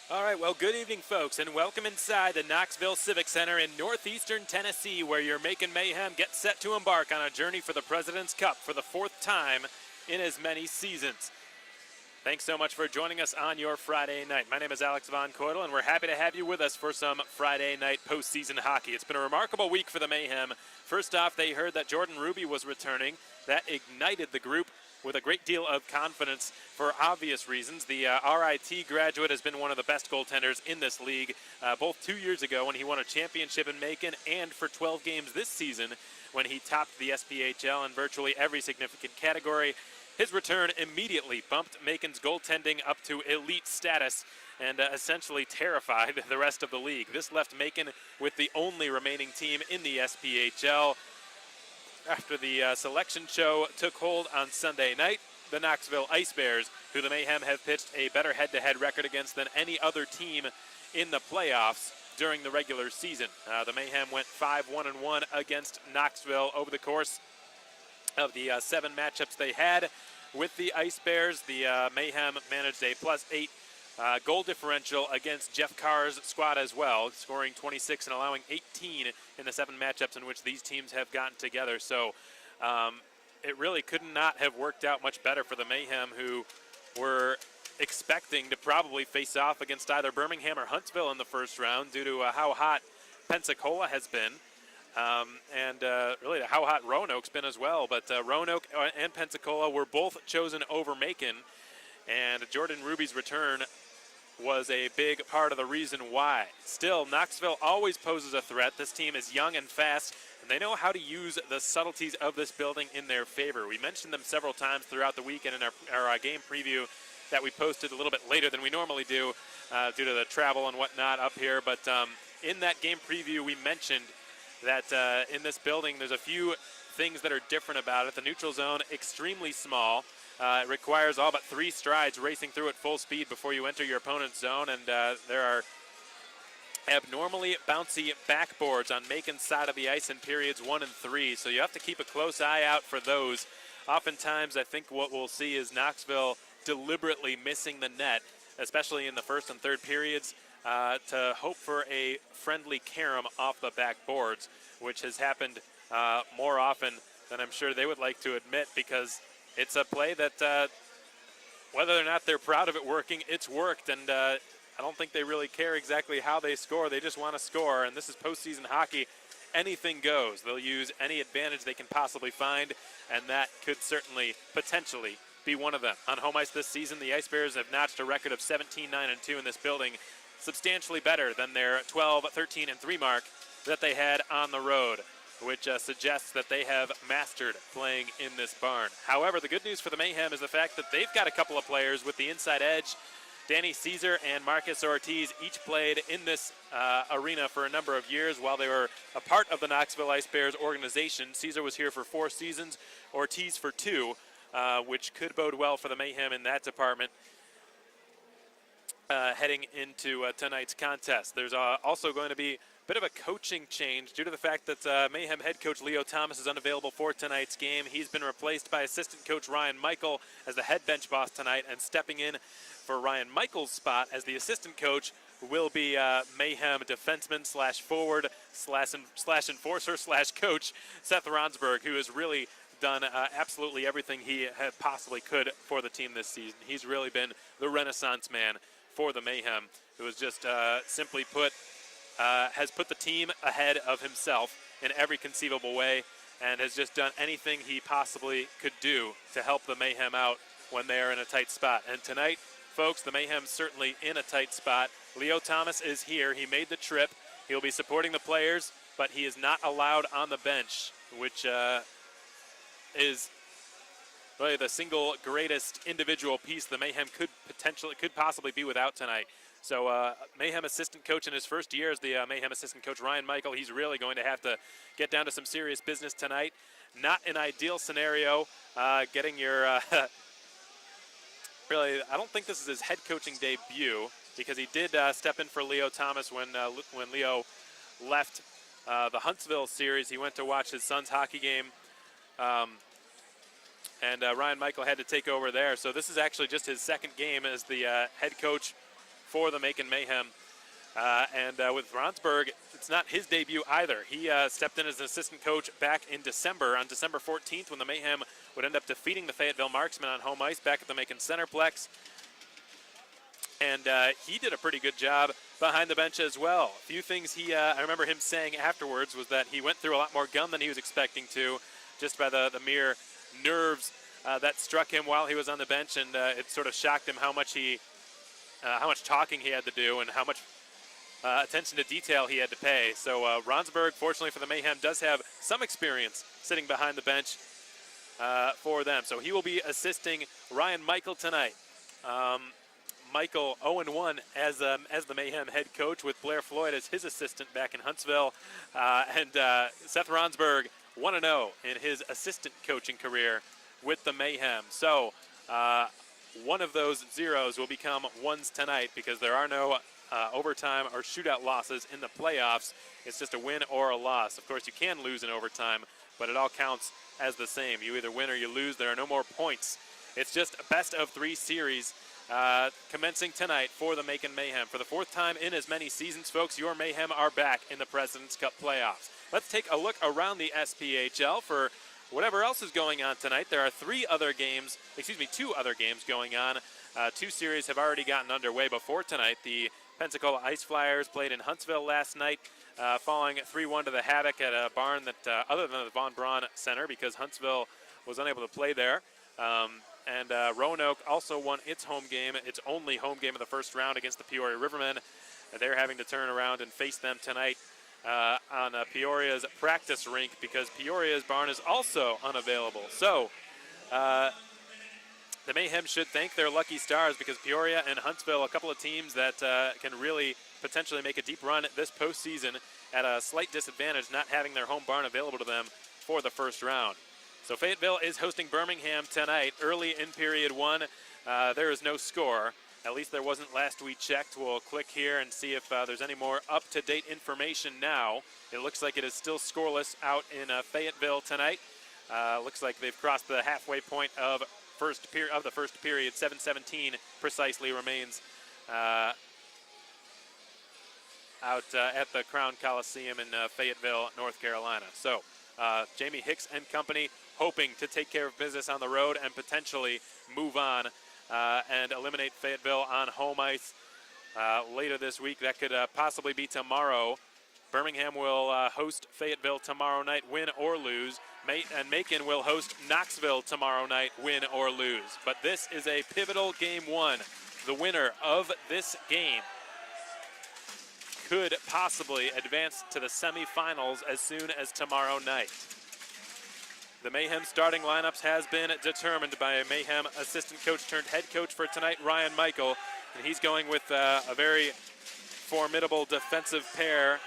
All right, well, good evening, folks, and welcome inside the Knoxville Civic Center in northeastern Tennessee, where your Macon Mayhem gets set to embark on a journey for the President's Cup for the fourth time in as many seasons. Thanks so much for joining us on your Friday night. My name is Alex Von Coydle, and we're happy to have you with us for some Friday night postseason hockey. It's been a remarkable week for the Mayhem. First off, they heard that Jordan Ruby was returning. That ignited the group with a great deal of confidence for obvious reasons. The RIT graduate has been one of the best goaltenders in this league, both 2 years ago when he won a championship in Macon and for 12 games this season when he topped the SPHL in virtually every significant category. His return immediately bumped Macon's goaltending up to elite status and essentially terrified the rest of the league. This left Macon with the only remaining team in the SPHL. After the selection show took hold on Sunday night, the Knoxville Ice Bears, who the Mayhem have pitched a better head-to-head record against than any other team in the playoffs during the regular season. The Mayhem went 5-1-1 against Knoxville over the course of the 7 matchups they had with the Ice Bears. The Mayhem managed a +8 goal differential against Jeff Carr's squad as well, scoring 26 and allowing 18 in the 7 matchups in which these teams have gotten together. So it really could not have worked out much better for the Mayhem, who were expecting to probably face off against either Birmingham or Huntsville in the first round due to how hot Pensacola has been. And really how hot Roanoke's been as well. But Roanoke and Pensacola were both chosen over Macon, and Jordan Ruby's return was a big part of the reason why. Still, Knoxville always poses a threat. This team is young and fast, and they know how to use the subtleties of this building in their favor. We mentioned them several times throughout the weekend in our game preview that we posted a little bit later than we normally do due to the travel and whatnot up here. But in that game preview, we mentioned that in this building, there's a few things that are different about it. The neutral zone, extremely small. It requires all but 3 strides racing through at full speed before you enter your opponent's zone, and there are abnormally bouncy backboards on Macon's side of the ice in periods 1 and 3, so you have to keep a close eye out for those. Oftentimes, I think what we'll see is Knoxville deliberately missing the net, especially in the first and third periods, to hope for a friendly carom off the backboards, which has happened more often than I'm sure they would like to admit, because it's a play that, whether or not they're proud of it working, it's worked, and I don't think they really care exactly how they score. They just want to score, and this is postseason hockey. Anything goes. They'll use any advantage they can possibly find, and that could certainly, potentially, be one of them. On home ice this season, the Ice Bears have notched a record of 17-9-2 in this building, substantially better than their 12-13-3 mark that they had on the road, which suggests that they have mastered playing in this barn. However, the good news for the Mayhem is the fact that they've got a couple of players with the inside edge. Danny Caesar and Marcus Ortiz each played in this arena for a number of years while they were a part of the Knoxville Ice Bears organization. Caesar was here for 4 seasons, Ortiz for 2, which could bode well for the Mayhem in that department heading into tonight's contest. There's also going to be a bit of a coaching change due to the fact that Mayhem head coach Leo Thomas is unavailable for tonight's game. He's been replaced by assistant coach Ryan Michael as the head bench boss tonight, and stepping in for Ryan Michael's spot as the assistant coach will be Mayhem defenseman slash forward slash enforcer slash coach Seth Ronsberg, who has really done absolutely everything he possibly could for the team this season. He's really been the renaissance man for the Mayhem, who has just simply put, has put the team ahead of himself in every conceivable way, and has just done anything he possibly could do to help the Mayhem out when they are in a tight spot. And tonight, folks, the Mayhem's certainly in a tight spot. Leo Thomas is here. He made the trip. He'll be supporting the players, but he is not allowed on the bench, which is really the single greatest individual piece the Mayhem could possibly be without tonight. So Mayhem assistant coach in his first year as the Mayhem assistant coach Ryan Michael, he's really going to have to get down to some serious business tonight. Not an ideal scenario, getting your really, I don't think this is his head coaching debut, because he did step in for Leo Thomas when Leo left the Huntsville series. He went to watch his son's hockey game, and Ryan Michael had to take over there. So this is actually just his second game as the head coach for the Macon Mayhem. And with Ronsberg, it's not his debut either. He stepped in as an assistant coach back in December, on December 14th, when the Mayhem would end up defeating the Fayetteville Marksmen on home ice back at the Macon Centerplex. And he did a pretty good job behind the bench as well. A few things I remember him saying afterwards was that he went through a lot more gum than he was expecting to, just by the mere nerves that struck him while he was on the bench, and it sort of shocked him how much talking he had to do and how much attention to detail he had to pay. So Ronsberg, fortunately for the Mayhem, does have some experience sitting behind the bench for them. So he will be assisting Ryan Michael tonight. Michael 0-1 as the Mayhem head coach, with Blair Floyd as his assistant back in Huntsville. And Seth Ronsberg 1-0 in his assistant coaching career with the Mayhem. So one of those zeros will become ones tonight, because there are no overtime or shootout losses in the playoffs. It's just a win or a loss. Of course, you can lose in overtime, but it all counts as the same. You either win or you lose. There are no more points. It's just a best of 3 series commencing tonight for the Macon Mayhem. For the 4th time in as many seasons, folks, your Mayhem are back in the President's Cup playoffs. Let's take a look around the SPHL for whatever else is going on tonight. There are 2 other games going on. 2 series have already gotten underway before tonight. The Pensacola Ice Flyers played in Huntsville last night, falling 3-1 to the Havoc at a barn that, other than the Von Braun Center, because Huntsville was unable to play there. And Roanoke also won its home game, its only home game of the first round, against the Peoria Rivermen. They're having to turn around and face them tonight on Peoria's practice rink, because Peoria's barn is also unavailable. So the Mayhem should thank their lucky stars, because Peoria and Huntsville, a couple of teams that can really potentially make a deep run this postseason, at a slight disadvantage not having their home barn available to them for the first round. So Fayetteville is hosting Birmingham tonight. Early in period 1, there is no score. At least there wasn't last we checked. We'll click here and see if there's any more up-to-date information now. It looks like it is still scoreless out in Fayetteville tonight. Looks like they've crossed the halfway point of the first period. 7:17 precisely remains out at the Crown Coliseum in Fayetteville, North Carolina. So Jamie Hicks and company hoping to take care of business on the road and potentially move on and eliminate Fayetteville on home ice later this week. That could possibly be tomorrow. Birmingham will host Fayetteville tomorrow night, win or lose. And Macon will host Knoxville tomorrow night, win or lose. But this is a pivotal game 1. The winner of this game could possibly advance to the semifinals as soon as tomorrow night. The Mayhem starting lineups has been determined by Mayhem assistant coach turned head coach for tonight, Ryan Michael, and he's going with a very formidable defensive pair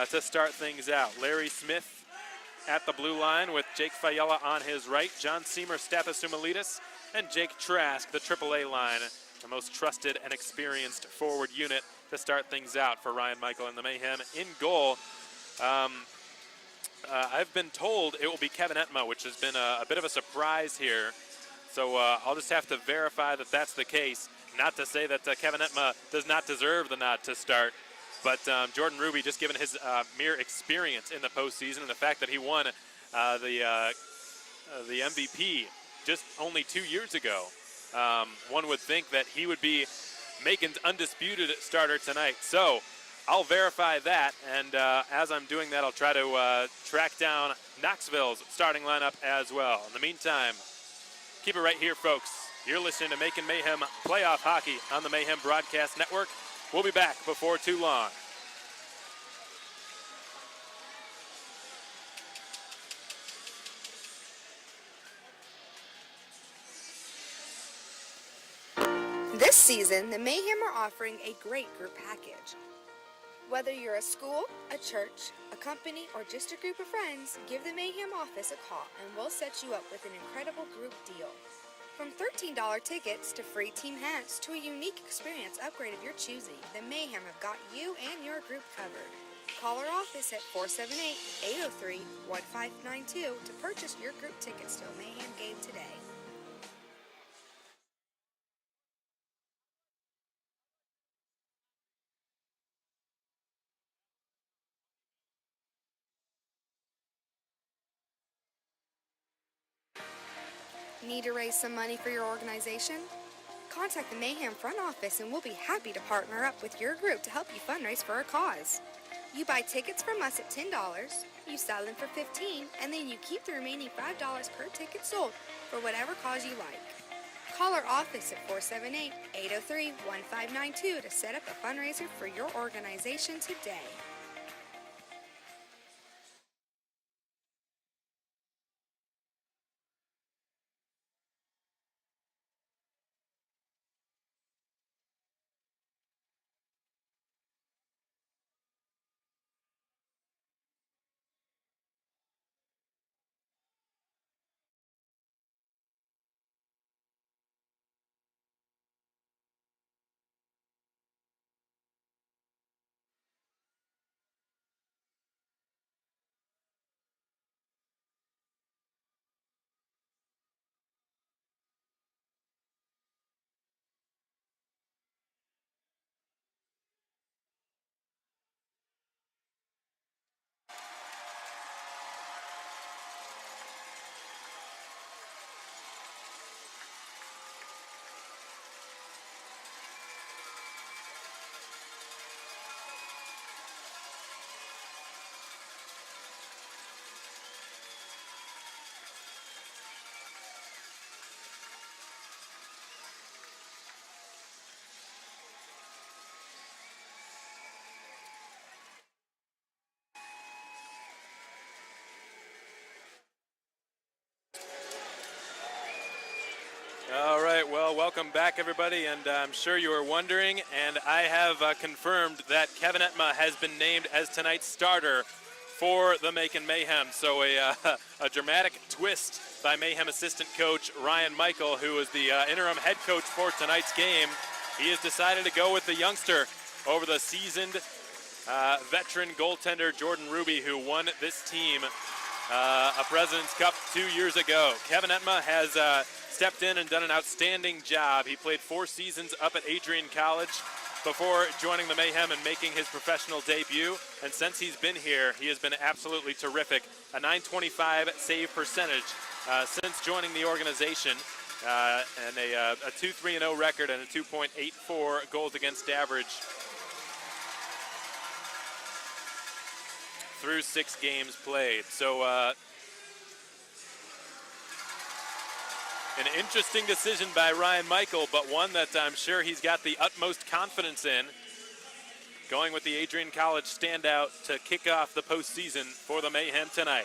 to start things out. Larry Smith at the blue line with Jake Fayella on his right, John Seymour, Stathis, and Jake Trask, the AAA line, the most trusted and experienced forward unit to start things out for Ryan Michael and the Mayhem. In goal, I've been told it will be Kevin Etma, which has been a bit of a surprise here. So I'll just have to verify that that's the case. Not to say that Kevin Etma does not deserve the nod to start, but Jordan Ruby, just given his mere experience in the postseason and the fact that he won the MVP just only 2 years ago, one would think that he would be Macon's undisputed starter tonight. So I'll verify that, and as I'm doing that, I'll try to track down Knoxville's starting lineup as well. In the meantime, keep it right here, folks. You're listening to Macon Mayhem Playoff Hockey on the Mayhem Broadcast Network. We'll be back before too long. This season, the Mayhem are offering a great group package. Whether you're a school, a church, a company, or just a group of friends, give the Mayhem office a call and we'll set you up with an incredible group deal. From $13 tickets to free team hats to a unique experience upgrade of your choosing, the Mayhem have got you and your group covered. Call our office at 478-803-1592 to purchase your group tickets to a Mayhem game today. Need to raise some money for your organization? Contact the Mayhem front office and we'll be happy to partner up with your group to help you fundraise for a cause. You buy tickets from us at $10, you sell them for $15, and then you keep the remaining $5 per ticket sold for whatever cause you like. Call our office at 478-803-1592 to set up a fundraiser for your organization today. All right, well, welcome back, everybody, and I'm sure you were wondering, and I have confirmed that Kevin Etma has been named as tonight's starter for the Macon Mayhem. So a dramatic twist by Mayhem assistant coach Ryan Michael, who is the interim head coach for tonight's game. He has decided to go with the youngster over the seasoned veteran goaltender Jordan Ruby, who won this team a President's Cup 2 years ago. Kevin Etma has stepped in and done an outstanding job. He played 4 seasons up at Adrian College before joining the Mayhem and making his professional debut. And since he's been here, he has been absolutely terrific. A .925 save percentage since joining the organization, and a 2-3-0 record and a 2.84 goals against average through 6 games played. So an interesting decision by Ryan Michael, but one that I'm sure he's got the utmost confidence in, going with the Adrian College standout to kick off the postseason for the Mayhem tonight.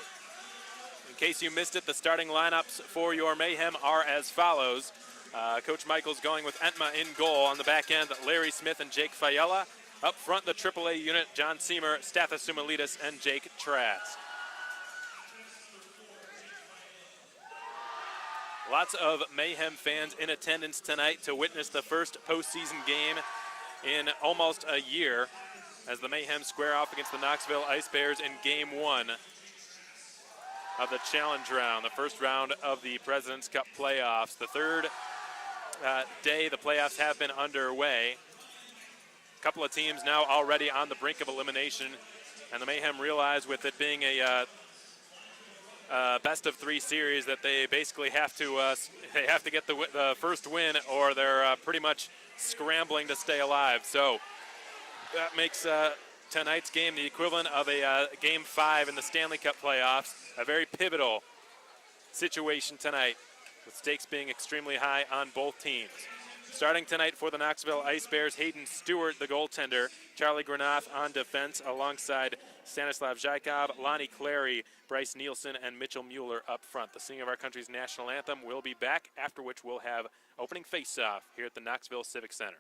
In case you missed it, the starting lineups for your Mayhem are as follows. Coach Michael's going with Etma in goal. On the back end, Larry Smith and Jake Fiala. Up front, the AAA unit, John Seamer, Stathis Sumalitis, and Jake Trask. Lots of Mayhem fans in attendance tonight to witness the first postseason game in almost a year as the Mayhem square off against the Knoxville Ice Bears in Game 1 of the Challenge Round, the first round of the President's Cup playoffs. The third day the playoffs have been underway. A couple of teams now already on the brink of elimination, and the Mayhem realize with it being a best-of-3 series that they basically have to get the first win, or they're pretty much scrambling to stay alive. So that makes tonight's game the equivalent of a Game 5 in the Stanley Cup playoffs, a very pivotal situation tonight, with stakes being extremely high on both teams. Starting tonight for the Knoxville Ice Bears, Hayden Stewart, the goaltender, Charlie Granoff on defense, alongside Stanislav Zykov, Lonnie Clary, Bryce Nielsen, and Mitchell Muller up front. The singing of our country's national anthem will be back, after which we'll have opening face-off here at the Knoxville Civic Center.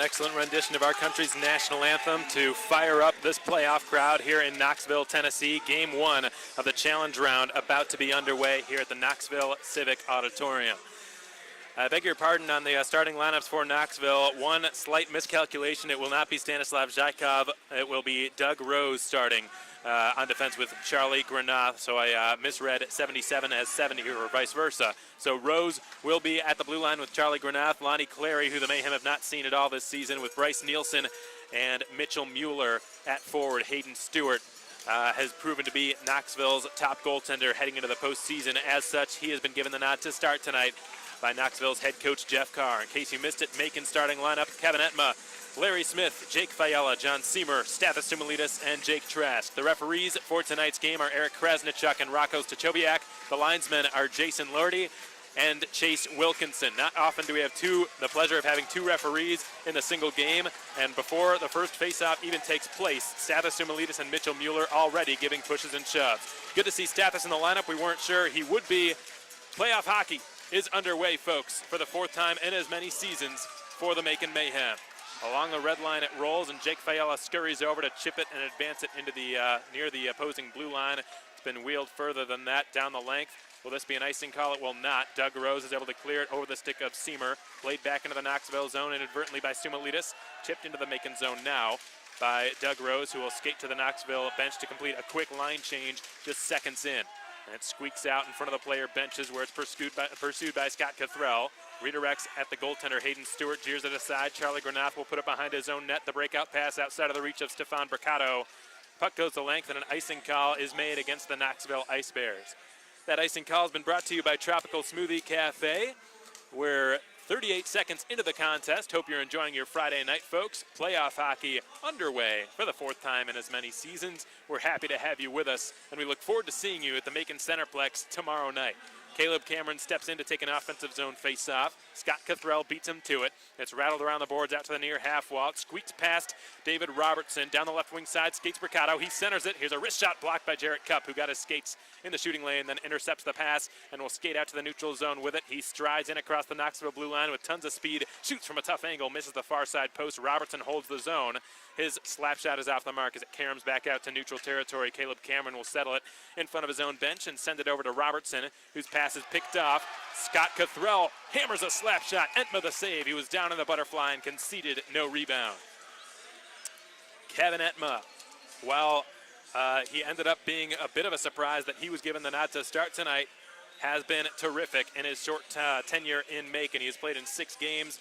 excellent rendition of our country's national anthem to fire up this playoff crowd here in Knoxville, Tennessee. Game 1 of the challenge round about to be underway here at the Knoxville Civic Auditorium. I beg your pardon on the starting lineups for Knoxville. One slight miscalculation. It will not be Stanislav Zykov. It will be Doug Rose starting on defense with Charlie Granath. So I misread 77 as 70 or vice versa. So Rose will be at the blue line with Charlie Granath, Lonnie Clary, who the Mayhem have not seen at all this season, with Bryce Nielsen and Mitchell Muller at forward. Hayden Stewart has proven to be Knoxville's top goaltender heading into the postseason. As such, he has been given the nod to start tonight by Knoxville's head coach Jeff Carr. In case you missed it, Macon starting lineup: Kevin Etma, Larry Smith, Jake Fiala, John Seamer, Stathis Tumulidis, and Jake Trask. The referees for tonight's game are Eric Krasnichuk and Rocco Stachowiak. The linesmen are Jason Lordy and Chase Wilkinson. Not often do we have the pleasure of having two referees in a single game, and before the first face-off even takes place, Stathis Tumulidis and Mitchell Muller already giving pushes and shoves. Good to see Stathis in the lineup. We weren't sure he would be. Playoff hockey is underway, folks, for the fourth time in as many seasons for the Macon Mayhem. Along the red line it rolls, and Jake Fiala scurries over to chip it and advance it into the near the opposing blue line. It's been wheeled further than that down the length. Will this be an icing call? It will not. Doug Rose is able to clear it over the stick of Seamer. Played back into the Knoxville zone inadvertently by Stumulidis. Chipped into the Macon zone now by Doug Rose, who will skate to the Knoxville bench to complete a quick line change just seconds in. And it squeaks out in front of the player benches where it's pursued by Scott Cothrell. Redirects at the goaltender Hayden Stewart, jeers it aside. Charlie Granath will put it behind his own net. The breakout pass outside of the reach of Stefan Bricado. Puck goes the length, and an icing call is made against the Knoxville Ice Bears. That icing call has been brought to you by Tropical Smoothie Cafe. We're 38 seconds into the contest. Hope you're enjoying your Friday night, folks. Playoff hockey underway for the fourth time in as many seasons. We're happy to have you with us, and we look forward to seeing you at the Macon Centerplex tomorrow night. Caleb Cameron steps in to take an offensive zone face-off. Scott Cothrell beats him to it. It's rattled around the boards out to the near half wall. It squeaks past David Robertson. Down the left wing side, skates Bricado. He centers it. Here's a wrist shot blocked by Jarrett Cupp, who got his skates in the shooting lane, then intercepts the pass and will skate out to the neutral zone with it. He strides in across the Knoxville blue line with tons of speed. Shoots from a tough angle, misses the far side post. Robertson holds the zone. His slap shot is off the mark as it caroms back out to neutral territory. Caleb Cameron will settle it in front of his own bench and send it over to Robertson, whose pass is picked off. Scott Cothrell hammers a slap shot. Entma the save. He was down in the butterfly and conceded no rebound. Kevin Entma, while he ended up being a bit of a surprise that he was given the nod to start tonight, has been terrific in his short tenure in Macon. He has played in 6 games,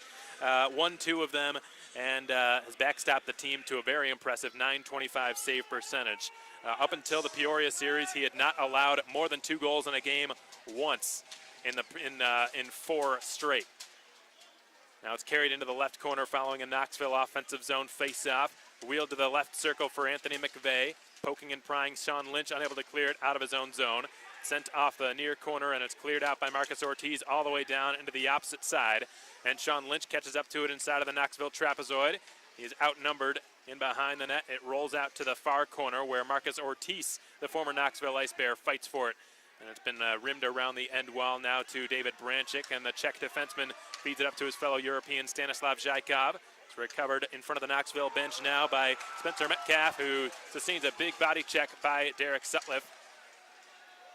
won 2 of them, and has backstopped the team to a very impressive .925 save percentage. Up until the Peoria series, he had not allowed more than 2 goals in a game once in 4 straight. Now it's carried into the left corner following a Knoxville offensive zone face-off. Wheeled to the left circle for Anthony McVeigh. Poking and prying Sean Lynch, unable to clear it out of his own zone. Sent off the near corner, and it's cleared out by Marcus Ortiz all the way down into the opposite side. And Sean Lynch catches up to it inside of the Knoxville trapezoid. He is outnumbered in behind the net. It rolls out to the far corner where Marcus Ortiz, the former Knoxville Ice Bear, fights for it. And it's been rimmed around the end wall now to David Branchik, and the Czech defenseman feeds it up to his fellow European Stanislav Zykov. It's recovered in front of the Knoxville bench now by Spencer Metcalf, who sustains a big body check by Derek Sutliff.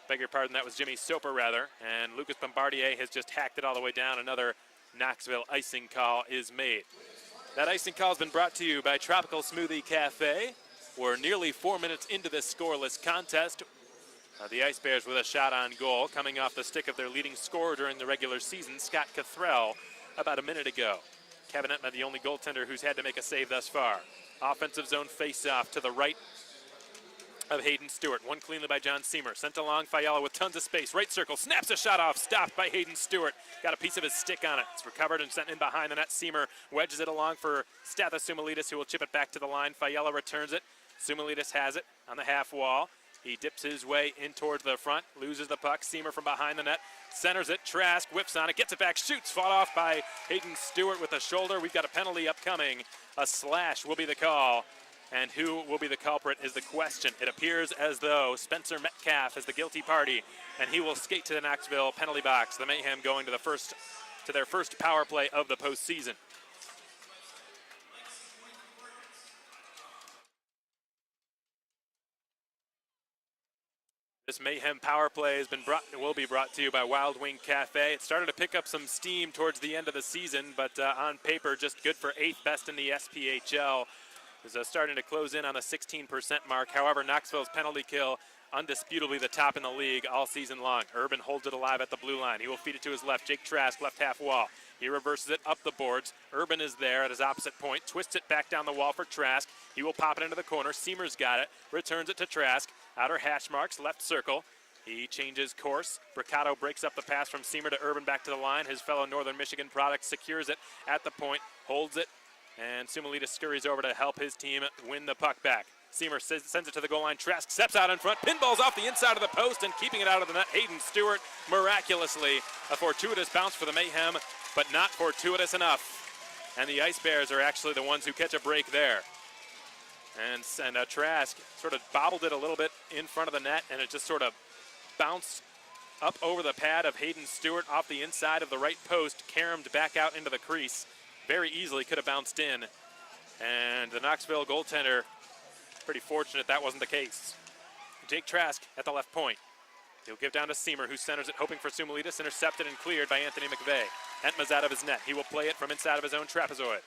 Beg your pardon, that was Jimmy Soper, rather. And Lucas Bombardier has just hacked it all the way down. Another Knoxville icing call is made. That icing call has been brought to you by Tropical Smoothie Cafe. We're nearly 4 minutes into this scoreless contest. The Ice Bears with a shot on goal, coming off the stick of their leading scorer during the regular season, Scott Cothrell, about a minute ago. Kevin Entma, the only goaltender who's had to make a save thus far. Offensive zone face-off to the right of Hayden Stewart. One cleanly by John Seamer. Sent along Fiala with tons of space. Right circle. Snaps a shot off. Stopped by Hayden Stewart. Got a piece of his stick on it. It's recovered and sent in behind the net. Seamer wedges it along for Stathis Tumulidis, who will chip it back to the line. Fiala returns it. Tumulidis has it on the half wall. He dips his way in towards the front. Loses the puck. Seamer from behind the net. Centers it. Trask whips on it. Gets it back. Shoots. Fought off by Hayden Stewart with a shoulder. We've got a penalty upcoming. A slash will be the call. And who will be the culprit is the question. It appears as though Spencer Metcalf is the guilty party, and he will skate to the Knoxville penalty box. The Mayhem going to their first power play of the postseason. This Mayhem power play will be brought to you by Wild Wing Cafe. It started to pick up some steam towards the end of the season, but on paper, just good for 8th best in the SPHL. Is starting to close in on the 16% mark. However, Knoxville's penalty kill, undisputably the top in the league all season long. Urban holds it alive at the blue line. He will feed it to his left. Jake Trask, left half wall. He reverses it up the boards. Urban is there at his opposite point. Twists it back down the wall for Trask. He will pop it into the corner. Seamer's got it. Returns it to Trask. Outer hash marks, left circle. He changes course. Bricado breaks up the pass from Seamer to Urban back to the line. His fellow Northern Michigan product secures it at the point, holds it, and Sumulita scurries over to help his team win the puck back. Seamer sends it to the goal line. Trask steps out in front, pinballs off the inside of the post, and keeping it out of the net, Hayden Stewart, miraculously. A fortuitous bounce for the Mayhem, but not fortuitous enough. And the Ice Bears are actually the ones who catch a break there. And Trask sort of bobbled it a little bit in front of the net, and it just sort of bounced up over the pad of Hayden Stewart off the inside of the right post, caromed back out into the crease. Very easily could have bounced in. And the Knoxville goaltender, pretty fortunate that wasn't the case. Jake Trask at the left point. He'll give down to Seamer, who centers it, hoping for Sumulidis, intercepted and cleared by Anthony McVeigh. Entma's out of his net. He will play it from inside of his own trapezoid.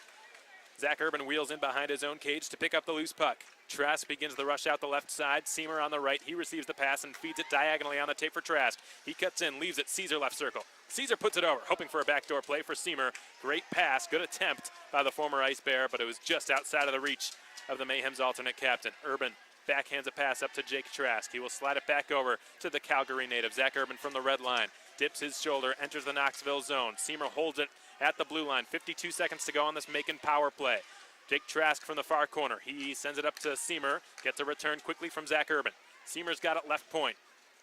Zach Urban wheels in behind his own cage to pick up the loose puck. Trask begins the rush out the left side. Seamer on the right. He receives the pass and feeds it diagonally on the tape for Trask. He cuts in, leaves it. Caesar left circle. Caesar puts it over, hoping for a backdoor play for Seamer. Great pass, good attempt by the former Ice Bear, but it was just outside of the reach of the Mayhem's alternate captain. Urban backhands a pass up to Jake Trask. He will slide it back over to the Calgary native. Zach Urban from the red line. Dips his shoulder, enters the Knoxville zone. Seamer holds it at the blue line. 52 seconds to go on this Macon power play. Jake Trask from the far corner. He sends it up to Seamer. Gets a return quickly from Zach Urban. Seamer's got it left point.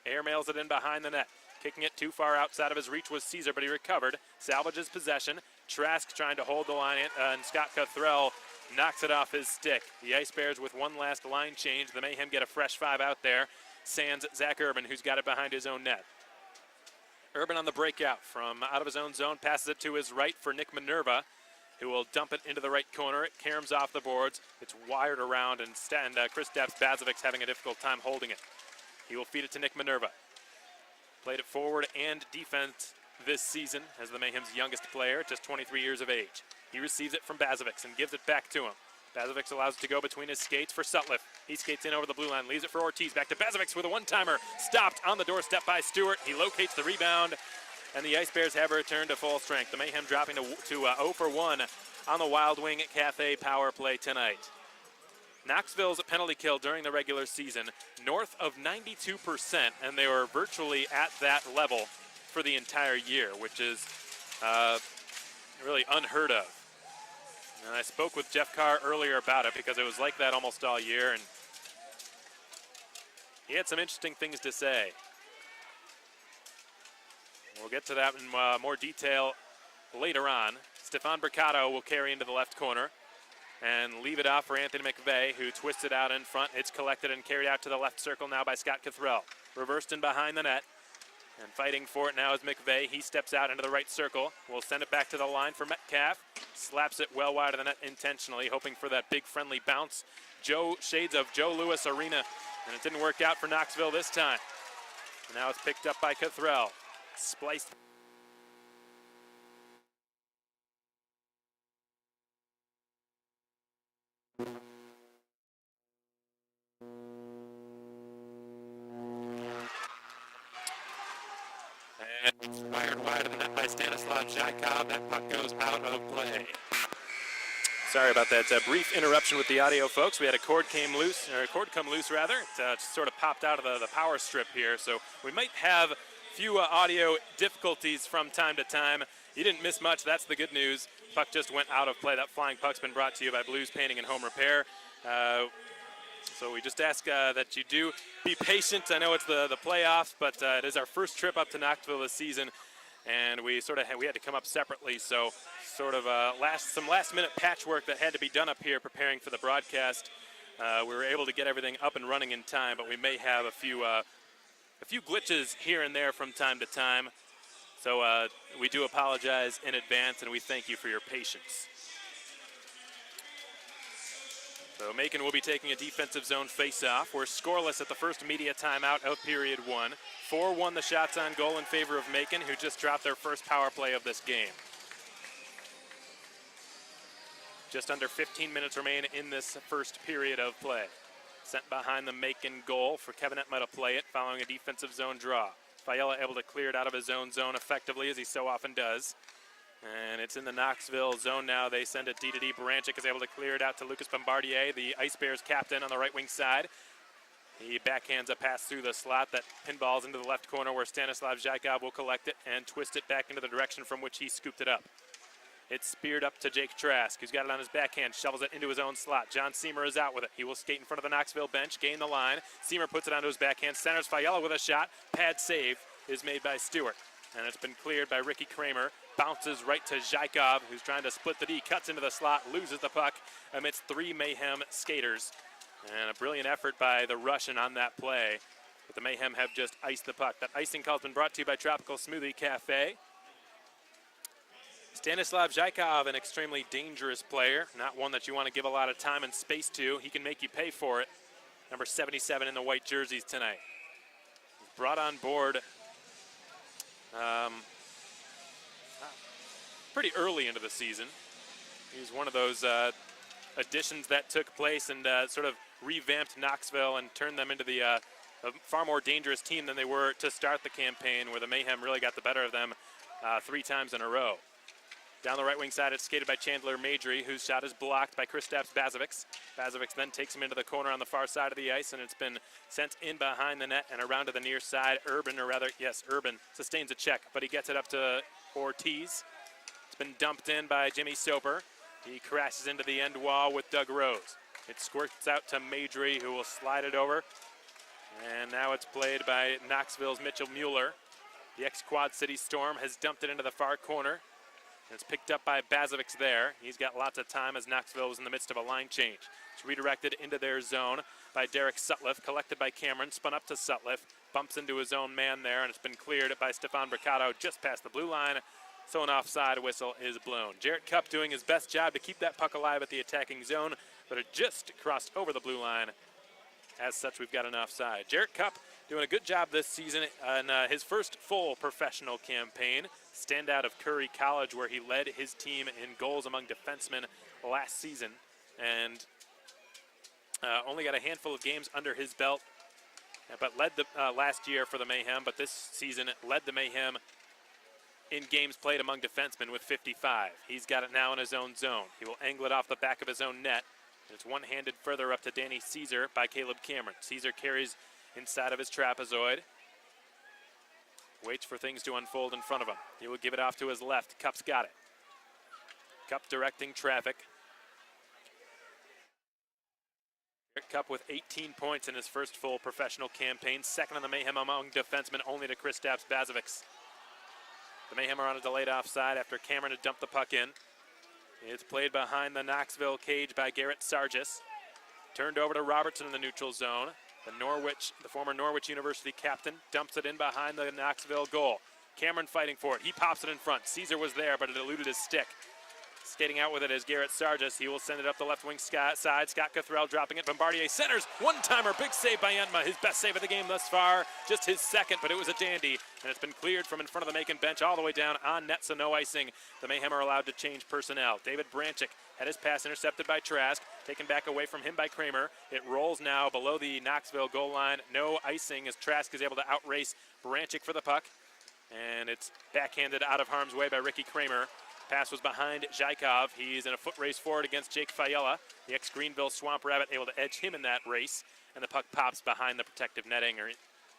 Airmails it in behind the net. Kicking it too far outside of his reach was Caesar, but he recovered. Salvages possession. Trask trying to hold the line, and Scott Cothrell knocks it off his stick. The Ice Bears with one last line change. The Mayhem get a fresh 5 out there. Sands Zach Urban, who's got it behind his own net. Urban on the breakout from out of his own zone, passes it to his right for Nick Minerva, who will dump it into the right corner. It caroms off the boards. It's wired around, and Chris Bazovic's having a difficult time holding it. He will feed it to Nick Minerva. Played it forward and defense this season as the Mayhem's youngest player, just 23 years of age. He receives it from Bazovic and gives it back to him. Bazovic allows it to go between his skates for Sutliff. He skates in over the blue line, leaves it for Ortiz. Back to Bazovic with a one-timer. Stopped on the doorstep by Stewart. He locates the rebound, and the Ice Bears have a return to full strength. The Mayhem dropping to 0 for 1 on the Wild Wing Cafe power play tonight. Knoxville's penalty kill during the regular season, north of 92%, and they were virtually at that level for the entire year, which is really unheard of. And I spoke with Jeff Carr earlier about it because it was like that almost all year, and he had some interesting things to say. We'll get to that in more detail later on. Stefan Bricado will carry into the left corner and leave it off for Anthony McVeigh, who twists it out in front. It's collected and carried out to the left circle now by Scott Cothrell. Reversed in behind the net, and fighting for it now is McVeigh. He steps out into the right circle. We'll send it back to the line for Metcalf. Slaps it well wide of the net intentionally, hoping for that big friendly bounce. Shades of Joe Louis Arena, and it didn't work out for Knoxville this time. And now it's picked up by Cothrell. Spliced. And fired wide of the net by Stanislav Zykov. That puck goes out of play. Sorry about that brief interruption with the audio, folks. We had a cord come loose. It just sort of popped out of the power strip here, so we might have a few audio difficulties from time to time. You didn't miss much. That's the good news. Puck just went out of play. That flying puck's been brought to you by Blues Painting and Home Repair. So we just ask that you do be patient. I know it's the playoffs, but it is our first trip up to Knoxville this season, and we had to come up separately. So sort of some last-minute patchwork that had to be done up here preparing for the broadcast. We were able to get everything up and running in time, but we may have a few glitches here and there from time to time. So we do apologize in advance, and we thank you for your patience. So Macon will be taking a defensive zone face-off. We're scoreless at the first media timeout of period 1. 4-1 the shots on goal in favor of Macon, who just dropped their first power play of this game. Just under 15 minutes remain in this first period of play. Sent behind the Macon goal for Kevin Etma to play it following a defensive zone draw. Fiella able to clear it out of his own zone effectively, as he so often does. And it's in the Knoxville zone now. They send it D-to-D. Baranchik is able to clear it out to Lucas Bombardier, the Ice Bears captain, on the right wing side. He backhands a pass through the slot that pinballs into the left corner, where Stanislav Zykov will collect it and twist it back into the direction from which he scooped it up. It's speared up to Jake Trask, who's got it on his backhand, shovels it into his own slot. John Seamer is out with it. He will skate in front of the Knoxville bench, gain the line. Seamer puts it onto his backhand, centers Fiella with a shot. Pad save is made by Stewart. And it's been cleared by Ricky Kramer. Bounces right to Zykov, who's trying to split the D, cuts into the slot, loses the puck amidst 3 Mayhem skaters. And a brilliant effort by the Russian on that play. But the Mayhem have just iced the puck. That icing call has been brought to you by Tropical Smoothie Cafe. Stanislav Zykov, an extremely dangerous player, not one that you want to give a lot of time and space to. He can make you pay for it. Number 77 in the white jerseys tonight. He's brought on board pretty early into the season. He's one of those additions that took place and sort of revamped Knoxville and turned them into a far more dangerous team than they were to start the campaign, where the Mayhem really got the better of them 3 times in a row. Down the right wing side, it's skated by Chandler Madry, whose shot is blocked by Kristaps Bazovic. Bazovic then takes him into the corner on the far side of the ice, and it's been sent in behind the net and around to the near side. Urban sustains a check, but he gets it up to Ortiz. It's been dumped in by Jimmy Soper. He crashes into the end wall with Doug Rose. It squirts out to Madry, who will slide it over. And now it's played by Knoxville's Mitchell Muller. The ex-Quad City Storm has dumped it into the far corner. It's picked up by Bazovic there. He's got lots of time as Knoxville was in the midst of a line change. It's redirected into their zone by Derek Sutliff, collected by Cameron, spun up to Sutliff, bumps into his own man there, and it's been cleared by Stefan Bricado just past the blue line. So an offside whistle is blown. Jarrett Cupp doing his best job to keep that puck alive at the attacking zone, but it just crossed over the blue line. As such, we've got an offside. Jarrett Cupp doing a good job this season on his first full professional campaign. Standout of Curry College, where he led his team in goals among defensemen last season, and only got a handful of games under his belt, but led the last year for the Mayhem, but this season led the Mayhem in games played among defensemen with 55. He's got it now in his own zone. He will angle it off the back of his own net. It's one-handed further up to Danny Caesar by Caleb Cameron. Caesar carries inside of his trapezoid. Waits for things to unfold in front of him. He will give it off to his left. Cupp's got it. Cupp directing traffic. Cupp with 18 points in his first full professional campaign. Second on the Mayhem among defensemen, only to Kristaps Bazovic. The Mayhem are on a delayed offside after Cameron had dumped the puck in. It's played behind the Knoxville cage by Garrett Sargis. Turned over to Robertson in the neutral zone. The former Norwich University captain, dumps it in behind the Knoxville goal. Cameron fighting for it. He pops it in front. Caesar was there, but it eluded his stick. Skating out with it is Garrett Sargis. He will send it up the left wing side. Scott Cothrell dropping it. Bombardier centers. One-timer. Big save by Entma. His best save of the game thus far. Just his second, but it was a dandy. And it's been cleared from in front of the Macon bench all the way down on net, so no icing. The Mayhem are allowed to change personnel. David Baranchik had his pass intercepted by Trask. Taken back away from him by Kramer. It rolls now below the Knoxville goal line. No icing as Trask is able to outrace Baranchik for the puck. And it's backhanded out of harm's way by Ricky Kramer. Pass was behind Zykov. He's in a foot race forward against Jake Fiella. The ex-Greenville Swamp Rabbit able to edge him in that race. And the puck pops behind the protective netting, or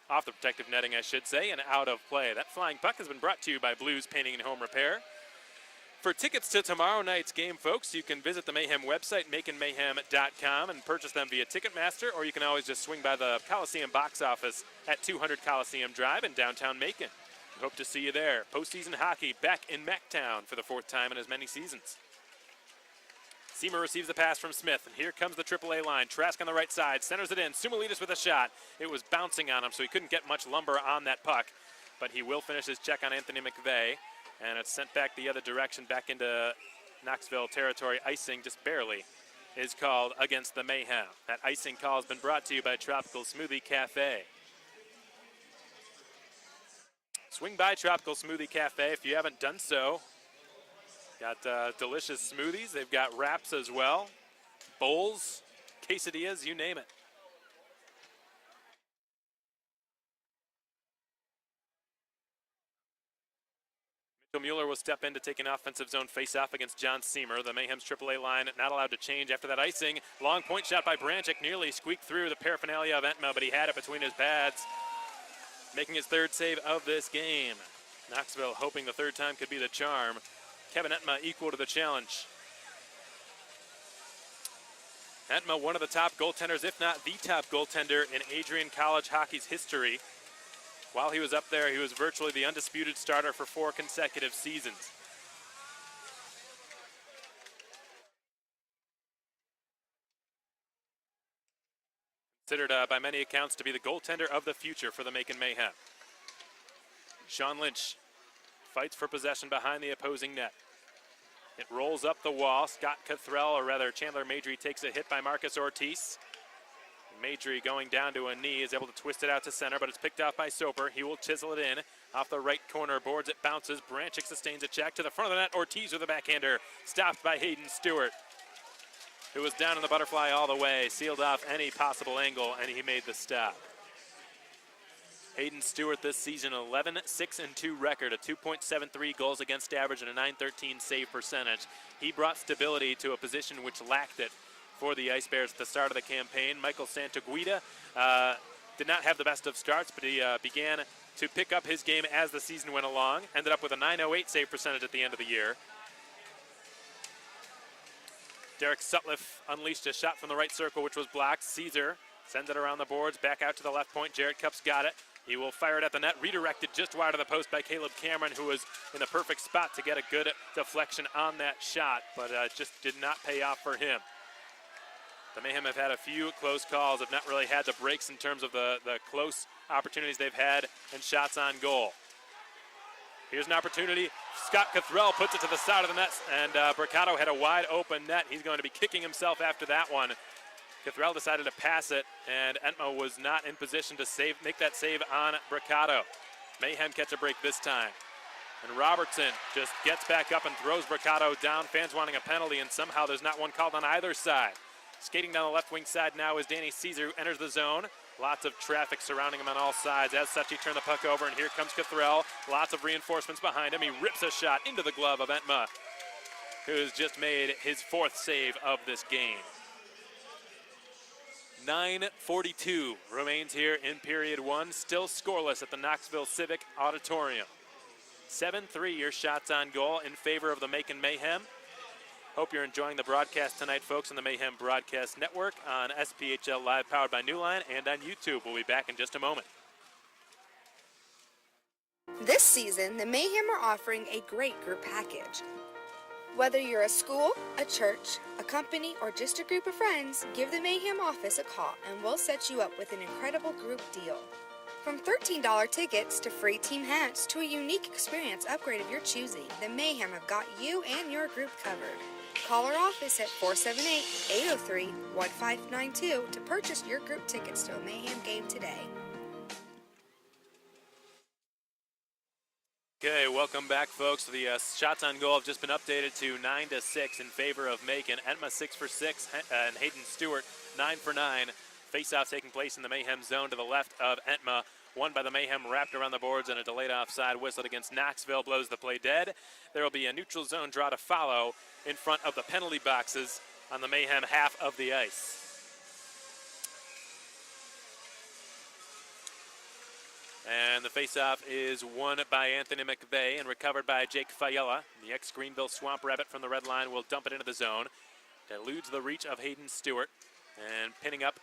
off the protective netting, I should say, and out of play. That flying puck has been brought to you by Blues Painting and Home Repair. For tickets to tomorrow night's game, folks, you can visit the Mayhem website, MaconMayhem.com, and purchase them via Ticketmaster, or you can always just swing by the Coliseum box office at 200 Coliseum Drive in downtown Macon. We hope to see you there. Postseason hockey back in Mactown for the 4th time in as many seasons. Seamer receives the pass from Smith, and here comes the AAA line. Trask on the right side, centers it in. Sumalides with a shot. It was bouncing on him, so he couldn't get much lumber on that puck, but he will finish his check on Anthony McVeigh, and it's sent back the other direction, back into Knoxville territory, icing just barely. is called against the Mayhem. That icing call has been brought to you by Tropical Smoothie Cafe. Swing by Tropical Smoothie Cafe if you haven't done so. Got delicious smoothies. They've got wraps as well, bowls, quesadillas, you name it. Muller will step in to take an offensive zone face-off against John Seamer. The Mayhem's AAA line not allowed to change after that icing. Long point shot by Branchik, nearly squeaked through the paraphernalia of Entma, but he had it between his pads, making his third save of this game. Knoxville hoping the third time could be the charm. Kevin Entma equal to the challenge. Entma, one of the top goaltenders, if not the top goaltender in Adrian College hockey's history. While he was up there, he was virtually the undisputed starter for 4 consecutive seasons. Considered by many accounts to be the goaltender of the future for the Macon Mayhem. Sean Lynch fights for possession behind the opposing net. It rolls up the wall. Scott Cathrell, or rather Chandler Madry, takes a hit by Marcus Ortiz. Madry going down to a knee is able to twist it out to center, but it's picked off by Soper. He will chisel it in off the right corner boards. It bounces. Branchik sustains a check to the front of the net. Ortiz with a backhander, stopped by Hayden Stewart, who was down in the butterfly all the way, sealed off any possible angle, and he made the stop. Hayden Stewart this season, 11-6-2 record, a 2.73 goals against average and a .913 save percentage. He brought stability to a position which lacked it for the Ice Bears at the start of the campaign. Michael Santaguida did not have the best of starts, but he began to pick up his game as the season went along. Ended up with a .908 save percentage at the end of the year. Derek Sutliff unleashed a shot from the right circle, which was blocked. Caesar sends it around the boards, back out to the left point. Jared Cups got it. He will fire it at the net, redirected just wide of the post by Caleb Cameron, who was in the perfect spot to get a good deflection on that shot, but just did not pay off for him. The Mayhem have had a few close calls, have not really had the breaks in terms of the close opportunities they've had and shots on goal. Here's an opportunity. Scott Cathrell puts it to the side of the net, and Bricado had a wide open net. He's going to be kicking himself after that one. Cathrell decided to pass it, and Entma was not in position to make that save on Bricado. Mayhem catch a break this time. And Robertson just gets back up and throws Bricado down. Fans wanting a penalty, and somehow there's not one called on either side. Skating down the left wing side now is Danny Caesar, who enters the zone. Lots of traffic surrounding him on all sides as such he turned the puck over, and here comes Cathrell. Lots of reinforcements behind him. He rips a shot into the glove of Entma, who's just made his 4th save of this game. 9:42 remains here in period 1, still scoreless at the Knoxville Civic Auditorium. 7-3 your shots on goal in favor of the Macon Mayhem. Hope you're enjoying the broadcast tonight, folks, on the Mayhem Broadcast Network, on SPHL Live, powered by Newline, and on YouTube. We'll be back in just a moment. This season, the Mayhem are offering a great group package. Whether you're a school, a church, a company, or just a group of friends, give the Mayhem office a call and we'll set you up with an incredible group deal. From $13 tickets to free team hats to a unique experience upgrade of your choosing, the Mayhem have got you and your group covered. Call our office at 478-803-1592 to purchase your group tickets to a Mayhem game today. Okay, welcome back, folks. The shots on goal have just been updated to 9-6 in favor of Macon. Entma 6 for 6, and Hayden Stewart 9 for 9. Face-off taking place in the Mayhem zone to the left of Entma. Won by the Mayhem, wrapped around the boards, and a delayed offside whistled against Knoxville blows the play dead. There will be a neutral zone draw to follow in front of the penalty boxes on the Mayhem half of the ice. And the face-off is won by Anthony McVeigh and recovered by Jake Fiella. The ex-Greenville Swamp Rabbit from the red line will dump it into the zone. It eludes the reach of Hayden Stewart. And pinning up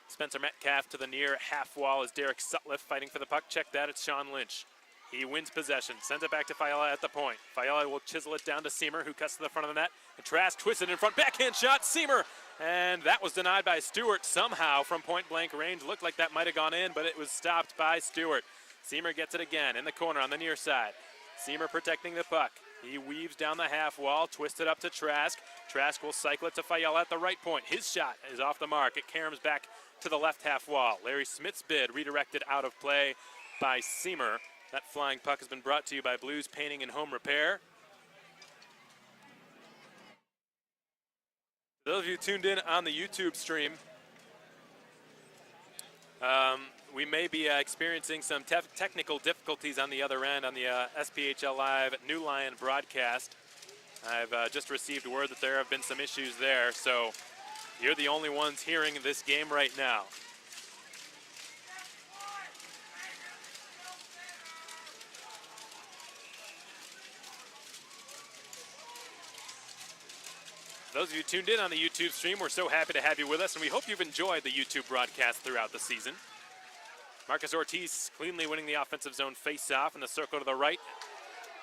Spencer Metcalf to the near half wall is Derek Sutliff fighting for the puck. Check that, it's Sean Lynch. He wins possession, sends it back to Fiella at the point. Fiella will chisel it down to Seamer, who cuts to the front of the net. And Trask twisted in front, backhand shot, Seamer! And that was denied by Stewart somehow from point-blank range. Looked like that might have gone in, but it was stopped by Stewart. Seamer gets it again in the corner on the near side. Seamer protecting the puck. He weaves down the half wall, twisted up to Trask. Trask will cycle it to Fayella at the right point. His shot is off the mark. It caroms back to the left half wall. Larry Smith's bid redirected out of play by Seamer. That flying puck has been brought to you by Blues Painting and Home Repair. For those of you tuned in on the YouTube stream, we may be experiencing some technical difficulties on the other end on the SPHL Live New Lion broadcast. I've just received word that there have been some issues there, so you're the only ones hearing this game right now. Those of you tuned in on the YouTube stream, we're so happy to have you with us, and we hope you've enjoyed the YouTube broadcast throughout the season. Marcus Ortiz cleanly winning the offensive zone face-off in the circle to the right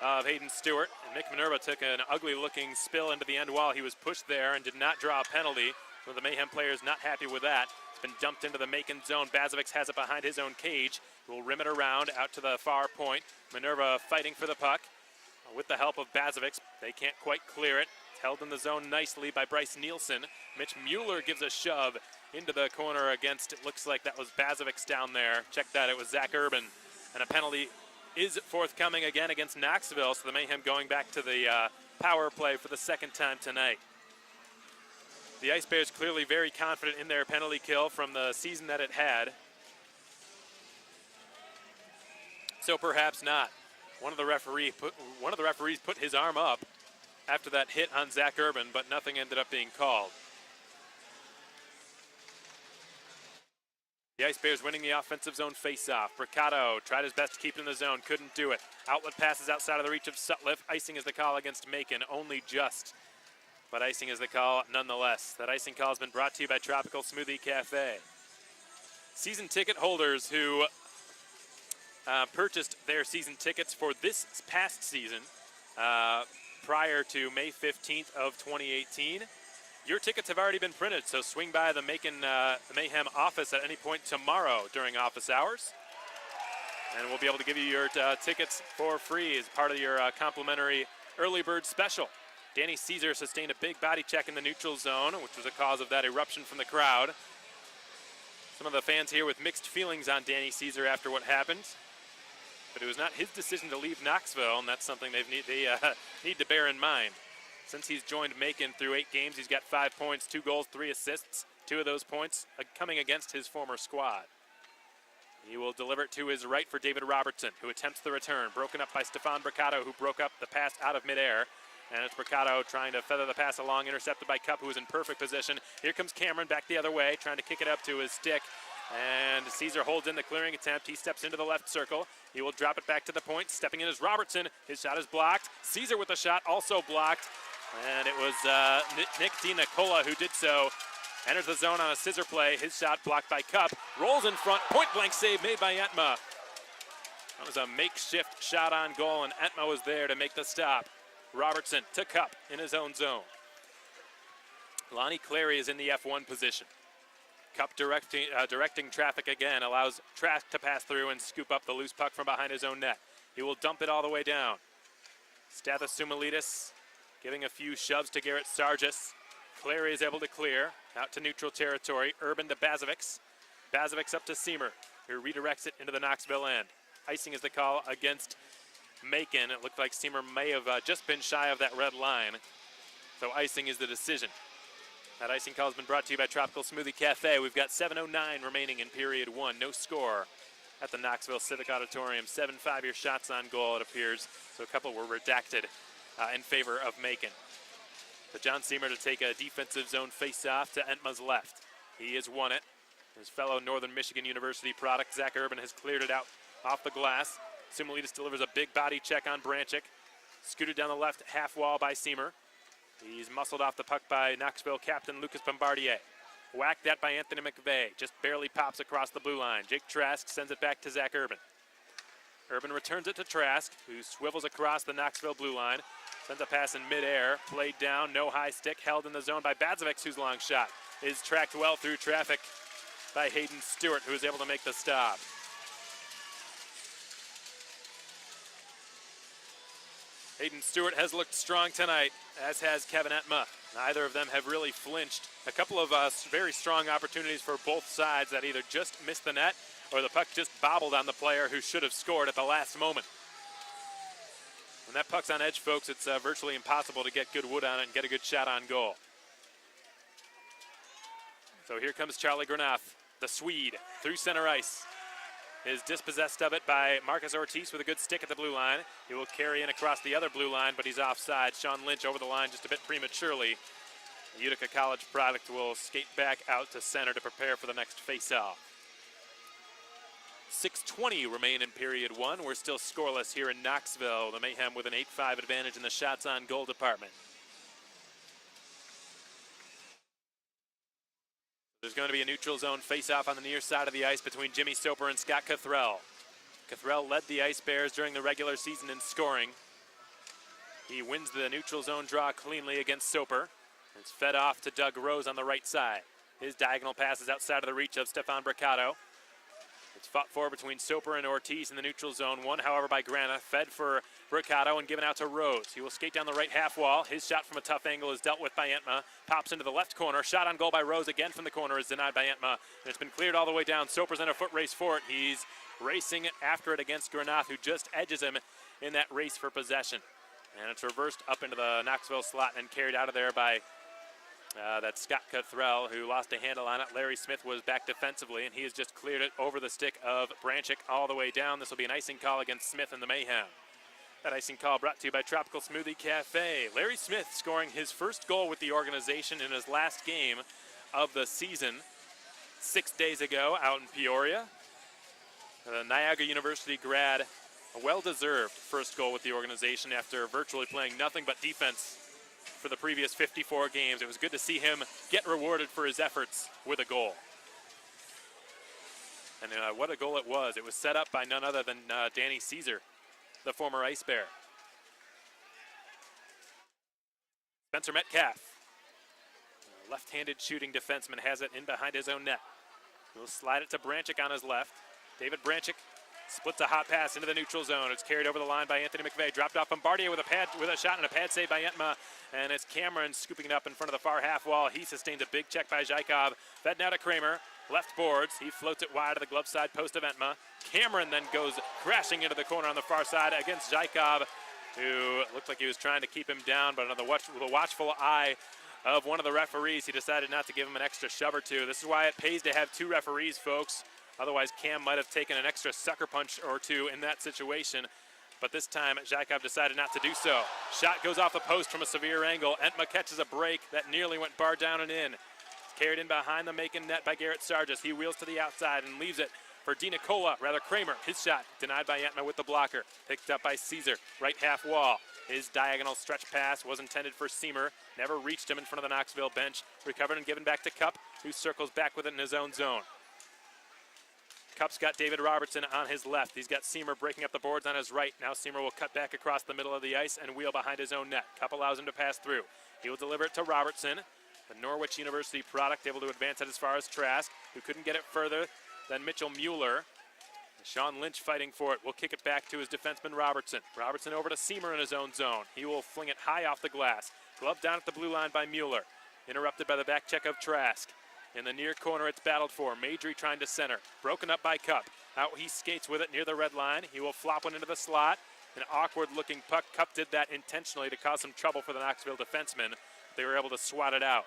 of Hayden Stewart. And Nick Minerva took an ugly-looking spill into the end wall. He was pushed there and did not draw a penalty. One of the Mayhem players not happy with that. It's been dumped into the Macon zone. Bazovic has it behind his own cage. Will rim it around out to the far point. Minerva fighting for the puck with the help of Bazovic. They can't quite clear it. Held in the zone nicely by Bryce Nielsen. Mitch Muller gives a shove into the corner against, it looks like that was Bazovic down there. Check that, it was Zach Urban. And a penalty is forthcoming again against Knoxville, so the Mayhem going back to the power play for the second time tonight. The Ice Bears clearly very confident in their penalty kill from the season that it had. So perhaps not. One of the referees put his arm up after that hit on Zach Urban, but nothing ended up being called. The Ice Bears winning the offensive zone face-off. Bricado tried his best to keep it in the zone, couldn't do it. Outlet passes outside of the reach of Sutliff. Icing is the call against Macon, only just. But icing is the call nonetheless. That icing call has been brought to you by Tropical Smoothie Cafe. Season ticket holders who purchased their season tickets for this past season prior to May 15th of 2018. Your tickets have already been printed, so swing by the Macon Mayhem office at any point tomorrow during office hours. And we'll be able to give you your tickets for free as part of your complimentary early bird special. Danny Caesar sustained a big body check in the neutral zone, which was a cause of that eruption from the crowd. Some of the fans here with mixed feelings on Danny Caesar after what happened. But it was not his decision to leave Knoxville, and that's something they need to bear in mind. Since he's joined Macon through 8 games, he's got 5 points, 2 goals, 3 assists. 2 of those points coming against his former squad. He will deliver it to his right for David Robertson, who attempts the return. Broken up by Stefan Bricado, who broke up the pass out of midair. And it's Bricado trying to feather the pass along, intercepted by Cup, who is in perfect position. Here comes Cameron back the other way, trying to kick it up to his stick. And Caesar holds in the clearing attempt. He steps into the left circle. He will drop it back to the point. Stepping in is Robertson. His shot is blocked. Caesar with the shot, also blocked. And it was Nick DiNicola who did so. Enters the zone on a scissor play. His shot blocked by Cup. Rolls in front. Point-blank save made by Entma. That was a makeshift shot on goal, and Entma was there to make the stop. Robertson to Cup in his own zone. Lonnie Clary is in the F1 position. Cup directing traffic again, allows Trask to pass through and scoop up the loose puck from behind his own net. He will dump it all the way down. Stathis Sumilidis giving a few shoves to Garrett Sargis. Clary is able to clear out to neutral territory. Urban to Bazovic. Bazovic up to Seamer, who redirects it into the Knoxville end. Icing is the call against Macon. It looked like Seamer may have just been shy of that red line. So icing is the decision. That icing call has been brought to you by Tropical Smoothie Cafe. We've got 7:09 remaining in period 1. No score at the Knoxville Civic Auditorium. 7 5-year shots on goal, it appears. So a couple were redacted in favor of Macon. But John Seamer to take a defensive zone face-off to Entma's left. He has won it. His fellow Northern Michigan University product, Zach Urban, has cleared it out off the glass. Sumilidis delivers a big body check on Branchik. Scooted down the left half wall by Seamer. He's muscled off the puck by Knoxville captain Lucas Bombardier. Whacked that by Anthony McVeigh. Just barely pops across the blue line. Jake Trask sends it back to Zach Urban. Urban returns it to Trask, who swivels across the Knoxville blue line. Sends a pass in midair. Played down, no high stick. Held in the zone by Bazovic, whose long shot is tracked well through traffic by Hayden Stewart, who is able to make the stop. Hayden Stewart has looked strong tonight, as has Kevin Etma. Neither of them have really flinched. A couple of very strong opportunities for both sides that either just missed the net or the puck just bobbled on the player who should have scored at the last moment. When that puck's on edge, folks, it's virtually impossible to get good wood on it and get a good shot on goal. So here comes Charlie Granath, the Swede, through center ice. Is dispossessed of it by Marcus Ortiz with a good stick at the blue line. He will carry in across the other blue line, but he's offside. Sean Lynch over the line just a bit prematurely. The Utica College product will skate back out to center to prepare for the next face-off. 6:20 remain in period one. We're still scoreless here in Knoxville. The Mayhem with an 8-5 advantage in the shots on goal department. There's going to be a neutral zone face-off on the near side of the ice between Jimmy Soper and Scott Cathrell. Cathrell led the Ice Bears during the regular season in scoring. He wins the neutral zone draw cleanly against Soper. It's fed off to Doug Rose on the right side. His diagonal pass is outside of the reach of Stefan Bricado. It's fought for between Soper and Ortiz in the neutral zone. One, however, by Grana, fed for Bricado and given out to Rose. He will skate down the right half wall. His shot from a tough angle is dealt with by Entma. Pops into the left corner. Shot on goal by Rose again from the corner is denied by Entma. And it's been cleared all the way down. Soper's in a foot race for it. He's racing after it against Granath, who just edges him in that race for possession. And it's reversed up into the Knoxville slot and carried out of there by that's Scott Cathrell, who lost a handle on it. Larry Smith was back defensively, and he has just cleared it over the stick of Branchik all the way down. This will be an icing call against Smith and the Mayhem. That icing call brought to you by Tropical Smoothie Cafe. Larry Smith scoring his first goal with the organization in his last game of the season 6 days ago out in Peoria. The Niagara University grad, a well-deserved first goal with the organization after virtually playing nothing but defense for the previous 54 games. It was good to see him get rewarded for his efforts with a goal. And what a goal it was. It was set up by none other than Danny Caesar, the former Ice Bear. Spencer Metcalf, left-handed shooting defenseman, has it in behind his own net. He'll slide it to Branchik on his left. David Branchik splits a hot pass into the neutral zone. It's carried over the line by Anthony McVeigh. Dropped off Bombardier with a shot and a pad save by Entma. And it's Cameron scooping it up in front of the far half wall. He sustains a big check by Zykov. Fed now to Kramer. Left boards. He floats it wide to the glove side post of Entma. Cameron then goes crashing into the corner on the far side against Zykov, who looked like he was trying to keep him down, but under the watchful eye of one of the referees, he decided not to give him an extra shove or two. This is why it pays to have two referees, folks. Otherwise, Cam might have taken an extra sucker punch or two in that situation. But this time, Zykov decided not to do so. Shot goes off the post from a severe angle. Entma catches a break that nearly went bar down and in. It's carried in behind the Macon net by Garrett Sargis. He wheels to the outside and leaves it for Kramer. His shot denied by Entma with the blocker. Picked up by Caesar, right half wall. His diagonal stretch pass was intended for Seamer. Never reached him in front of the Knoxville bench. Recovered and given back to Cup, who circles back with it in his own zone. Cup's got David Robertson on his left. He's got Seamer breaking up the boards on his right. Now Seamer will cut back across the middle of the ice and wheel behind his own net. Cup allows him to pass through. He will deliver it to Robertson, the Norwich University product, able to advance it as far as Trask, who couldn't get it further than Mitchell Muller. Sean Lynch fighting for it. Will kick it back to his defenseman Robertson. Robertson over to Seamer in his own zone. He will fling it high off the glass. Glove down at the blue line by Muller. Interrupted by the back check of Trask. In the near corner, it's battled for. Madry trying to center. Broken up by Cup. Out he skates with it near the red line. He will flop one into the slot. An awkward-looking puck. Cup did that intentionally to cause some trouble for the Knoxville defensemen. They were able to swat it out.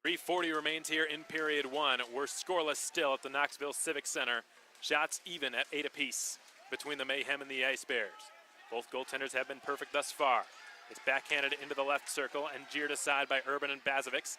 3:40 remains here in period one. We're scoreless still at the Knoxville Civic Center. Shots even at 8 apiece between the Mayhem and the Ice Bears. Both goaltenders have been perfect thus far. It's backhanded into the left circle and jeered aside by Urban and Bazovics.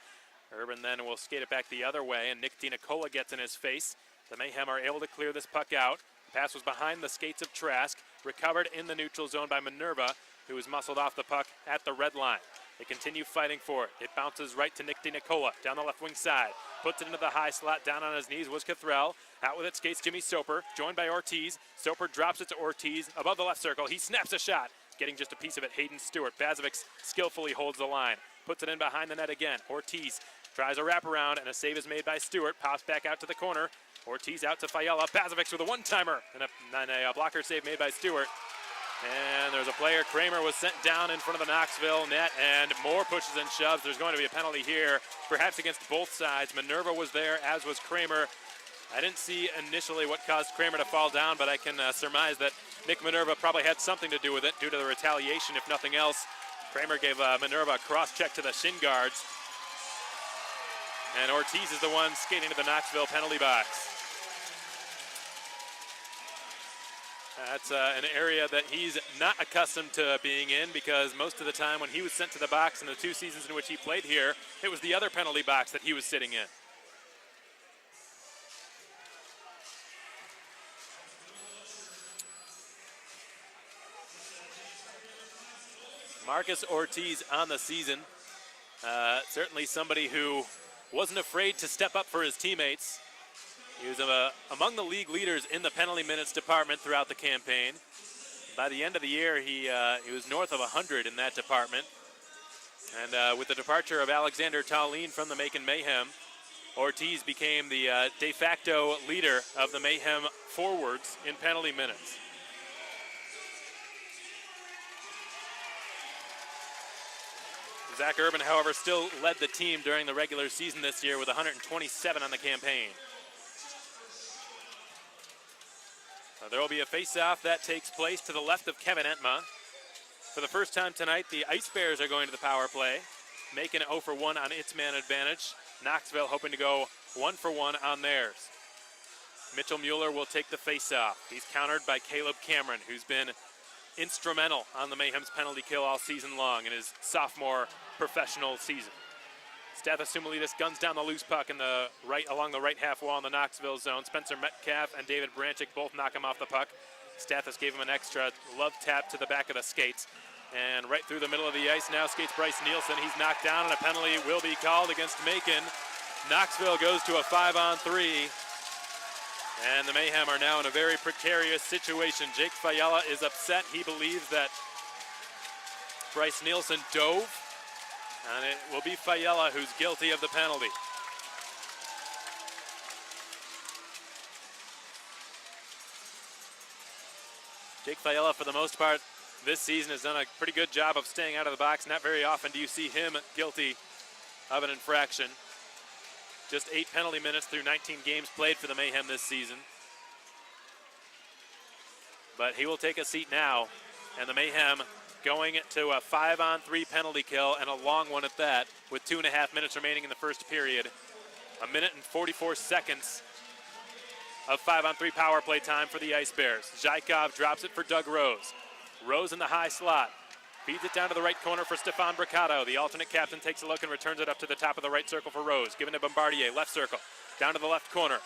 Urban then will skate it back the other way, and Nick DiNicola gets in his face. The Mayhem are able to clear this puck out. The pass was behind the skates of Trask, recovered in the neutral zone by Minerva, who was muscled off the puck at the red line. They continue fighting for it. It bounces right to Nick DiNicola down the left wing side. Puts it into the high slot. Down on his knees was Cathrell. Out with it skates Jimmy Soper, joined by Ortiz. Soper drops it to Ortiz above the left circle. He snaps a shot. Getting just a piece of it, Hayden Stewart. Bazovic skillfully holds the line. Puts it in behind the net again. Ortiz tries a wraparound, and a save is made by Stewart. Pops back out to the corner. Ortiz out to Fiala. Pazovic with a one-timer and a blocker save made by Stewart. And there's a player. Kramer was sent down in front of the Knoxville net, and more pushes and shoves. There's going to be a penalty here, perhaps against both sides. Minerva was there, as was Kramer. I didn't see initially what caused Kramer to fall down, but I can surmise that Nick Minerva probably had something to do with it due to the retaliation, if nothing else. Kramer gave Minerva a cross-check to the shin guards. And Ortiz is the one skating to the Knoxville penalty box. That's an area that he's not accustomed to being in, because most of the time when he was sent to the box in the 2 seasons in which he played here, it was the other penalty box that he was sitting in. Marcus Ortiz on the season. Certainly somebody who wasn't afraid to step up for his teammates. He was among the league leaders in the penalty minutes department throughout the campaign. By the end of the year, he was north of 100 in that department. And with the departure of Alexander Tallien from the Macon Mayhem, Ortiz became the de facto leader of the Mayhem forwards in penalty minutes. Zach Urban, however, still led the team during the regular season this year with 127 on the campaign. There will be a face-off that takes place to the left of Kevin Entma. For the first time tonight, the Ice Bears are going to the power play, making it 0 for 1 on its man advantage. Knoxville hoping to go 1 for 1 on theirs. Mitchell Muller will take the face-off. He's countered by Caleb Cameron, who's been instrumental on the Mayhem's penalty kill all season long in his sophomore professional season. Stathis Sumulidis guns down the loose puck along the right half wall in the Knoxville zone. Spencer Metcalf and David Branchick both knock him off the puck. Stathis gave him an extra love tap to the back of the skates. And right through the middle of the ice now skates Bryce Nielsen. He's knocked down, and a penalty will be called against Macon. Knoxville goes to a 5-on-3. And the Mayhem are now in a very precarious situation. Jake Fiala is upset. He believes that Bryce Nielsen dove, and it will be Fiala who's guilty of the penalty. Jake Fiala, for the most part, this season has done a pretty good job of staying out of the box. Not very often do you see him guilty of an infraction. Just 8 penalty minutes through 19 games played for the Mayhem this season. But he will take a seat now, and the Mayhem going to a 5-on-3 penalty kill, and a long one at that, with 2.5 minutes remaining in the first period. 1 minute and 44 seconds of 5-on-3 power play time for the Ice Bears. Zykov drops it for Doug Rose. Rose in the high slot. Feeds it down to the right corner for Stefan Bricado. The alternate captain takes a look and returns it up to the top of the right circle for Rose. Given to Bombardier, left circle, down to the left corner.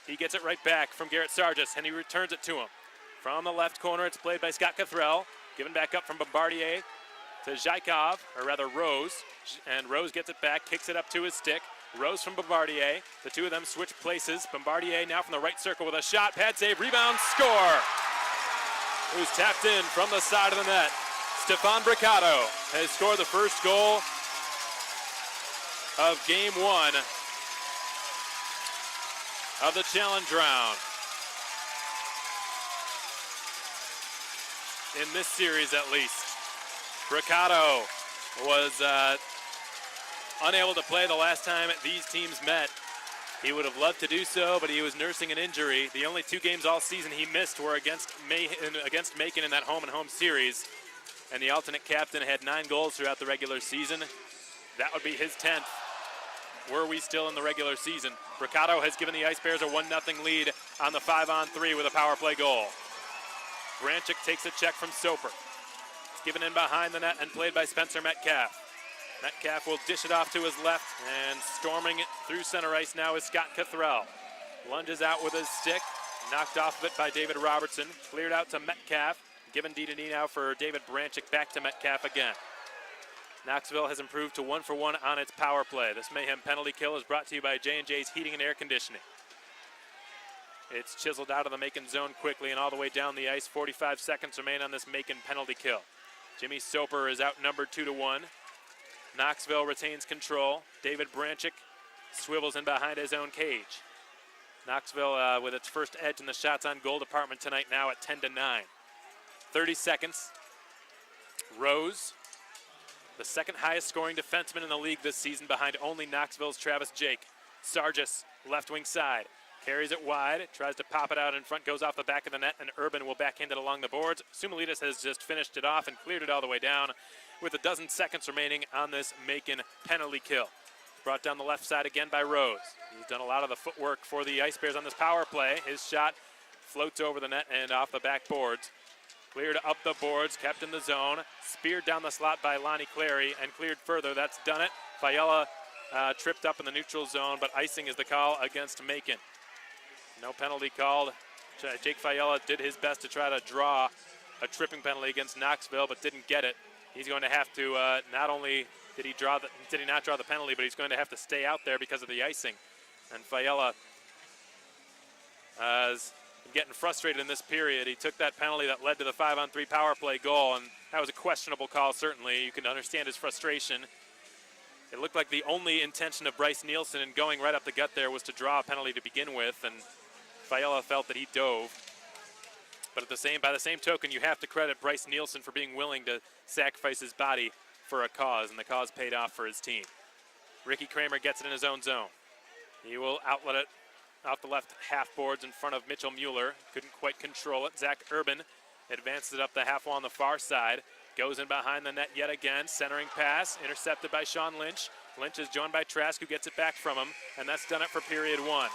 He gets it right back from Garrett Sargis, and he returns it to him. From the left corner, it's played by Scott Cathrell. Given back up from Bombardier to Zykov, or rather Rose. And Rose gets it back, kicks it up to his stick. Rose from Bombardier. The two of them switch places. Bombardier now from the right circle with a shot. Pad save, rebound, score! It was tapped in from the side of the net. Stefan Bricado has scored the first goal of game 1 of the challenge round. In this series, at least. Bricado was unable to play the last time these teams met. He would have loved to do so, but he was nursing an injury. The only 2 games all season he missed were against Macon in that home-and-home series. And the alternate captain had 9 goals throughout the regular season. That would be his 10th, were we still in the regular season. Bricado has given the Ice Bears a 1-0 lead on the 5-on-3 with a power play goal. Branchick takes a check from Soper. It's given in behind the net and played by Spencer Metcalf. Metcalf will dish it off to his left, and storming it through center ice now is Scott Cathrell. Lunges out with his stick, knocked off of it by David Robertson. Cleared out to Metcalf. Given D now for David Branchick, back to Metcalf again. Knoxville has improved to 1 for 1 on its power play. This Mayhem penalty kill is brought to you by J&J's Heating and Air Conditioning. It's chiseled out of the Macon zone quickly and all the way down the ice. 45 seconds remain on this Macon penalty kill. Jimmy Soper is outnumbered 2-1. Knoxville retains control. David Branchick swivels in behind his own cage. Knoxville with its first edge in the shots on goal department tonight, now at 10-9. 30 seconds. Rose, the second highest scoring defenseman in the league this season, behind only Knoxville's Travis Jake. Sargis, left wing side, carries it wide, tries to pop it out in front, goes off the back of the net, and Urban will backhand it along the boards. Sumalitas has just finished it off and cleared it all the way down with a dozen seconds remaining on this Macon penalty kill. Brought down the left side again by Rose. He's done a lot of the footwork for the Ice Bears on this power play. His shot floats over the net and off the back boards. Cleared up the boards, kept in the zone. Speared down the slot by Lonnie Clary and cleared further. That's done it. Fiala tripped up in the neutral zone, but icing is the call against Macon. No penalty called. Jake Fiala did his best to try to draw a tripping penalty against Knoxville, but didn't get it. He's going to have to not only did he not draw the penalty, but he's going to have to stay out there because of the icing. And Fiala is getting frustrated in this period. He took that penalty that led to the 5-on-3 power play goal, and that was a questionable call, certainly. You can understand his frustration. It looked like the only intention of Bryce Nielsen in going right up the gut there was to draw a penalty to begin with, and Fiala felt that he dove. But by the same token, you have to credit Bryce Nielsen for being willing to sacrifice his body for a cause, and the cause paid off for his team. Ricky Kramer gets it in his own zone. He will outlet it off the left half boards in front of Mitchell Muller. Couldn't quite control it. Zach Urban advances it up the half wall on the far side. Goes in behind the net yet again. Centering pass, intercepted by Sean Lynch. Lynch is joined by Trask, who gets it back from him, and that's done it for period one.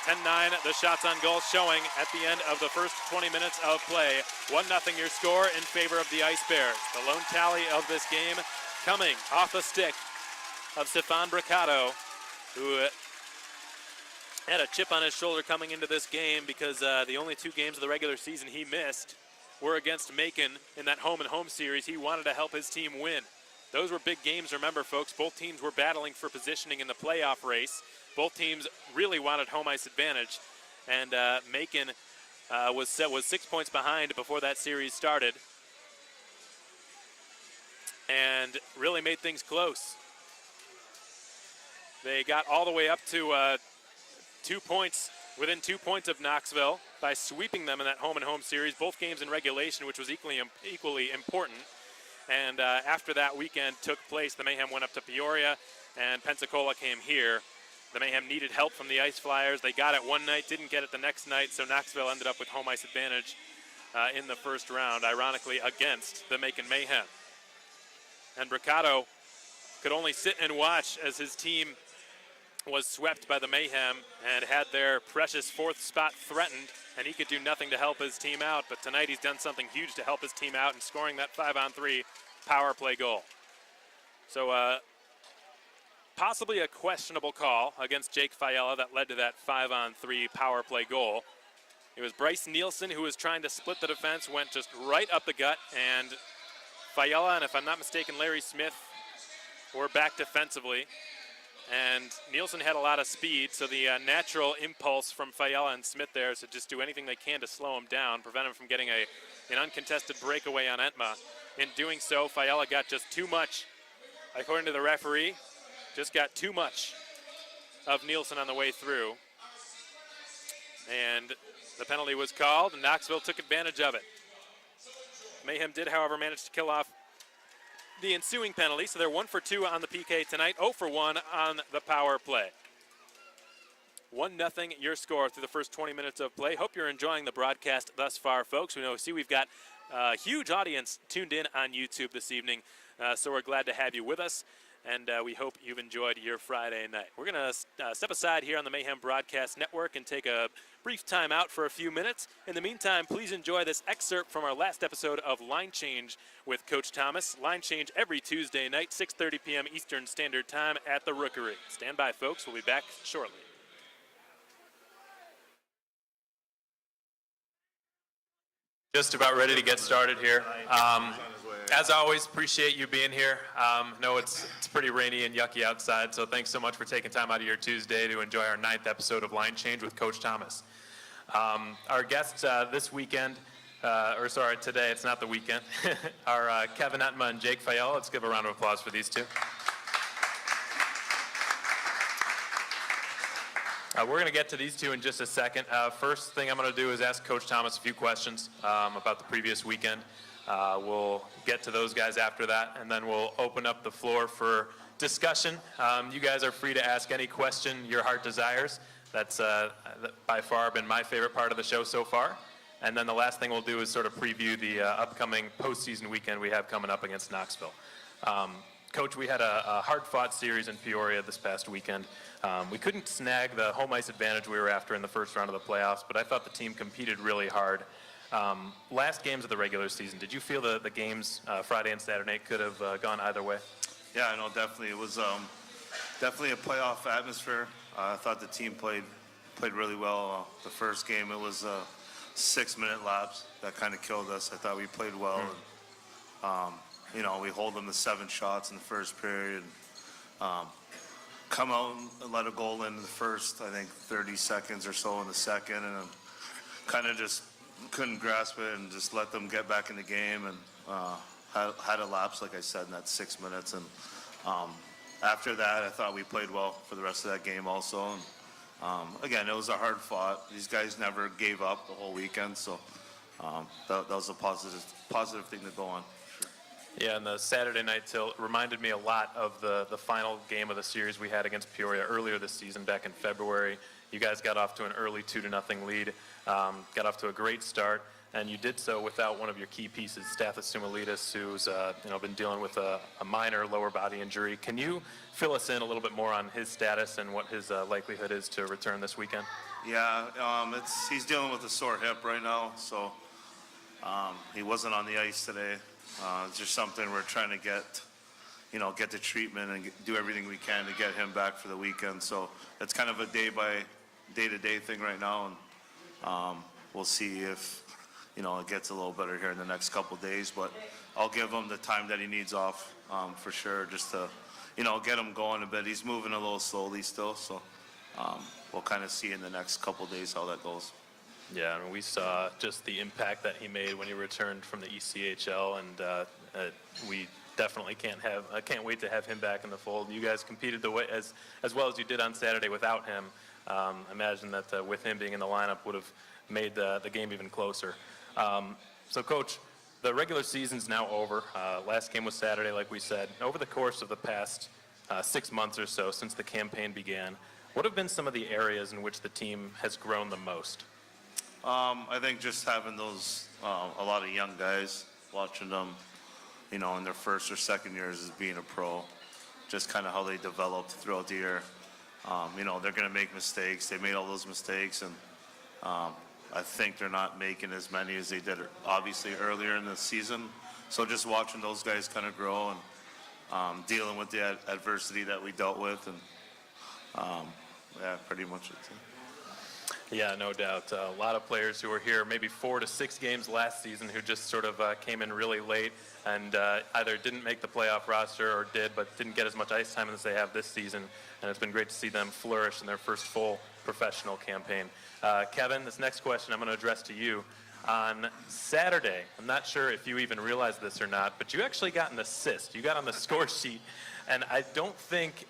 10-9, the shots on goal showing at the end of the first 20 minutes of play. 1-0 your score in favor of the Ice Bears. The lone tally of this game coming off a stick of Stefan Bricado, who had a chip on his shoulder coming into this game because the only two games of the regular season he missed were against Macon in that home-and-home series. He wanted to help his team win. Those were big games, remember, folks. Both teams were battling for positioning in the playoff race. Both teams really wanted home ice advantage, and Macon was 6 points behind before that series started and really made things close. They got all the way up to 2 points, within 2 points of Knoxville by sweeping them in that home-and-home series, both games in regulation, which was equally important. And after that weekend took place, the Mayhem went up to Peoria, and Pensacola came here. The Mayhem needed help from the Ice Flyers. They got it one night, didn't get it the next night, so Knoxville ended up with home ice advantage in the first round, ironically against the Macon Mayhem. And Bricado could only sit and watch as his team was swept by the Mayhem and had their precious fourth spot threatened, and he could do nothing to help his team out. But tonight he's done something huge to help his team out in scoring that 5-on-3 power play goal. So possibly a questionable call against Jake Fiala that led to that 5-on-3 power play goal. It was Bryce Nielsen who was trying to split the defense, went just right up the gut, and Fiala, and if I'm not mistaken, Larry Smith were back defensively. And Nielsen had a lot of speed, so the natural impulse from Fiala and Smith there is to just do anything they can to slow him down, prevent him from getting an uncontested breakaway on Entma. In doing so, Fiala got just too much, according to the referee, just got too much of Nielsen on the way through. And the penalty was called, and Knoxville took advantage of it. Mayhem did, however, manage to kill off the ensuing penalty, so they're 1 for 2 on the PK tonight, 0 for 1 on the power play. 1-0 your score through the first 20 minutes of play. Hope you're enjoying the broadcast thus far, folks. We've got a huge audience tuned in on YouTube this evening, so we're glad to have you with us, and we hope you've enjoyed your Friday night. We're going to step aside here on the Mayhem Broadcast Network and take a brief time out for a few minutes. In the meantime, please enjoy this excerpt from our last episode of Line Change with Coach Thomas. Line Change every Tuesday night, 6:30 p.m. Eastern Standard Time at the Rookery. Stand by, folks. We'll be back shortly. Just about ready to get started here. As always, appreciate you being here. Know it's pretty rainy and yucky outside, so thanks so much for taking time out of your Tuesday to enjoy our 9th episode of Line Change with Coach Thomas. Our guests this weekend, today, it's not the weekend, are Kevin Entma and Jake Fiala. Let's give a round of applause for these two. We're going to get to these two in just a second. First thing I'm going to do is ask Coach Thomas a few questions about the previous weekend. We'll get to those guys after that, and then we'll open up the floor for discussion. You guys are free to ask any question your heart desires. That's by far been my favorite part of the show so far. And then the last thing we'll do is sort of preview the upcoming postseason weekend we have coming up against Knoxville. Coach, we had a hard-fought series in Peoria this past weekend. We couldn't snag the home ice advantage we were after in the first round of the playoffs, but I thought the team competed really hard. Last games of the regular season, did you feel the games Friday and Saturday night could have gone either way? Yeah, no, definitely. It was definitely a playoff atmosphere. I thought the team played really well. The first game, it was a 6-minute lapse that kind of killed us. I thought we played well. And, we hold them to 7 shots in the first period. Come out and let a goal in the first, I think, 30 seconds or so in the second, and kind of just couldn't grasp it and just let them get back in the game, and had a lapse, like I said, in that 6 minutes. And after that, I thought we played well for the rest of that game also. And again, it was a hard fought. These guys never gave up the whole weekend, so that was a positive thing to go on. Yeah, and the Saturday night tilt reminded me a lot of the final game of the series we had against Peoria earlier this season back in February. You guys got off to an early 2-0 lead, got off to a great start, and you did so without one of your key pieces, Stathis Sumulidis, who's been dealing with a minor lower body injury. Can you fill us in a little bit more on his status and what his likelihood is to return this weekend? Yeah, he's dealing with a sore hip right now, so he wasn't on the ice today. It's just something we're trying to get the treatment and do everything we can to get him back for the weekend. So it's kind of a day-to-day thing right now, and we'll see if it gets a little better here in the next couple of days. But I'll give him the time that he needs off for sure, just to get him going a bit. He's moving a little slowly still, so we'll kind of see in the next couple of days how that goes. Yeah, and we saw just the impact that he made when he returned from the SPHL, and we definitely can't wait to have him back in the fold. You guys competed as well as you did on Saturday without him. I imagine that with him being in the lineup would have made the game even closer. So, Coach, the regular season's now over. Last game was Saturday, like we said. Over the course of the past 6 months or so since the campaign began, what have been some of the areas in which the team has grown the most? I think just having those, a lot of young guys, watching them, in their first or second years as being a pro, just kind of how they developed throughout the year. They're going to make mistakes. They made all those mistakes, and I think they're not making as many as they did, obviously, earlier in the season. So just watching those guys kind of grow and dealing with the adversity that we dealt with, and yeah, pretty much it's it. Yeah, no doubt. A lot of players who were here maybe 4 to 6 games last season who just sort of came in really late and either didn't make the playoff roster or did, but didn't get as much ice time as they have this season. And it's been great to see them flourish in their first full professional campaign. Kevin, this next question I'm going to address to you. On Saturday, I'm not sure if you even realized this or not, but you actually got an assist. You got on the score sheet. And I don't think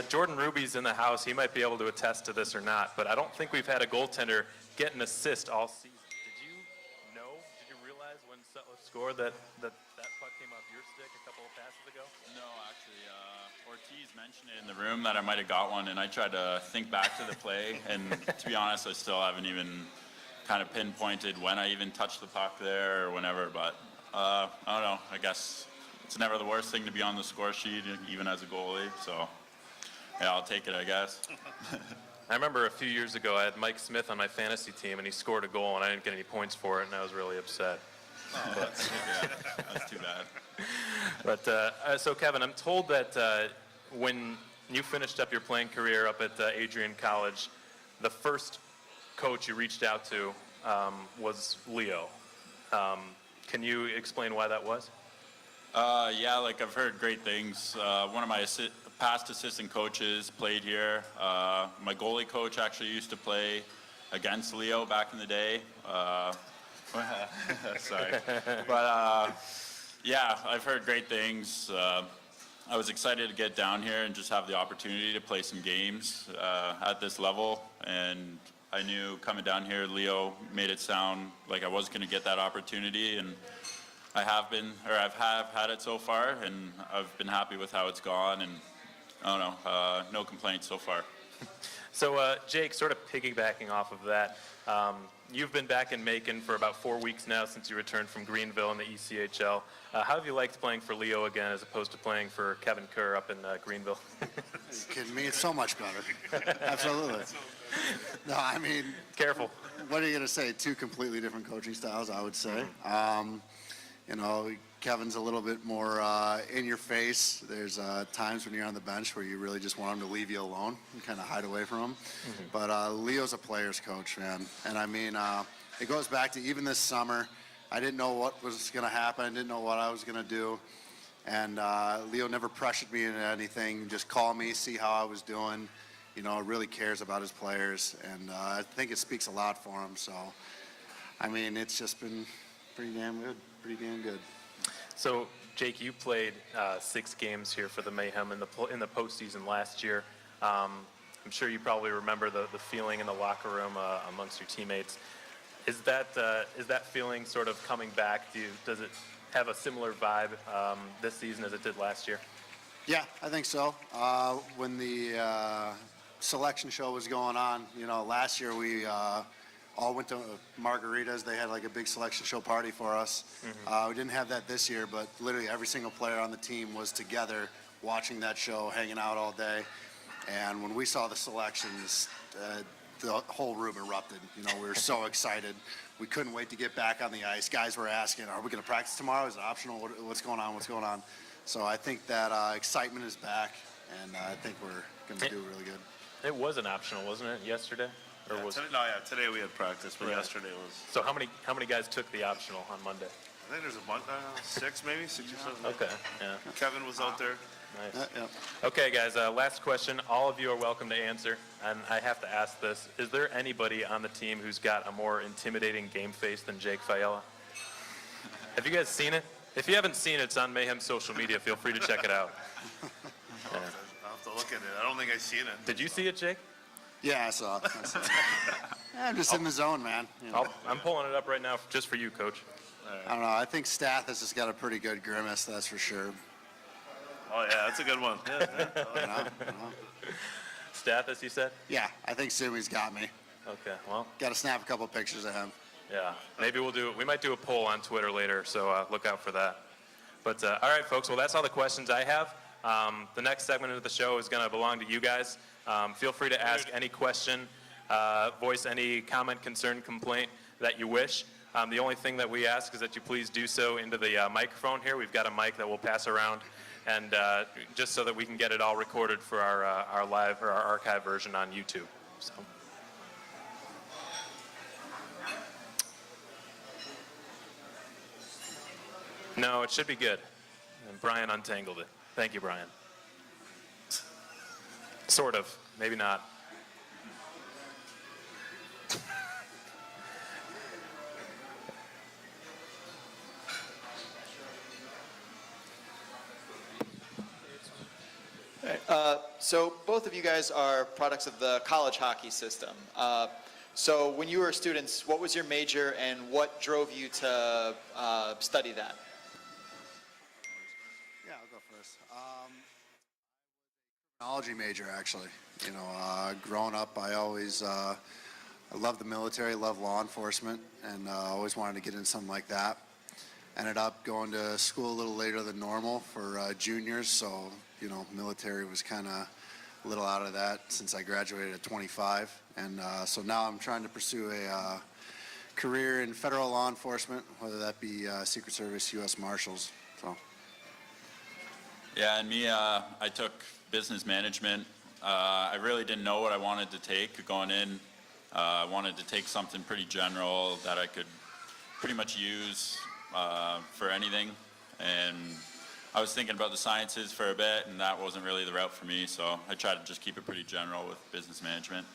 Jordan Ruby's in the house. He might be able to attest to this or not, but I don't think we've had a goaltender get an assist all season. Did you realize when Sutliff scored that puck came off your stick a couple of passes ago? No, actually, Ortiz mentioned it in the room that I might have got one, and I tried to think back to the play, and to be honest, I still haven't even kind of pinpointed when I even touched the puck there or whenever, but I don't know, I guess it's never the worst thing to be on the score sheet, even as a goalie. So, yeah, I'll take it, I guess. I remember a few years ago, I had Mike Smith on my fantasy team, and he scored a goal, and I didn't get any points for it, and I was really upset. Oh, that's too bad. But so, Kevin, I'm told that when you finished up your playing career up at Adrian College, the first coach you reached out to was Leo. Can you explain why that was? Yeah, like I've heard great things. One of my past assistant coaches played here. My goalie coach actually used to play against Leo back in the day. Sorry. But yeah, I've heard great things. I was excited to get down here and just have the opportunity to play some games at this level. And I knew coming down here, Leo made it sound like I was going to get that opportunity, and I have been, or I've had it so far, and I've been happy with how it's gone, and I don't know, no complaints so far. So, Jake, sort of piggybacking off of that, you've been back in Macon for about 4 weeks now since you returned from Greenville in the ECHL. How have you liked playing for Leo again as opposed to playing for Kevin Kerr up in Greenville? Are you kidding me? It's so much better. Absolutely. No, I mean, Careful. what are you going to say? Two completely different coaching styles, I would say. You know, Kevin's a little bit more in your face. There's times when you're on the bench where you really just want him to leave you alone and kind of hide away from him. But Leo's a player's coach, man. And I mean, it goes back to even this summer. I didn't know what was going to happen. I didn't know what I was going to do. And Leo never pressured me into anything. Just call me, see how I was doing. You know, really cares about his players. And I think it speaks a lot for him. So, I mean, it's just been pretty damn good. Pretty damn good. So, Jake, you played 6 games here for the Mayhem in the postseason last year. I'm sure you probably remember the feeling in the locker room amongst your teammates. Is that feeling sort of coming back? Does it have a similar vibe this season as it did last year? Yeah, I think so. When the selection show was going on, you know, last year we all went to Margaritas. They had like a big selection show party for us. We didn't have that this year, but literally every single player on the team was together watching that show, hanging out all day. And when we saw the selections, the whole room erupted. You know, we were so excited. We couldn't wait to get back on the ice. Guys were asking, are we going to practice tomorrow? Is it optional? What's going on? What's going on? So I think that excitement is back, and I think we're going to do really good. It was an optional, wasn't it, yesterday? Or Yeah, was today we had practice, but yesterday was. So how many guys took the optional on Monday? I think there's a bunch, 6 maybe, 6 or 7. Okay, yeah. Kevin was out there. Nice. Yeah. Okay, guys, last question. All of you are welcome to answer, and I have to ask this. Is there anybody on the team who's got a more intimidating game face than Jake Fiala? Have you guys seen it? If you haven't seen it, it's on Mayhem's social media. Feel free to check it out. I'll have to look at it. I don't think I've seen it. Did you see it, Jake? Yeah, I saw it. I'm just in the zone, man. You know. I'm pulling it up right now just for you, Coach. I don't know. I think Stathis has got a pretty good grimace, that's for sure. Oh, yeah, that's a good one. You know? Stathis, you said? Yeah, I think Sumi's got me. Okay, well, Got to snap a couple pictures of him. yeah. Maybe we might do a poll on Twitter later, so look out for that. But all right, folks, well, that's all the questions I have. The next segment of the show is going to belong to you guys. Feel free to ask any question, voice any comment, concern, complaint that you wish. The only thing that we ask is that you please do so into the microphone here. We've got a mic that we'll pass around, and just so that we can get it all recorded for our live or our archive version on YouTube. So. No, it should be good. And Brian untangled it. Thank you, Brian. Sort of. Maybe not. So both of you guys are products of the college hockey system. So when you were students, what was your major and what drove you to study that? Yeah, I'll go first. Criminology major, actually. You know, growing up, I always I loved the military, loved law enforcement, and always wanted to get into something like that. Ended up going to school a little later than normal for juniors, so, you know, military was kind of a little out of that since I graduated at 25. And so now I'm trying to pursue a career in federal law enforcement, whether that be Secret Service, U.S. Marshals. So. Yeah, and me, I took business management. I really didn't know what I wanted to take going in. I wanted to take something pretty general that I could pretty much use for anything. And I was thinking about the sciences for a bit, and that wasn't really the route for me, so I tried to just keep it pretty general with business management.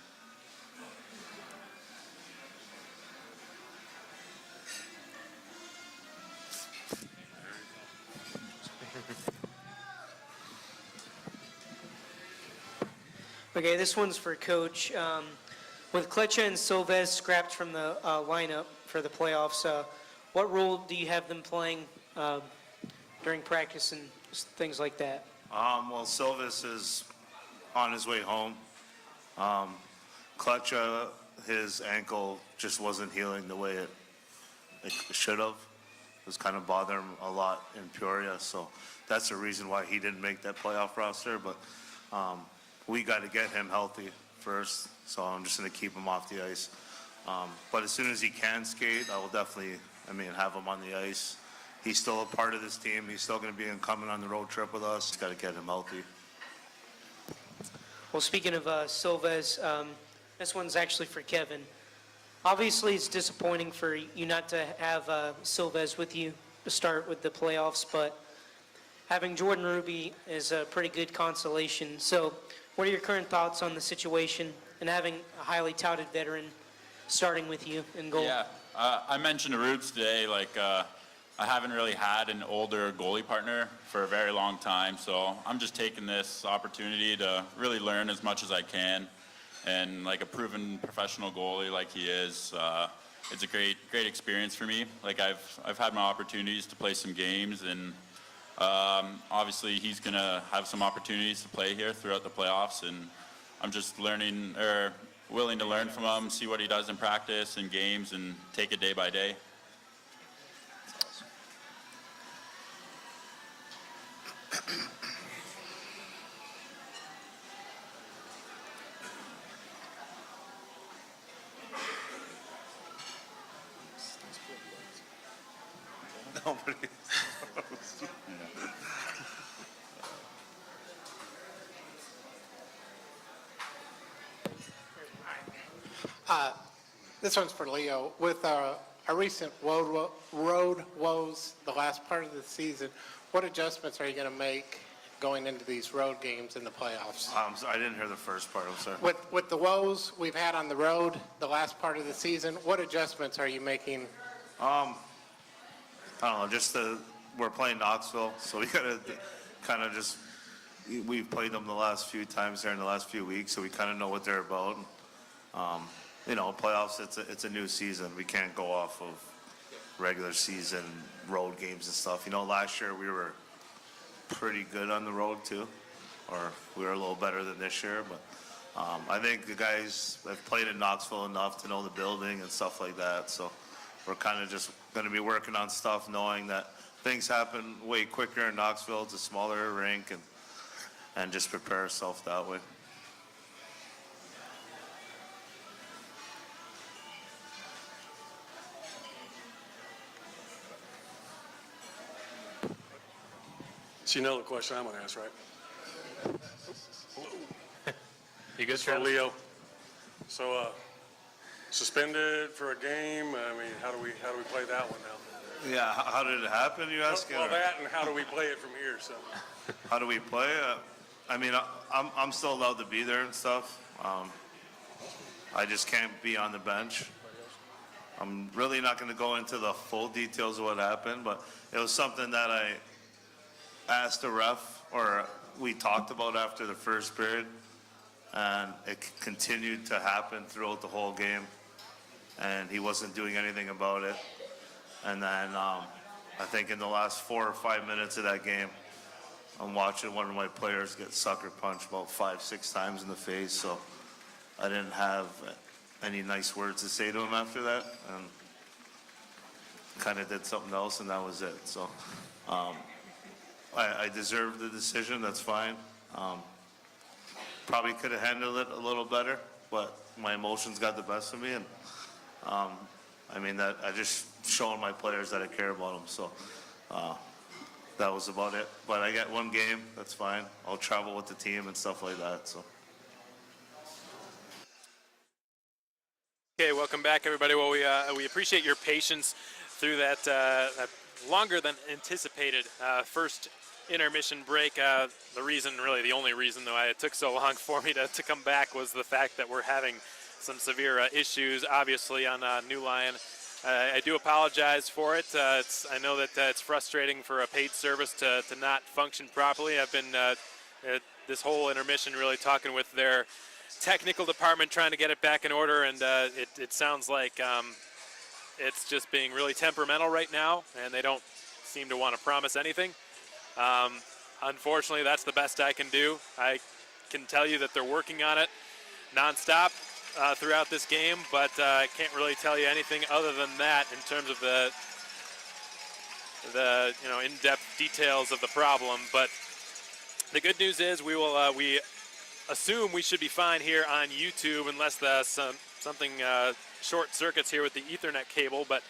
Okay, this one's for Coach. With Klecha and Silvez scrapped from the lineup for the playoffs, what role do you have them playing during practice and things like that? Well, Silvis is on his way home. Klecha, his ankle just wasn't healing the way it should have. It was kind of bothering him a lot in Peoria, so that's the reason why he didn't make that playoff roster. But we got to get him healthy first, so I'm just going to keep him off the ice. But as soon as he can skate, I will definitely, have him on the ice. He's still a part of this team. He's still going to be coming on the road trip with us. Just got to get him healthy. Well, speaking of Silvez, this one's actually for Kevin. Obviously, it's disappointing for you not to have Silvez with you to start with the playoffs, but having Jordan Ruby is a pretty good consolation. So what are your current thoughts on the situation and having a highly touted veteran starting with you in goal? Yeah, I mentioned to Rubes today, I haven't really had an older goalie partner for a very long time, so I'm just taking this opportunity to really learn as much as I can. And like a proven professional goalie like he is, it's a great experience for me. I've had my opportunities to play some games, and obviously he's gonna have some opportunities to play here throughout the playoffs, and I'm just willing to learn from him, see what he does in practice and games, and take it day by day. Nobody. This one's for Leo. With our recent road woes the last part of the season, what adjustments are you going to make going into these road games in the playoffs? I didn't hear the first part. I'm sorry. With the woes we've had on the road the last part of the season, what adjustments are you making? I don't know. We're playing Knoxville, so we gotta kind of we've played them the last few times there in the last few weeks, so we kind of know what they're about. Playoffs, it's a new season. We can't go off of regular season road games and stuff. Last year we were pretty good on the road too, or we were a little better than this year, but I think the guys have played in Knoxville enough to know the building and stuff like that, so we're kind of just going to be working on stuff, knowing that things happen way quicker in Knoxville. It's a smaller rink, and just prepare ourselves that way. So you know the question I'm going to ask, right? You good, So Travis? Leo, so suspended for a game. How do we play that one now? Yeah, how did it happen, you asking? Well, that and how do we play it from here? So How do we play? I'm still allowed to be there and stuff. I just can't be on the bench. I'm really not going to go into the full details of what happened, but it was something that I asked the ref, or we talked about after the first period, and it continued to happen throughout the whole game, and he wasn't doing anything about it. And then I think in the last 4 or 5 minutes of that game, I'm watching one of my players get sucker punched about 5-6 times in the face, so I didn't have any nice words to say to him after that, and kind of did something else, and that was it. So I deserved the decision. That's fine. Probably could have handled it a little better, but my emotions got the best of me, and that I just showing my players that I care about them. So that was about it. But I got one game. That's fine. I'll travel with the team and stuff like that. So. Okay, welcome back, everybody. Well, we appreciate your patience through that longer than anticipated first intermission break. The only reason though it took so long for me to come back was the fact that we're having some severe issues, obviously, on New Lion. I do apologize for it. I know that it's frustrating for a paid service to not function properly. I've been this whole intermission really talking with their technical department, trying to get it back in order, and it sounds like it's just being really temperamental right now, and they don't seem to want to promise anything. Unfortunately, that's the best I can do. I can tell you that they're working on it nonstop throughout this game, but I can't really tell you anything other than that in terms of the in-depth details of the problem. But the good news is we assume we should be fine here on YouTube unless something short circuits here with the Ethernet cable, but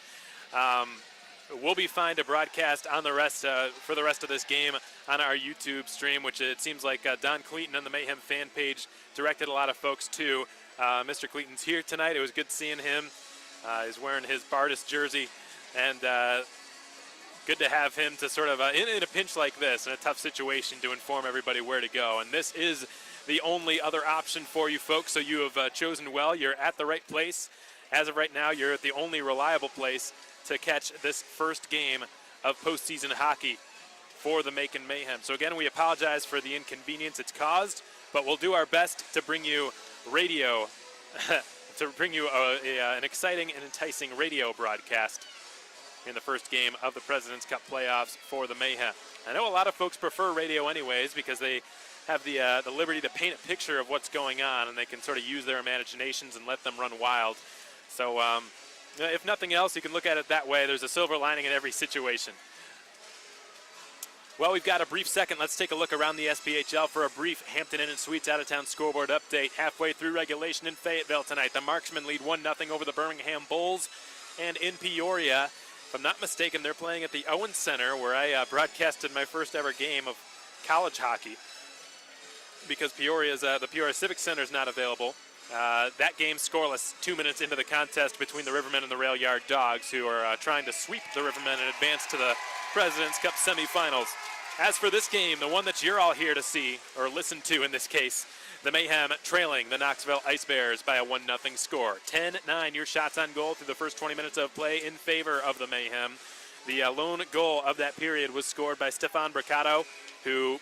we'll be fine to broadcast on for the rest of this game on our YouTube stream, which it seems like Don Cleaton on the Mayhem fan page directed a lot of folks to. Mr. Cleaton's here tonight. It was good seeing him. He's wearing his Bardis jersey, and good to have him to sort of, in a pinch like this, in a tough situation, to inform everybody where to go. And this is the only other option for you folks, so you have chosen well. You're at the right place. As of right now, you're at the only reliable place to catch this first game of postseason hockey for the Macon Mayhem. So again, we apologize for the inconvenience it's caused, but we'll do our best to bring you radio, to bring you an exciting and enticing radio broadcast in the first game of the President's Cup playoffs for the Mayhem. I know a lot of folks prefer radio anyways because they have the liberty to paint a picture of what's going on, and they can sort of use their imaginations and let them run wild. So if nothing else, you can look at it that way. There's a silver lining in every situation. Well, we've got a brief second. Let's take a look around the SPHL for a brief Hampton Inn & Suites out-of-town scoreboard update. Halfway through regulation in Fayetteville tonight, the Marksmen lead 1-0 over the Birmingham Bulls. And in Peoria, if I'm not mistaken, they're playing at the Owens Center, where I broadcasted my first ever game of college hockey because the Peoria Civic Center is not available. That game scoreless 2 minutes into the contest between the Rivermen and the Rail Yard Dogs, who are trying to sweep the Rivermen and advance to the President's Cup semifinals. As for this game, the one that you're all here to see, or listen to in this case, the Mayhem trailing the Knoxville Ice Bears by a 1-0 score. 10-9 your shots on goal through the first 20 minutes of play in favor of the Mayhem. The lone goal of that period was scored by Stefan Bricado, who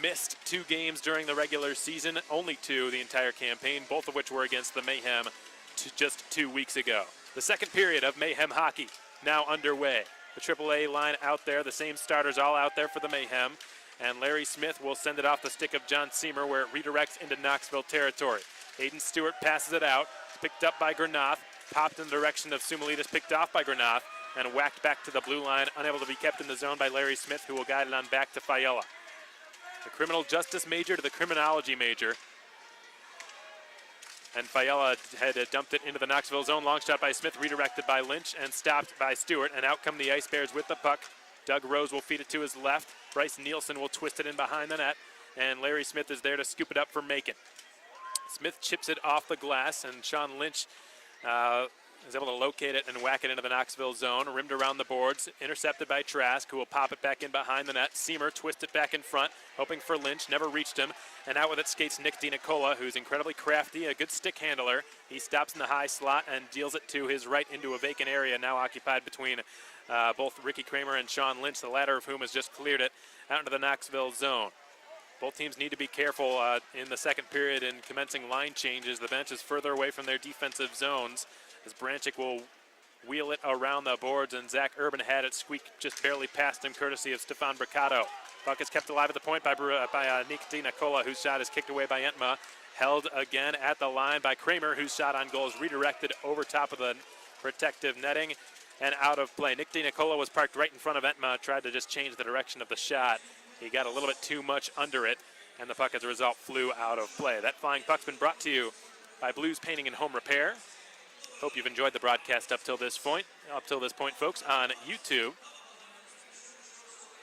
missed 2 games during the regular season, only 2 the entire campaign, both of which were against the Mayhem just 2 weeks ago. The second period of Mayhem hockey now underway. The AAA line out there, the same starters all out there for the Mayhem, and Larry Smith will send it off the stick of John Seamer where it redirects into Knoxville territory. Hayden Stewart passes it out, picked up by Granath, popped in the direction of Sumalitas, picked off by Granath, and whacked back to the blue line, unable to be kept in the zone by Larry Smith, who will guide it on back to Fiala. The criminal justice major to the criminology major. And Fiala had dumped it into the Knoxville zone. Long shot by Smith, redirected by Lynch, and stopped by Stewart. And out come the Ice Bears with the puck. Doug Rose will feed it to his left. Bryce Nielsen will twist it in behind the net. And Larry Smith is there to scoop it up for Macon. Smith chips it off the glass, and Sean Lynch is able to locate it and whack it into the Knoxville zone. Rimmed around the boards, intercepted by Trask, who will pop it back in behind the net. Seamer twists it back in front, hoping for Lynch, never reached him. And out with it skates Nick DiNicola, who's incredibly crafty, a good stick handler. He stops in the high slot and deals it to his right into a vacant area now occupied between both Ricky Kramer and Sean Lynch, the latter of whom has just cleared it out into the Knoxville zone. Both teams need to be careful in the second period in commencing line changes. The bench is further away from their defensive zones as Branchik will wheel it around the boards, and Zach Urban had it squeak just barely past him, courtesy of Stefan Bricado. Puck is kept alive at the point by Nick DiNicola, whose shot is kicked away by Entma. Held again at the line by Kramer, whose shot on goal is redirected over top of the protective netting and out of play. Nick DiNicola was parked right in front of Entma, tried to just change the direction of the shot. He got a little bit too much under it, and the puck, as a result, flew out of play. That flying puck's been brought to you by Blues Painting and Home Repair. Hope you've enjoyed the broadcast up till this point, folks, on YouTube.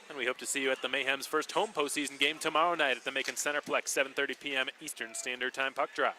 And we hope to see you at the Mayhem's first home postseason game tomorrow night at the Macon Centerplex, 7:30 p.m. Eastern Standard Time puck drop.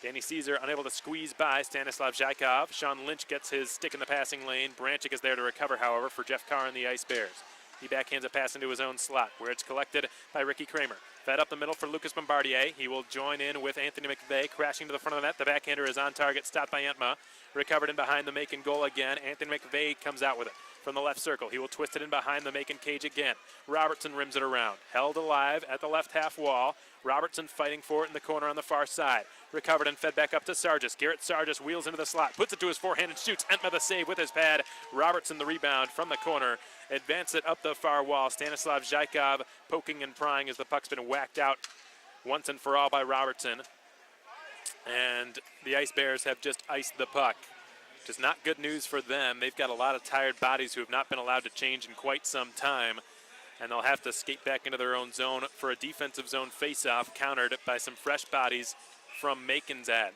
Danny Caesar unable to squeeze by Stanislav Zykov. Sean Lynch gets his stick in the passing lane. Branchik is there to recover, however, for Jeff Carr and the Ice Bears. He backhands a pass into his own slot, where it's collected by Ricky Kramer. Fed up the middle for Lucas Bombardier. He will join in with Anthony McVeigh, crashing to the front of the net. The backhander is on target, stopped by Entma. Recovered in behind the Macon goal again. Anthony McVeigh comes out with it. from the left circle. He will twist it in behind the Macon cage again. Robertson rims it around. Held alive at the left half wall. Robertson fighting for it in the corner on the far side. Recovered and fed back up to Sargis. Garrett Sargis wheels into the slot, puts it to his forehand and shoots. Entma the save with his pad. Robertson the rebound from the corner. Advance it up the far wall. Stanislav Zykov poking and prying as the puck's been whacked out once and for all by Robertson. And the Ice Bears have just iced the puck, which is not good news for them. They've got a lot of tired bodies who have not been allowed to change in quite some time, and they'll have to skate back into their own zone for a defensive zone face-off, countered by some fresh bodies from Macon's end.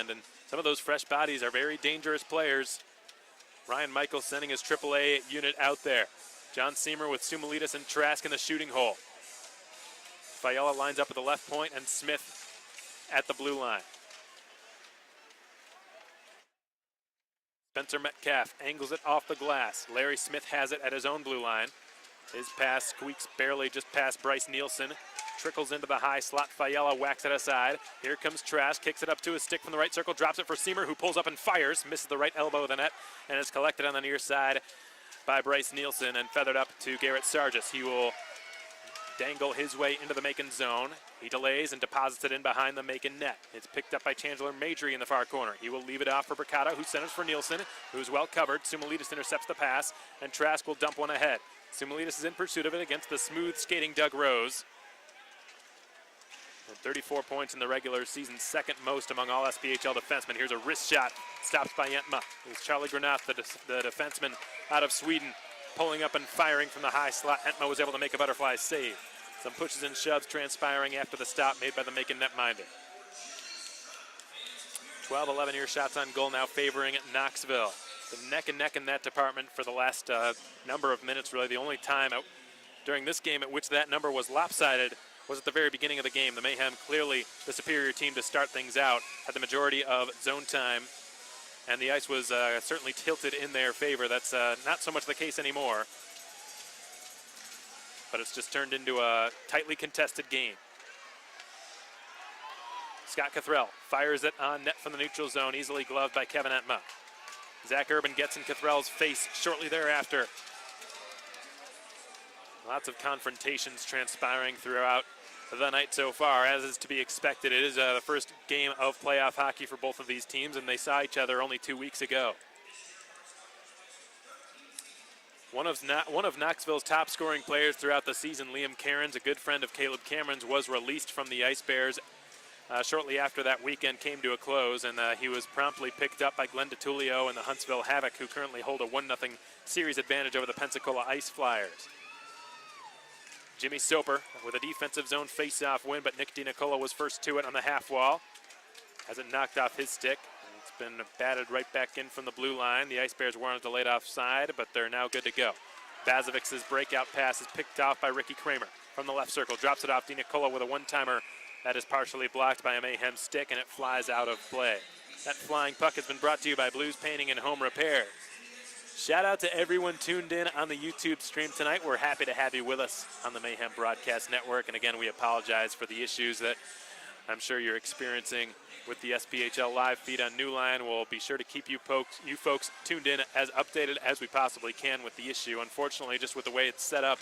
And some of those fresh bodies are very dangerous players. Ryan Michael sending his AAA unit out there. John Seamer with Sumalitas and Trask in the shooting hole. Fiala lines up at the left point, and Smith at the blue line. Spencer Metcalf angles it off the glass. Larry Smith has it at his own blue line. His pass squeaks barely just past Bryce Nielsen. Trickles into the high slot. Fiala whacks it aside. Here comes Trask, kicks it up to his stick from the right circle, drops it for Seamer, who pulls up and fires, misses the right elbow of the net, and is collected on the near side by Bryce Nielsen and feathered up to Garrett Sargis. He will dangle his way into the Macon zone. He delays and deposits it in behind the Macon net. It's picked up by Chandler Madry in the far corner. He will leave it off for Bricata, who centers for Nielsen, who's well covered. Sumalitas intercepts the pass, and Trask will dump one ahead. Sumalitas is in pursuit of it against the smooth skating Doug Rose. And 34 points in the regular season, second most among all SPHL defensemen. Here's a wrist shot, stops by Entma. It's Charlie Granath, the defenseman out of Sweden, pulling up and firing from the high slot. Entma was able to make a butterfly save. Some pushes and shoves transpiring after the stop made by the Macon netminder. 12-11 ear shots on goal now favoring Knoxville. The neck and neck in that department for the last number of minutes, really. The only time during this game at which that number was lopsided was at the very beginning of the game. The Mayhem, clearly the superior team to start things out, had the majority of zone time, and the ice was certainly tilted in their favor. That's not so much the case anymore, but it's just turned into a tightly contested game. Scott Cathrell fires it on net from the neutral zone, easily gloved by Kevin Entma. Zach Urban gets in Cathrell's face shortly thereafter. Lots of confrontations transpiring throughout the night so far, as is to be expected. It is the first game of playoff hockey for both of these teams, and they saw each other only 2 weeks ago. One of Knoxville's top scoring players throughout the season, Liam Cairns, a good friend of Caleb Cameron's, was released from the Ice Bears shortly after that weekend came to a close, and he was promptly picked up by Glenn DeTulio and the Huntsville Havoc, who currently hold a 1-0 series advantage over the Pensacola Ice Flyers. Jimmy Soper with a defensive zone face-off win, but Nick DiNicola was first to it on the half wall. Has it knocked off his stick. It's been batted right back in from the blue line. The Ice Bears were on a delayed offside, but they're now good to go. Bazovic's breakout pass is picked off by Ricky Kramer from the left circle. Drops it off DiNicola with a one-timer that is partially blocked by a Mayhem stick, and it flies out of play. That flying puck has been brought to you by Blues Painting and Home Repair. Shout out to everyone tuned in on the YouTube stream tonight. We're happy to have you with us on the Mayhem Broadcast Network. And again, we apologize for the issues that I'm sure you're experiencing with the SPHL live feed on Newline. We'll be sure to keep you folks tuned in as updated as we possibly can with the issue. Unfortunately, just with the way it's set up,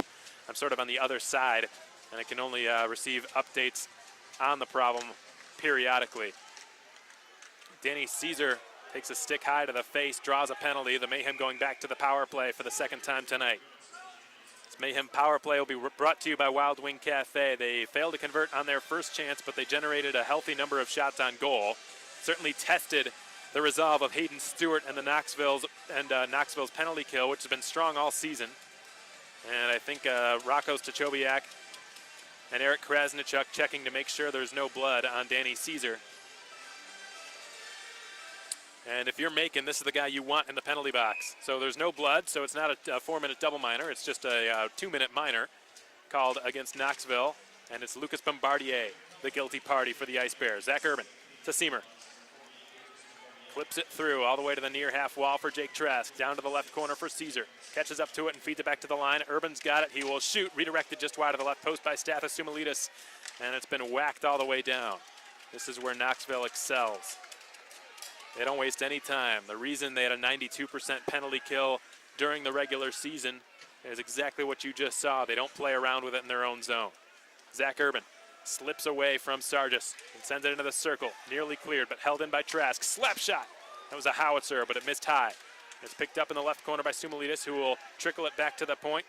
I'm sort of on the other side, and I can only receive updates on the problem periodically. Danny Caesar takes a stick high to the face, draws a penalty. The Mayhem going back to the power play for the second time tonight. This Mayhem power play will be brought to you by Wild Wing Cafe. They failed to convert on their first chance, but they generated a healthy number of shots on goal. Certainly tested the resolve of Hayden Stewart and Knoxville's penalty kill, which has been strong all season. And I think Rocco Stachowiak and Eric Krasnichuk checking to make sure there's no blood on Danny Caesar. And if you're Macon, this is the guy you want in the penalty box. So there's no blood, so it's not a 4-minute double minor. It's just a 2-minute minor called against Knoxville. And it's Lucas Bombardier, the guilty party for the Ice Bears. Zach Urban to Seamer. Flips it through all the way to the near half wall for Jake Trask. Down to the left corner for Caesar. Catches up to it and feeds it back to the line. Urban's got it. He will shoot. Redirected just wide of the left post by Stathis Sumalitas. And it's been whacked all the way down. This is where Knoxville excels. They don't waste any time. The reason they had a 92% penalty kill during the regular season is exactly what you just saw. They don't play around with it in their own zone. Zach Urban slips away from Sargis and sends it into the circle. Nearly cleared, but held in by Trask. Slap shot. That was a howitzer, but it missed high. It's picked up in the left corner by Sumalides, who will trickle it back to the point.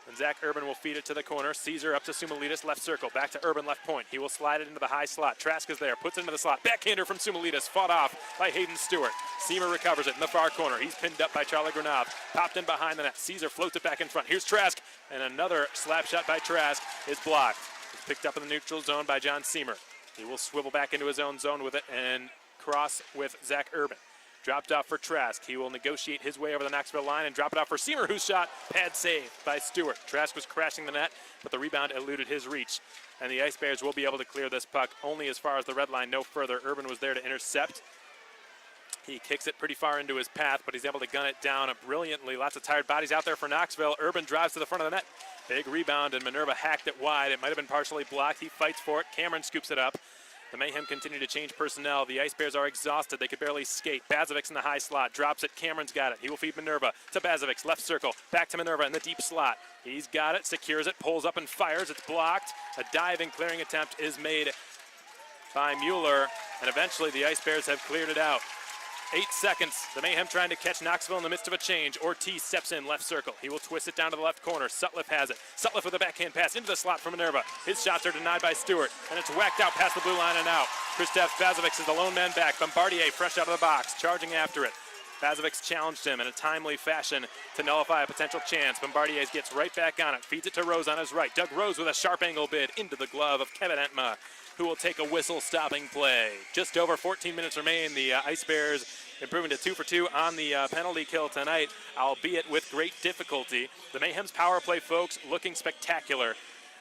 And Zach Urban will feed it to the corner. Caesar up to Sumalides, left circle. Back to Urban, left point. He will slide it into the high slot. Trask is there, puts it into the slot. Backhander from Sumalides, fought off by Hayden Stewart. Seamer recovers it in the far corner. He's pinned up by Charlie Granov. Popped in behind the net. Caesar floats it back in front. Here's Trask, and another slap shot by Trask is blocked. It's picked up in the neutral zone by John Seamer. He will swivel back into his own zone with it and cross with Zach Urban. Dropped off for Trask. He will negotiate his way over the Knoxville line and drop it off for Seamer, whose shot, pad saved by Stewart. Trask was crashing the net, but the rebound eluded his reach. And the Ice Bears will be able to clear this puck only as far as the red line, no further. Urban was there to intercept. He kicks it pretty far into his path, but he's able to gun it down brilliantly. Lots of tired bodies out there for Knoxville. Urban drives to the front of the net. Big rebound, and Minerva hacked it wide. It might have been partially blocked. He fights for it. Cameron scoops it up. The Mayhem continue to change personnel. The Ice Bears are exhausted. They could barely skate. Bazovic's in the high slot. Drops it. Cameron's got it. He will feed Minerva to Bazovic's left circle. Back to Minerva in the deep slot. He's got it. Secures it. Pulls up and fires. It's blocked. A diving clearing attempt is made by Muller. And eventually the Ice Bears have cleared it out. 8 seconds. The Mayhem trying to catch Knoxville in the midst of a change. Ortiz steps in, left circle. He will twist it down to the left corner. Sutliff has it. Sutliff with a backhand pass into the slot for Minerva. His shots are denied by Stewart, and it's whacked out past the blue line and out. Krzysztof Bazovic is the lone man back. Bombardier fresh out of the box, charging after it. Bazovic challenged him in a timely fashion to nullify a potential chance. Bombardier gets right back on it, feeds it to Rose on his right. Doug Rose with a sharp angle bid into the glove of Kevin Entma, who will take a whistle-stopping play. Just over 14 minutes remain. The Ice Bears improving to 2 for 2 on the penalty kill tonight, albeit with great difficulty. The Mayhem's power play, folks, looking spectacular,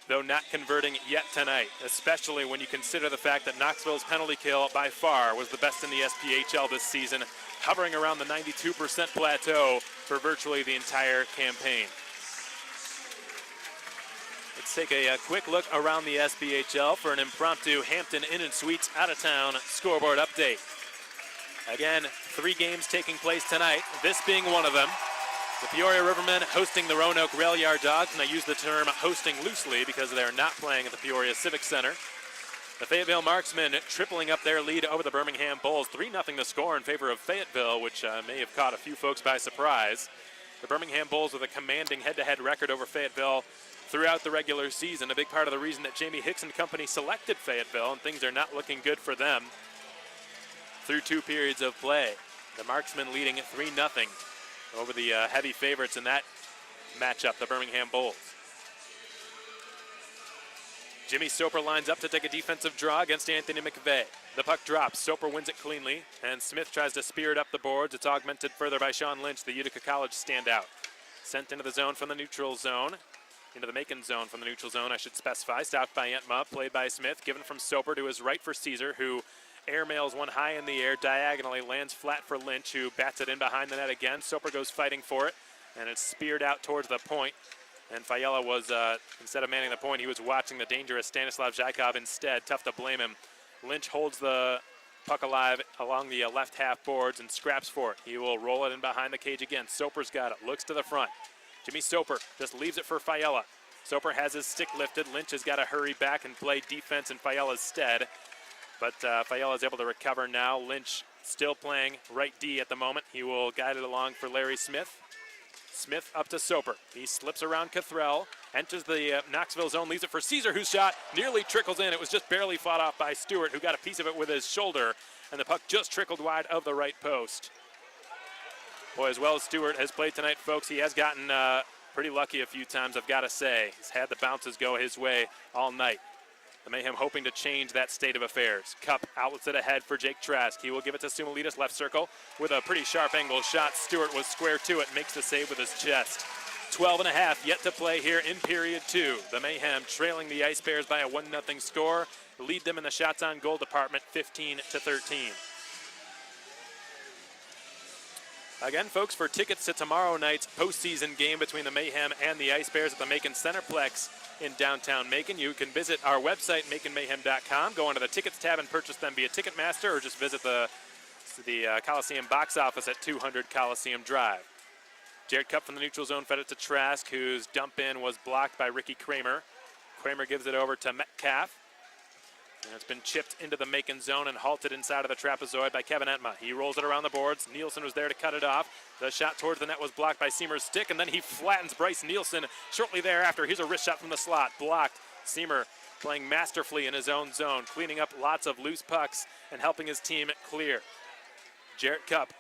though not converting yet tonight, especially when you consider the fact that Knoxville's penalty kill by far was the best in the SPHL this season, hovering around the 92% plateau for virtually the entire campaign. Let's take a quick look around the SPHL for an impromptu Hampton Inn and Suites out-of-town scoreboard update. Again, 3 games taking place tonight, this being one of them. The Peoria Rivermen hosting the Roanoke Rail Yard Dogs, and I use the term hosting loosely because they're not playing at the Peoria Civic Center. The Fayetteville Marksmen tripling up their lead over the Birmingham Bulls, 3-0 the score in favor of Fayetteville, which may have caught a few folks by surprise. The Birmingham Bulls with a commanding head-to-head record over Fayetteville throughout the regular season, a big part of the reason that Jamie Hicks and company selected Fayetteville, and things are not looking good for them through 2 periods of play. The Marksmen leading 3-0 over the heavy favorites in that matchup, the Birmingham Bulls. Jimmy Soper lines up to take a defensive draw against Anthony McVeigh. The puck drops, Soper wins it cleanly, and Smith tries to spear it up the boards. It's augmented further by Sean Lynch, the Utica College standout. Sent into the zone from the neutral zone, into the Macon zone from the neutral zone, I should specify. Stopped by Entma, played by Smith, given from Soper to his right for Caesar, who airmails one high in the air, diagonally, lands flat for Lynch, who bats it in behind the net again. Soper goes fighting for it, and it's speared out towards the point. And Fiala was, instead of manning the point, he was watching the dangerous Stanislav Zykov instead. Tough to blame him. Lynch holds the puck alive along the left half boards and scraps for it. He will roll it in behind the cage again. Soper's got it, looks to the front. Jimmy Soper just leaves it for Fiala. Soper has his stick lifted. Lynch has got to hurry back and play defense in Fiala's stead. But Fiala is able to recover now. Lynch still playing right D at the moment. He will guide it along for Larry Smith. Smith up to Soper. He slips around Cathrell, enters the Knoxville zone, leaves it for Caesar, whose shot nearly trickles in. It was just barely fought off by Stewart, who got a piece of it with his shoulder, and the puck just trickled wide of the right post. Boy, as well as Stewart has played tonight, folks, he has gotten pretty lucky a few times, I've got to say. He's had the bounces go his way all night. The Mayhem hoping to change that state of affairs. Cup outlets it ahead for Jake Trask. He will give it to Sumalides, left circle, with a pretty sharp angle shot. Stewart was square to it, makes the save with his chest. 12.5 yet to play here in period 2. The Mayhem trailing the Ice Bears by a 1-0 score. Lead them in the shots on goal department, 15-13. Again, folks, for tickets to tomorrow night's postseason game between the Mayhem and the Ice Bears at the Macon Centerplex in downtown Macon, you can visit our website, maconmayhem.com, go onto the tickets tab and purchase them via Ticketmaster, or just visit the Coliseum box office at 200 Coliseum Drive. Jared Cup from the neutral zone fed it to Trask, whose dump in was blocked by Ricky Kramer. Kramer gives it over to Metcalf. And it's been chipped into the Macon zone and halted inside of the trapezoid by Kevin Entma. He rolls it around the boards. Nielsen was there to cut it off. The shot towards the net was blocked by Seamer's stick, and then he flattens Bryce Nielsen shortly thereafter. Here's a wrist shot from the slot, blocked. Seamer playing masterfully in his own zone, cleaning up lots of loose pucks and helping his team clear. Jarrett Cup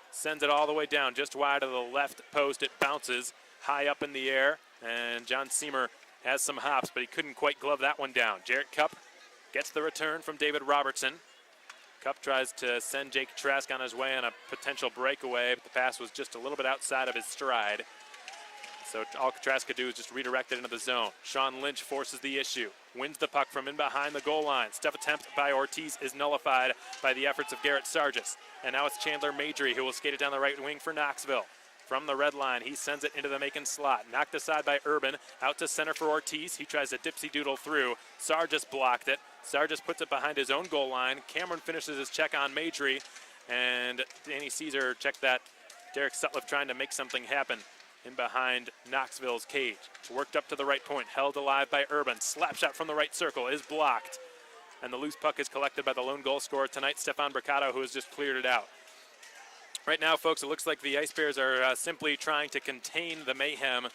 sends it all the way down, just wide of the left post. It bounces high up in the air, and John Seamer has some hops, but he couldn't quite glove that one down. Jarrett Cup gets the return from David Robertson. Cup tries to send Jake Trask on his way on a potential breakaway, but the pass was just a little bit outside of his stride. So all Trask could do is just redirect it into the zone. Sean Lynch forces the issue, wins the puck from in behind the goal line. Step attempt by Ortiz is nullified by the efforts of Garrett Sargis. And now it's Chandler Madry who will skate it down the right wing for Knoxville. From the red line, he sends it into the Macon slot. Knocked aside by Urban, out to center for Ortiz. He tries to dipsy-doodle through. Sargis blocked it. Sargis puts it behind his own goal line. Cameron finishes his check on Madry. And Danny Caesar checked that. Derek Sutliff trying to make something happen in behind Knoxville's cage. It's worked up to the right point, held alive by Urban. Slap shot from the right circle is blocked. And the loose puck is collected by the lone goal scorer tonight, Stefan Bricado, who has just cleared it out. Right now, folks, it looks like the Ice Bears are simply trying to contain the Mayhem.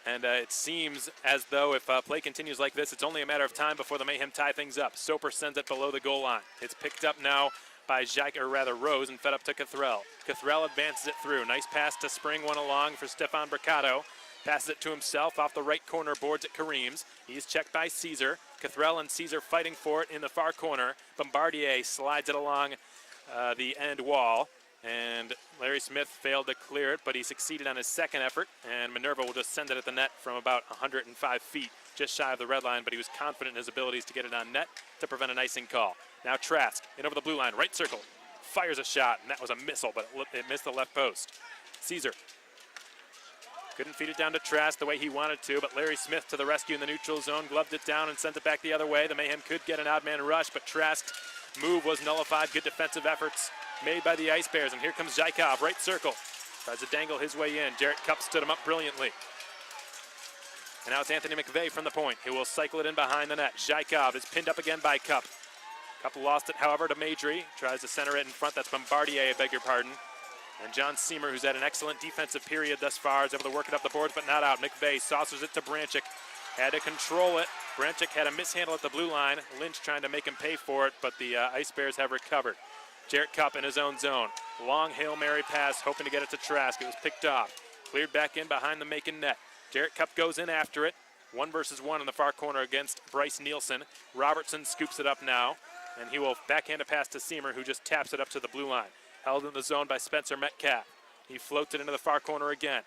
And it seems as though if play continues like this, it's only a matter of time before the Mayhem tie things up. Soper sends it below the goal line. It's picked up now by Rose and fed up to Cathrell. Cathrell advances it through. Nice pass to spring one along for Stefan Bricado. Passes it to himself off the right corner, boards at Kareem's. He's checked by Caesar. Cathrell and Caesar fighting for it in the far corner. Bombardier slides it along the end wall, and Larry Smith failed to clear it, but he succeeded on his second effort, and Minerva will just send it at the net from about 105 feet, just shy of the red line, but he was confident in his abilities to get it on net to prevent an icing call. Now Trask, in over the blue line, right circle, fires a shot, and that was a missile, but it missed the left post. Caesar couldn't feed it down to Trask the way he wanted to, but Larry Smith to the rescue in the neutral zone, gloved it down and sent it back the other way. The Mayhem could get an odd man rush, but Trask's move was nullified. Good defensive efforts made by the Ice Bears, and here comes Zykov, right circle. Tries to dangle his way in. Jarrett Cup stood him up brilliantly. And now it's Anthony McVeigh from the point. He will cycle it in behind the net. Zykov is pinned up again by Cup. Cup lost it, however, to Madry. Tries to center it in front. That's Bombardier, I beg your pardon. And John Seamer, who's had an excellent defensive period thus far, is able to work it up the boards, but not out. McVeigh saucers it to Branchik. Had to control it. Branchik had a mishandle at the blue line. Lynch trying to make him pay for it, but the Ice Bears have recovered. Jarrett Cup in his own zone. Long Hail Mary pass, hoping to get it to Trask. It was picked off. Cleared back in behind the Macon net. Jarrett Cup goes in after it. 1 versus 1 in the far corner against Bryce Nielsen. Robertson scoops it up now, and he will backhand a pass to Seamer, who just taps it up to the blue line. Held in the zone by Spencer Metcalf. He floats it into the far corner again.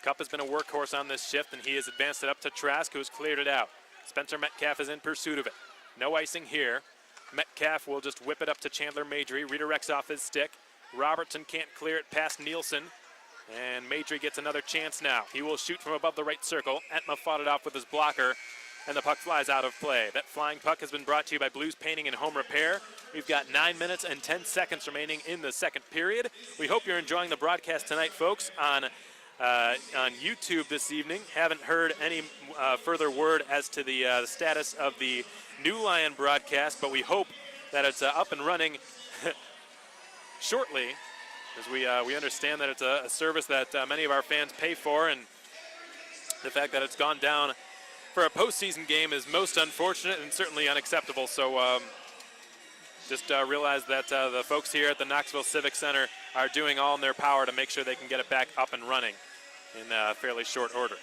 Cup has been a workhorse on this shift, and he has advanced it up to Trask, who has cleared it out. Spencer Metcalf is in pursuit of it. No icing here. Metcalf will just whip it up to Chandler Madry, redirects off his stick. Robertson can't clear it past Nielsen, and Madry gets another chance now. He will shoot from above the right circle. Entma fought it off with his blocker, and the puck flies out of play. That flying puck has been brought to you by Blues Painting and Home Repair. We've got 9 minutes and 10 seconds remaining in the second period. We hope you're enjoying the broadcast tonight, folks, on YouTube this evening. Haven't heard any further word as to the status of the New Lion broadcast, but we hope that it's up and running shortly, as we understand that it's a service that many of our fans pay for, and the fact that it's gone down for a postseason game is most unfortunate and certainly unacceptable. So just realize that the folks here at the Knoxville Civic Center are doing all in their power to make sure they can get it back up and running in fairly short order.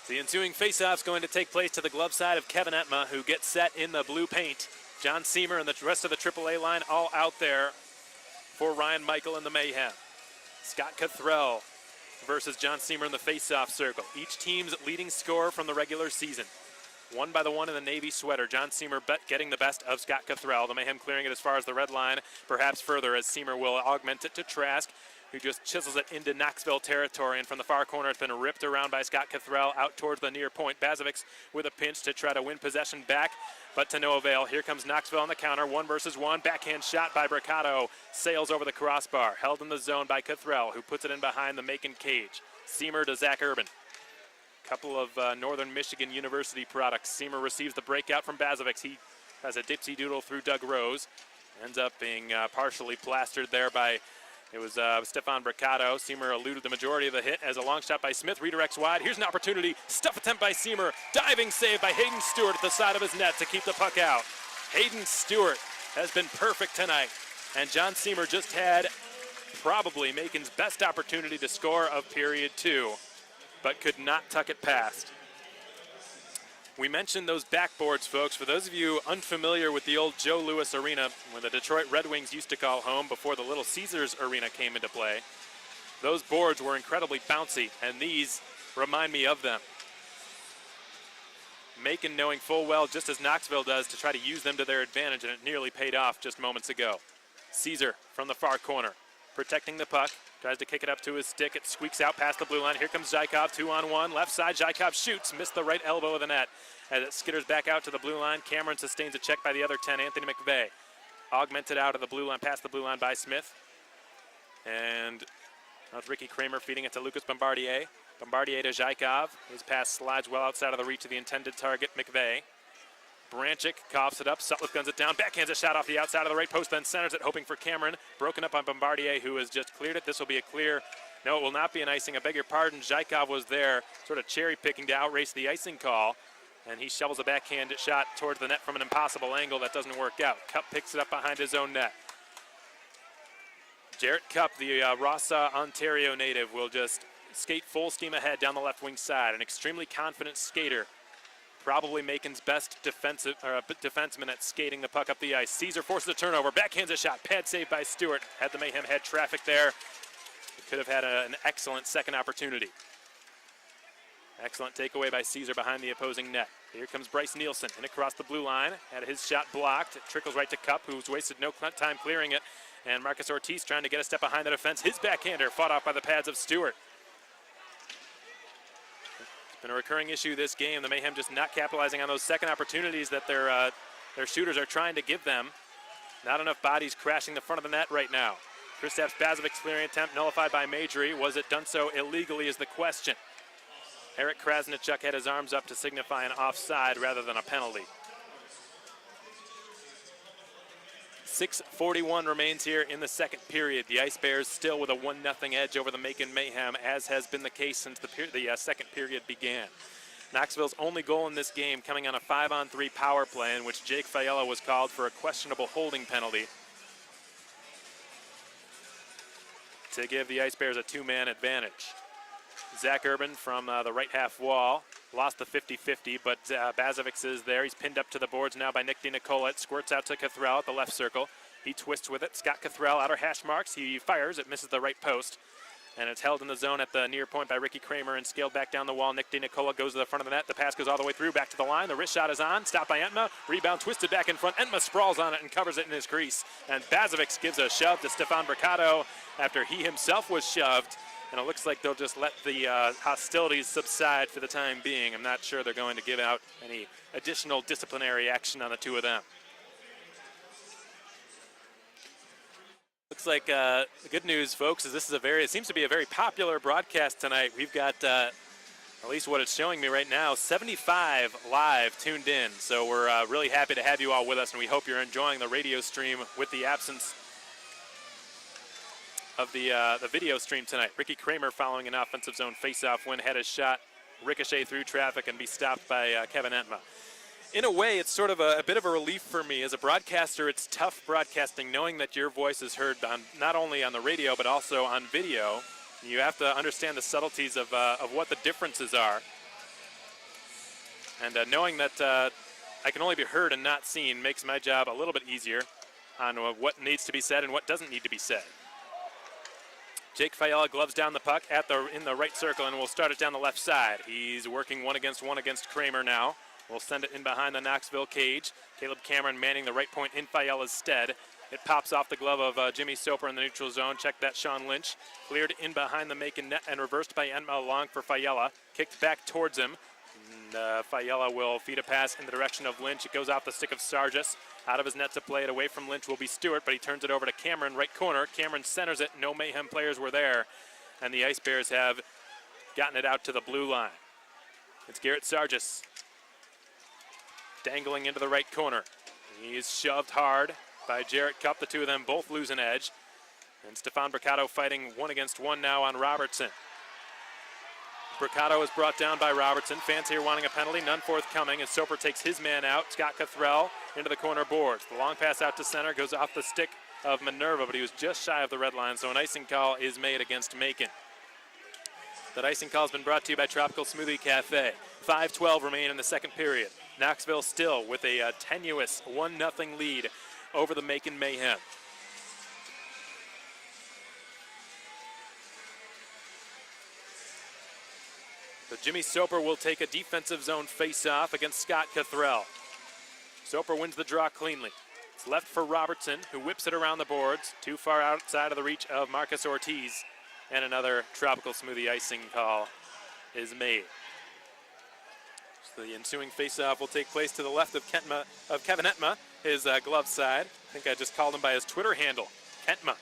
The ensuing faceoff is going to take place to the glove side of Kevin Entma, who gets set in the blue paint. John Seamer and the rest of the AAA line all out there for Ryan Michael and the Mayhem. Scott Cathrell versus John Seamer in the faceoff circle. Each team's leading scorer from the regular season. One by the one in the navy sweater. John Seamer getting the best of Scott Cothrell. The Mayhem clearing it as far as the red line, perhaps further, as Seamer will augment it to Trask, who just chisels it into Knoxville territory. And from the far corner, it's been ripped around by Scott Cothrell out towards the near point. Bazovic with a pinch to try to win possession back, but to no avail. Here comes Knoxville on the counter, 1 versus 1. Backhand shot by Bricado, sails over the crossbar. Held in the zone by Cothrell, who puts it in behind the Macon cage. Seamer to Zach Urban. Couple of Northern Michigan University products. Seamer receives the breakout from Bazovic. He has a dipsy doodle through Doug Rose. Ends up being partially plastered there by, it was Stefan Bricado. Seamer eluded the majority of the hit as a long shot by Smith redirects wide. Here's an opportunity. Stuff attempt by Seamer. Diving save by Hayden Stewart at the side of his net to keep the puck out. Hayden Stewart has been perfect tonight. And John Seamer just had probably Macon's best opportunity to score of period 2. But could not tuck it past. We mentioned those backboards, folks. For those of you unfamiliar with the old Joe Louis Arena, where the Detroit Red Wings used to call home before the Little Caesars Arena came into play, those boards were incredibly bouncy, and these remind me of them. Macon knowing full well, just as Knoxville does, to try to use them to their advantage, and it nearly paid off just moments ago. Caesar from the far corner, protecting the puck. Tries to kick it up to his stick. It squeaks out past the blue line. Here comes Zykov, 2-on-1. Left side, Zykov shoots. Missed the right elbow of the net. As it skitters back out to the blue line, Cameron sustains a check by the other 10, Anthony McVeigh. Augmented out of the blue line, past the blue line by Smith. And that's Ricky Kramer feeding it to Lucas Bombardier. Bombardier to Zykov. His pass slides well outside of the reach of the intended target, McVeigh. Branchik coughs it up. Sutliff guns it down. Backhands a shot off the outside of the right post, then centers it, hoping for Cameron. Broken up on Bombardier, who has just cleared it. This will be a clear. No, it will not be an icing. I beg your pardon. Zykov was there, sort of cherry picking to outrace the icing call. And he shovels a backhand shot towards the net from an impossible angle. That doesn't work out. Cup picks it up behind his own net. Jarrett Cup, the Rossa, Ontario native, will just skate full steam ahead down the left wing side. An extremely confident skater. Probably Macon's best defenseman at skating the puck up the ice. Caesar forces a turnover, backhands a shot, pad save by Stewart. Had the Mayhem had traffic there. He could have had an excellent second opportunity. Excellent takeaway by Caesar behind the opposing net. Here comes Bryce Nielsen in across the blue line. Had his shot blocked. It trickles right to Cup, who's wasted no time clearing it. And Marcus Ortiz trying to get a step behind the defense. His backhander fought off by the pads of Stewart. Been a recurring issue this game. The Mayhem just not capitalizing on those second opportunities that their shooters are trying to give them. Not enough bodies crashing the front of the net right now. Kristaps Bazovic's clearing attempt nullified by Majory. Was it done so illegally is the question. Eric Krasnichuk had his arms up to signify an offside rather than a penalty. 6:41 remains here in the second period. The Ice Bears still with a 1-0 edge over the Macon Mayhem, as has been the case since the second period began. Knoxville's only goal in this game coming on a 5-on-3 power play in which Jake Fiella was called for a questionable holding penalty to give the Ice Bears a 2-man advantage. Zach Urban from the right half wall lost the 50-50, but Bazovic is there. He's pinned up to the boards now by Nick DiNicola. It squirts out to Cothrell at the left circle. He twists with it. Scott Cothrell, outer hash marks. He fires. It misses the right post. And it's held in the zone at the near point by Ricky Kramer and scaled back down the wall. Nick DiNicola goes to the front of the net. The pass goes all the way through, back to the line. The wrist shot is on. Stopped by Entma. Rebound twisted back in front. Entma sprawls on it and covers it in his crease. And Bazovic gives a shove to Stefan Bricado after he himself was shoved. And it looks like they'll just let the hostilities subside for the time being. I'm not sure they're going to give out any additional disciplinary action on the two of them. Looks like the good news, folks, is it seems to be a very popular broadcast tonight. We've got, at least what it's showing me right now, 75 live tuned in. So we're really happy to have you all with us, and we hope you're enjoying the radio stream with the absence of the video stream tonight. Ricky Kramer following an offensive zone faceoff win, had his shot ricochet through traffic and be stopped by Kevin Entma. In a way, it's sort of a bit of a relief for me. As a broadcaster, it's tough broadcasting knowing that your voice is heard not only on the radio but also on video. You have to understand the subtleties of what the differences are. And knowing that I can only be heard and not seen makes my job a little bit easier on what needs to be said and what doesn't need to be said. Jake Fiella gloves down the puck in the right circle and will start it down the left side. He's working one against Kramer now. will send it in behind the Knoxville cage. Caleb Cameron manning the right point in Fayela's stead. It pops off the glove of Jimmy Soper in the neutral zone. Check that, Sean Lynch. Cleared in behind the Macon net and reversed by Enma long for Fayela. Kicked back towards him. And Fayela will feed a pass in the direction of Lynch. It goes off the stick of Sargis. Out of his net to play it away from Lynch will be Stewart, but he turns it over to Cameron, right corner. Cameron centers it. No Mayhem players were there. And the Ice Bears have gotten it out to the blue line. It's Garrett Sargis dangling into the right corner. He's shoved hard by Jarrett Cup. The two of them both lose an edge. And Stefan Bricado fighting 1-against-1 now on Robertson. Bricado is brought down by Robertson. Fans here wanting a penalty, none forthcoming as Soper takes his man out. Scott Cothrell into the corner boards. The long pass out to center goes off the stick of Minerva, but he was just shy of the red line, so an icing call is made against Macon. That icing call has been brought to you by Tropical Smoothie Cafe. 5:12 remain in the second period. Knoxville still with a tenuous 1-0 lead over the Macon Mayhem. But Jimmy Soper will take a defensive zone face-off against Scott Cothrell. Soper wins the draw cleanly. It's left for Robertson, who whips it around the boards, too far outside of the reach of Marcus Ortiz, and another Tropical Smoothie icing call is made. So the ensuing face-off will take place to the left of Kevin Entma, his glove side. I think I just called him by his Twitter handle, Kentma.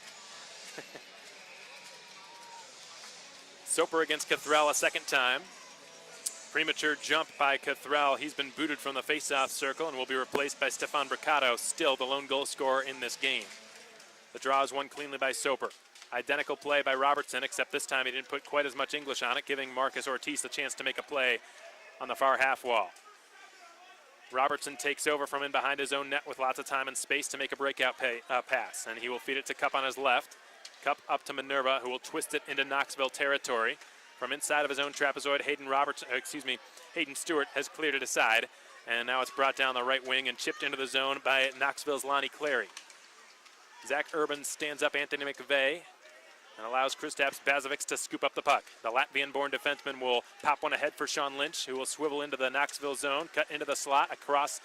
Soper against Cothrell a second time. Premature jump by Cothrell. He's been booted from the face-off circle and will be replaced by Stefan Bricado, still the lone goal scorer in this game. The draw is won cleanly by Soper. Identical play by Robertson, except this time he didn't put quite as much English on it, giving Marcus Ortiz the chance to make a play on the far half wall. Robertson takes over from in behind his own net with lots of time and space to make a breakout pass, and he will feed it to Cup on his left. Cup up to Minerva, who will twist it into Knoxville territory. From inside of his own trapezoid, Hayden Stewart has cleared it aside, and now it's brought down the right wing and chipped into the zone by Knoxville's Lonnie Clary. Zach Urban stands up Anthony McVeigh and allows Kristaps Bazovic to scoop up the puck. The Latvian-born defenseman will pop one ahead for Sean Lynch, who will swivel into the Knoxville zone, cut into the slot across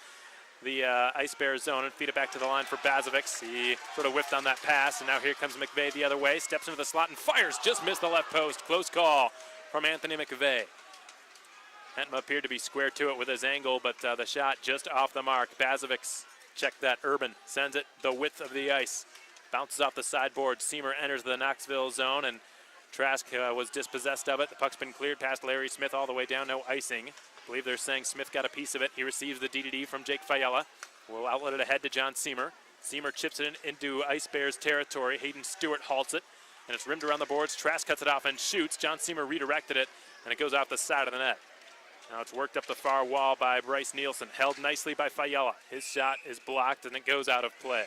the Ice Bears zone and feed it back to the line for Bazovic. He sort of whiffed on that pass, and now here comes McVeigh the other way, steps into the slot and fires, just missed the left post. Close call from Anthony McVeigh. Entma appeared to be square to it with his angle, but the shot just off the mark. Bazovic, check that, Urban sends it the width of the ice. Bounces off the sideboard. Seamer enters the Knoxville zone, and Trask was dispossessed of it. The puck's been cleared past Larry Smith all the way down, no icing. I believe they're saying Smith got a piece of it. He receives the DDD from Jake Fayela. Will outlet it ahead to John Seamer. Seamer chips it into Ice Bears territory. Hayden Stewart halts it, and it's rimmed around the boards. Trask cuts it off and shoots. John Seamer redirected it, and it goes off the side of the net. Now it's worked up the far wall by Bryce Nielsen. Held nicely by Fayela. His shot is blocked, and it goes out of play.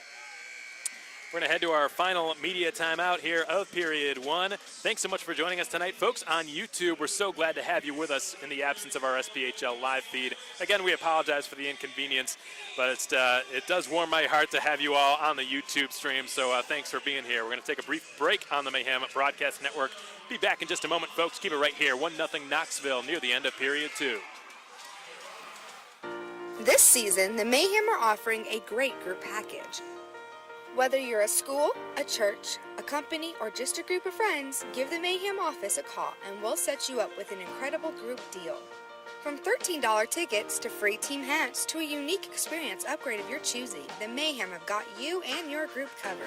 We're going to head to our final media timeout here of period one. Thanks so much for joining us tonight, folks, on YouTube. We're so glad to have you with us in the absence of our SPHL live feed. Again, we apologize for the inconvenience, but it does warm my heart to have you all on the YouTube stream, so thanks for being here. We're going to take a brief break on the Mayhem Broadcast Network. Be back in just a moment, folks. Keep it right here. 1-0 Knoxville near the end of period two. This season, the Mayhem are offering a great group package. Whether you're a school, a church, a company, or just a group of friends, give the Mayhem office a call and we'll set you up with an incredible group deal. From $13 tickets to free team hats to a unique experience upgrade of your choosing, the Mayhem have got you and your group covered.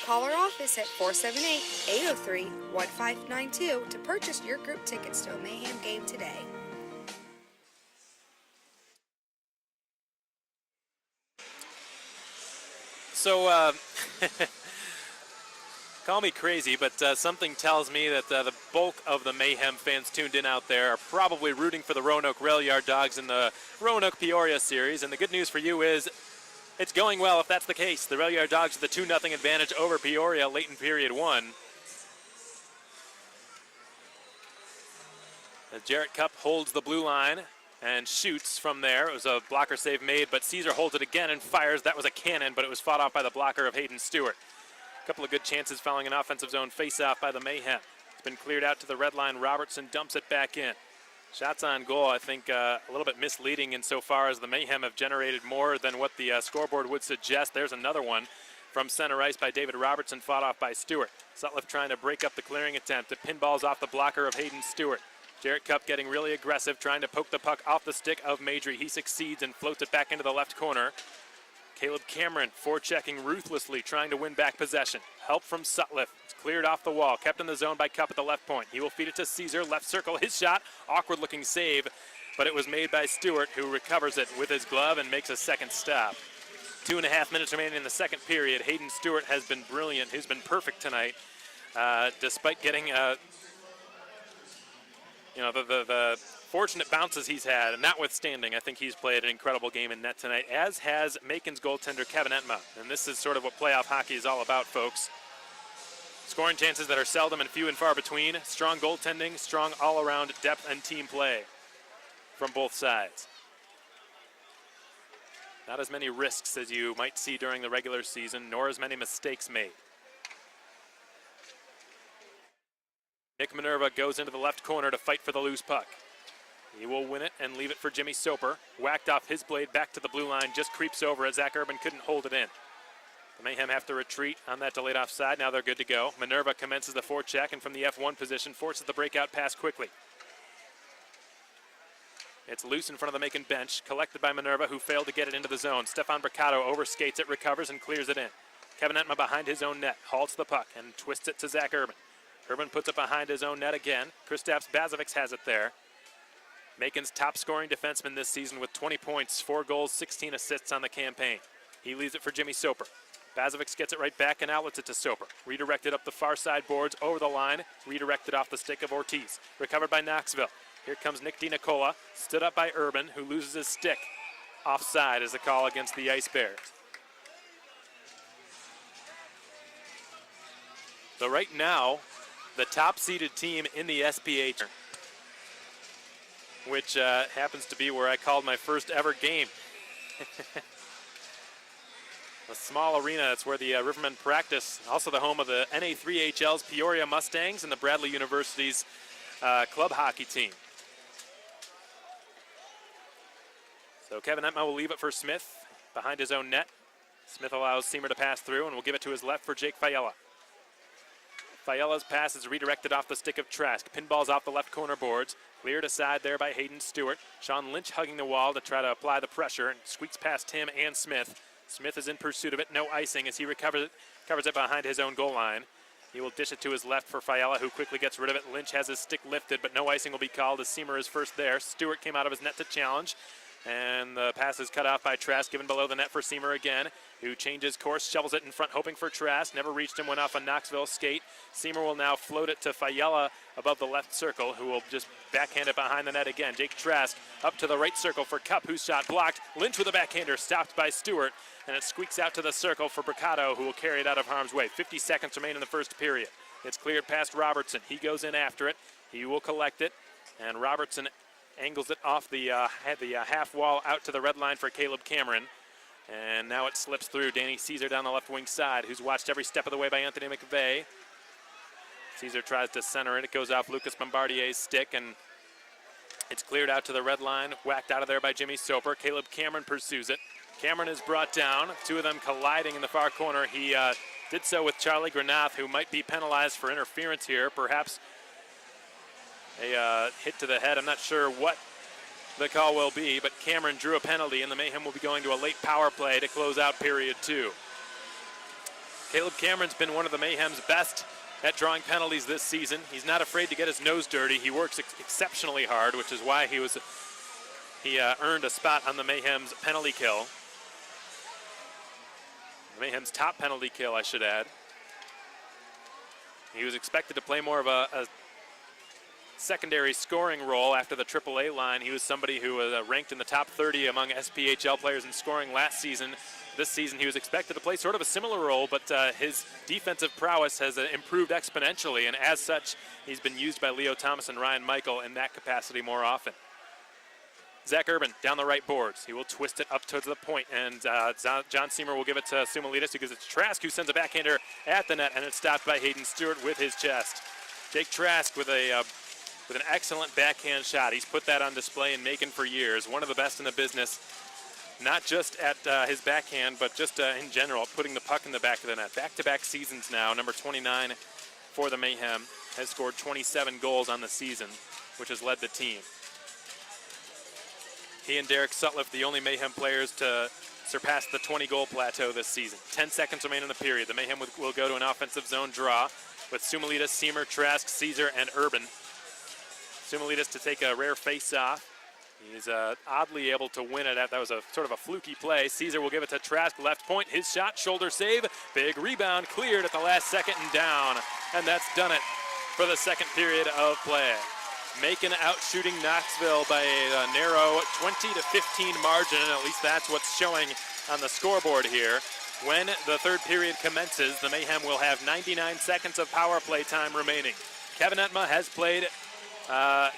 Call our office at 478-803-1592 to purchase your group tickets to a Mayhem game today. So, call me crazy, but something tells me that the bulk of the Mayhem fans tuned in out there are probably rooting for the Roanoke Rail Yard Dogs in the Roanoke-Peoria series. And the good news for you is it's going well if that's the case. The Rail Yard Dogs with a 2-0 advantage over Peoria late in period one. As Jarrett Cup holds the blue line and shoots from there. It was a blocker save made, but Caesar holds it again and fires. That was a cannon, but it was fought off by the blocker of Hayden Stewart. A couple of good chances following an offensive zone face-off by the Mayhem. It's been cleared out to the red line. Robertson dumps it back in. Shots on goal, I think a little bit misleading insofar as the Mayhem have generated more than what the scoreboard would suggest. There's another one from center ice by David Robertson, fought off by Stewart. Sutliff trying to break up the clearing attempt. It pinballs off the blocker of Hayden Stewart. Jarrett Cupp getting really aggressive, trying to poke the puck off the stick of Madry. He succeeds and floats it back into the left corner. Caleb Cameron forechecking ruthlessly, trying to win back possession. Help from Sutliff. It's cleared off the wall, kept in the zone by Cupp at the left point. He will feed it to Caesar, left circle, his shot. Awkward looking save, but it was made by Stewart, who recovers it with his glove and makes a second stop. 2.5 minutes remaining in the second period. Hayden Stewart has been brilliant. He's been perfect tonight, despite getting the fortunate bounces he's had, and notwithstanding, I think he's played an incredible game in net tonight, as has Macon's goaltender Kevin Entma. And this is sort of what playoff hockey is all about, folks. Scoring chances that are seldom and few and far between, strong goaltending, strong all-around depth and team play from both sides. Not as many risks as you might see during the regular season, nor as many mistakes made. Nick Minerva goes into the left corner to fight for the loose puck. He will win it and leave it for Jimmy Soper. Whacked off his blade back to the blue line, just creeps over as Zach Urban couldn't hold it in. The Mayhem have to retreat on that delayed offside. Now they're good to go. Minerva commences the forecheck and from the F1 position forces the breakout pass quickly. It's loose in front of the Macon bench, collected by Minerva, who failed to get it into the zone. Stefan Bricado overskates it, recovers, and clears it in. Kevin Entma behind his own net, halts the puck and twists it to Zach Urban. Urban puts it behind his own net again. Kristaps Bazovic has it there. Macon's top scoring defenseman this season with 20 points, 4 goals, 16 assists on the campaign. He leaves it for Jimmy Soper. Bazovic gets it right back and outlets it to Soper. Redirected up the far side boards, over the line, redirected off the stick of Ortiz. Recovered by Knoxville. Here comes Nick DiNicola, stood up by Urban, who loses his stick. Offside is a call against the Ice Bears. So right now, the top-seeded team in the SPHL, which happens to be where I called my first ever game. A small arena, that's where the Rivermen practice. Also the home of the NA3HL's Peoria Mustangs and the Bradley University's club hockey team. So Kevin Entma will leave it for Smith behind his own net. Smith allows Seymour to pass through and will give it to his left for Jake Fiala. Fiala's pass is redirected off the stick of Trask. Pinballs off the left corner boards. Cleared aside there by Hayden Stewart. Sean Lynch hugging the wall to try to apply the pressure and squeaks past him and Smith. Smith is in pursuit of it. No icing as he covers it behind his own goal line. He will dish it to his left for Fiala, who quickly gets rid of it. Lynch has his stick lifted, but no icing will be called as Seymour is first there. Stewart came out of his net to challenge. And the pass is cut off by Trask, given below the net for Seymour again, who changes course, shovels it in front, hoping for Trask. Never reached him, went off a Knoxville skate. Seymour will now float it to Fiala above the left circle, who will just backhand it behind the net again. Jake Trask up to the right circle for Cupp, whose shot blocked. Lynch with a backhander, stopped by Stewart, and it squeaks out to the circle for Bricado, who will carry it out of harm's way. 50 seconds remain in the first period. It's cleared past Robertson. He goes in after it. He will collect it, and Robertson angles it off the half wall out to the red line for Caleb Cameron. And now it slips through Danny Caesar down the left wing side, who's watched every step of the way by Anthony McVeigh. Caesar tries to center it. It goes off Lucas Bombardier's stick, and it's cleared out to the red line, whacked out of there by Jimmy Soper. Caleb Cameron pursues it. Cameron is brought down, two of them colliding in the far corner. He did so with Charlie Granath, who might be penalized for interference here, perhaps a hit to the head. I'm not sure what the call will be, but Cameron drew a penalty, and the Mayhem will be going to a late power play to close out period 2. Caleb Cameron's been one of the Mayhem's best at drawing penalties this season. He's not afraid to get his nose dirty. He works exceptionally hard, which is why he earned a spot on the Mayhem's penalty kill. The Mayhem's top penalty kill, I should add. He was expected to play more of a secondary scoring role after the AAA line. He was somebody who was ranked in the top 30 among SPHL players in scoring last season. This season he was expected to play sort of a similar role, but his defensive prowess has improved exponentially, and as such, he's been used by Leo Thomas and Ryan Michael in that capacity more often. Zach Urban down the right boards. He will twist it up towards the point, and John Seymour will give it to Sumalitas, who gives it to Trask, who sends a backhander at the net, and it's stopped by Hayden Stewart with his chest. Jake Trask with a with an excellent backhand shot. He's put that on display in Macon for years. One of the best in the business, not just at his backhand, but just in general, putting the puck in the back of the net. Back-to-back seasons now. Number 29 for the Mayhem has scored 27 goals on the season, which has led the team. He and Derek Sutliff, the only Mayhem players to surpass the 20-goal plateau this season. 10 seconds remain in the period. The Mayhem will go to an offensive zone draw with Sumalitas, Seamer, Trask, Caesar, and Urban. Sumalitas to take a rare face-off. He's oddly able to win it. That was a sort of a fluky play. Caesar will give it to Trask, left point. His shot, shoulder save. Big rebound, cleared at the last second and down. And that's done it for the second period of play. Macon out shooting Knoxville by a narrow 20 to 15 margin. At least that's what's showing on the scoreboard here. When the third period commences, the Mayhem will have 99 seconds of power play time remaining. Kevin Etma has played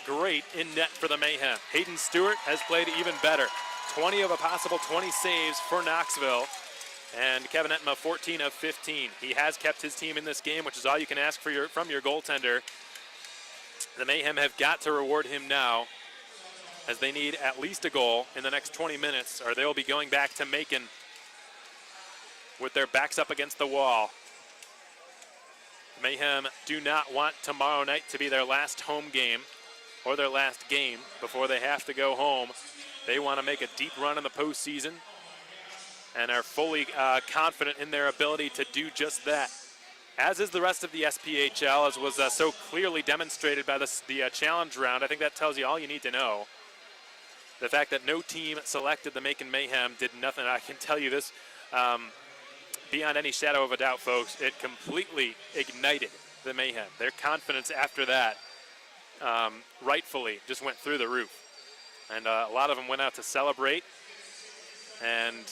great in net for the Mayhem. Hayden Stewart has played even better. 20 of a possible 20 saves for Knoxville. And Kevin Etma, 14 of 15. He has kept his team in this game, which is all you can ask for from your goaltender. The Mayhem have got to reward him now, as they need at least a goal in the next 20 minutes, or they'll be going back to Macon with their backs up against the wall. The Mayhem do not want tomorrow night to be their last home game or their last game before they have to go home. They want to make a deep run in the postseason and are fully confident in their ability to do just that, as is the rest of the SPHL, as was so clearly demonstrated by the challenge round. I think that tells you all you need to know. The fact that no team selected the Macon Mayhem did nothing. I can tell you this beyond any shadow of a doubt, folks. It completely ignited the Mayhem. Their confidence after that rightfully just went through the roof. And a lot of them went out to celebrate. And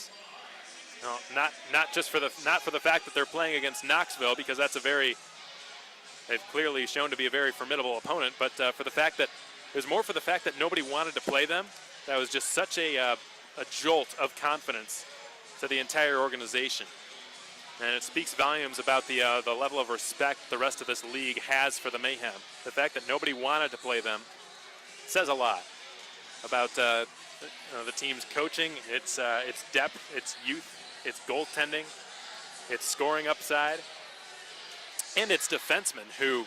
not just for the fact that they're playing against Knoxville, because that's they've clearly shown to be a very formidable opponent, but for the fact that it was more for the fact that nobody wanted to play them. That was just such a jolt of confidence to the entire organization, and it speaks volumes about the level of respect the rest of this league has for the Mayhem. The fact that nobody wanted to play them says a lot about the team's coaching, its depth, its youth, its goaltending, its scoring upside, and its defensemen, who,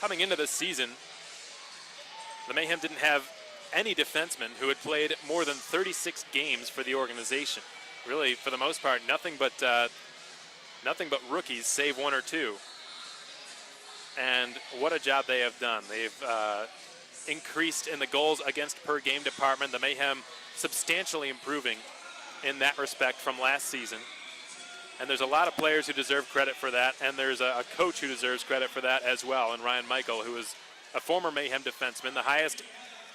coming into this season, the Mayhem didn't have any defensemen who had played more than 36 games for the organization. Really, for the most part, nothing but rookies, save one or two. And what a job they have done. They've increased in the goals against per game department. The Mayhem substantially improving in that respect from last season. And there's a lot of players who deserve credit for that, and there's a coach who deserves credit for that as well, and Ryan Michael, who is a former Mayhem defenseman, the highest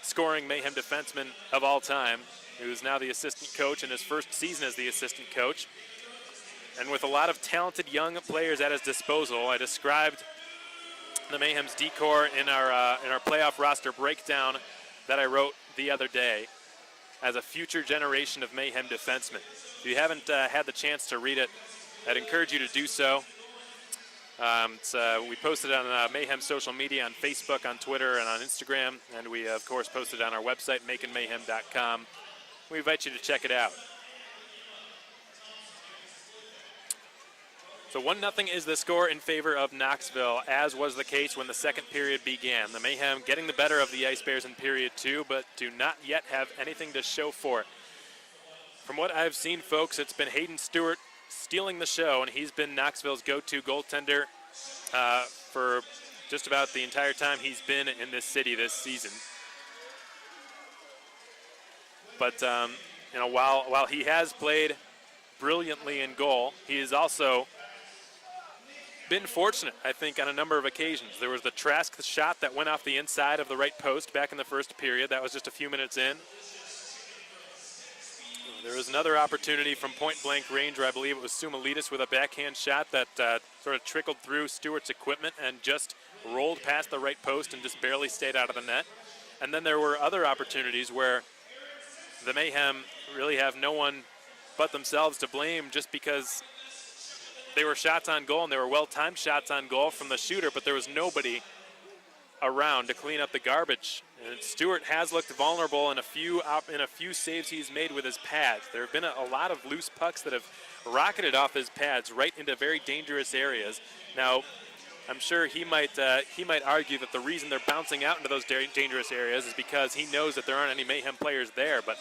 scoring Mayhem defenseman of all time, who is now the assistant coach in his first season as the assistant coach. And with a lot of talented young players at his disposal, I described the Mayhem's decor in our playoff roster breakdown that I wrote the other day as a future generation of Mayhem defensemen. If you haven't had the chance to read it, I'd encourage you to do so. We posted it on Mayhem social media, on Facebook, on Twitter, and on Instagram, and we, of course, posted it on our website, maconmayhem.com. We invite you to check it out. So 1-0 is the score in favor of Knoxville, as was the case when the second period began. The Mayhem getting the better of the Ice Bears in period 2, but do not yet have anything to show for it. From what I've seen, folks, it's been Hayden Stewart stealing the show, and he's been Knoxville's go-to goaltender for just about the entire time he's been in this city this season. But while he has played brilliantly in goal, he has also been fortunate, I think, on a number of occasions. There was the Trask shot that went off the inside of the right post back in the first period. That was just a few minutes in. There was another opportunity from point-blank range where I believe it was Sumalitas with a backhand shot that sort of trickled through Stewart's equipment and just rolled past the right post and just barely stayed out of the net. And then there were other opportunities where the Mayhem really have no one but themselves to blame, just because they were shots on goal and they were well-timed shots on goal from the shooter, but there was nobody around to clean up the garbage. And Stewart has looked vulnerable in a few saves he's made with his pads. There have been a lot of loose pucks that have rocketed off his pads right into very dangerous areas. Now, I'm sure he might argue that the reason they're bouncing out into those dangerous areas is because he knows that there aren't any Mayhem players there, but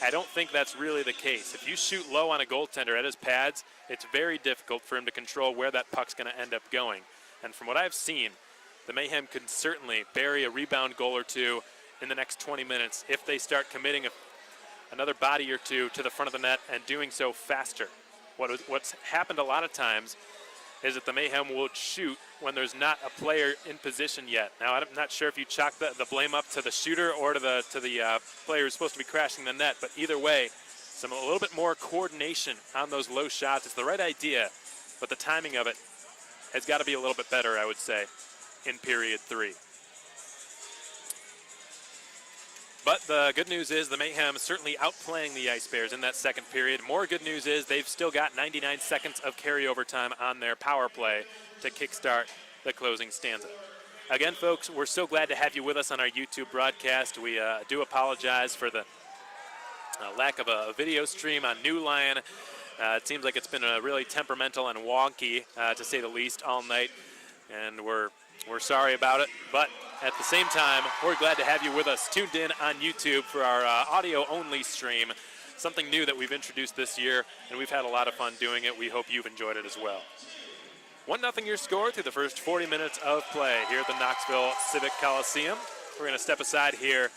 I don't think that's really the case. If you shoot low on a goaltender at his pads, it's very difficult for him to control where that puck's going to end up going. And from what I've seen, the Mayhem could certainly bury a rebound goal or two in the next 20 minutes if they start committing another body or two to the front of the net and doing so faster. What's happened a lot of times is that the Mayhem will shoot when there's not a player in position yet. Now, I'm not sure if you chalk the blame up to the shooter or to the player who's supposed to be crashing the net, but either way, a little bit more coordination on those low shots. It's the right idea, but the timing of it has got to be a little bit better, I would say, in period 3. But the good news is the Mayhem certainly outplaying the Ice Bears in that second period. More good news is they've still got 99 seconds of carryover time on their power play to kickstart the closing stanza. Again, folks, we're so glad to have you with us on our YouTube broadcast. We do apologize for the lack of a video stream on New Lion. It seems like it's been really temperamental and wonky, to say the least, all night, and we're sorry about it. But at the same time, we're glad to have you with us, tuned in on YouTube for our audio-only stream, something new that we've introduced this year, and we've had a lot of fun doing it. We hope you've enjoyed it as well. 1-0 your score through the first 40 minutes of play here at the Knoxville Civic Coliseum. We're going to step aside here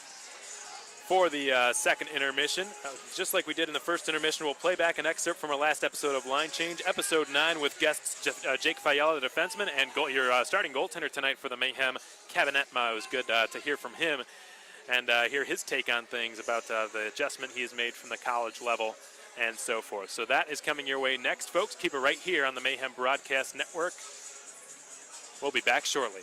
for the second intermission. Just like we did in the first intermission, we'll play back an excerpt from our last episode of Line Change, episode 9, with guests Jake Fayella, the defenseman, and your starting goaltender tonight for the Mayhem, Kevin Etma. It was good to hear from him and hear his take on things about the adjustment he has made from the college level and so forth. So that is coming your way next, folks. Keep it right here on the Mayhem Broadcast Network. We'll be back shortly.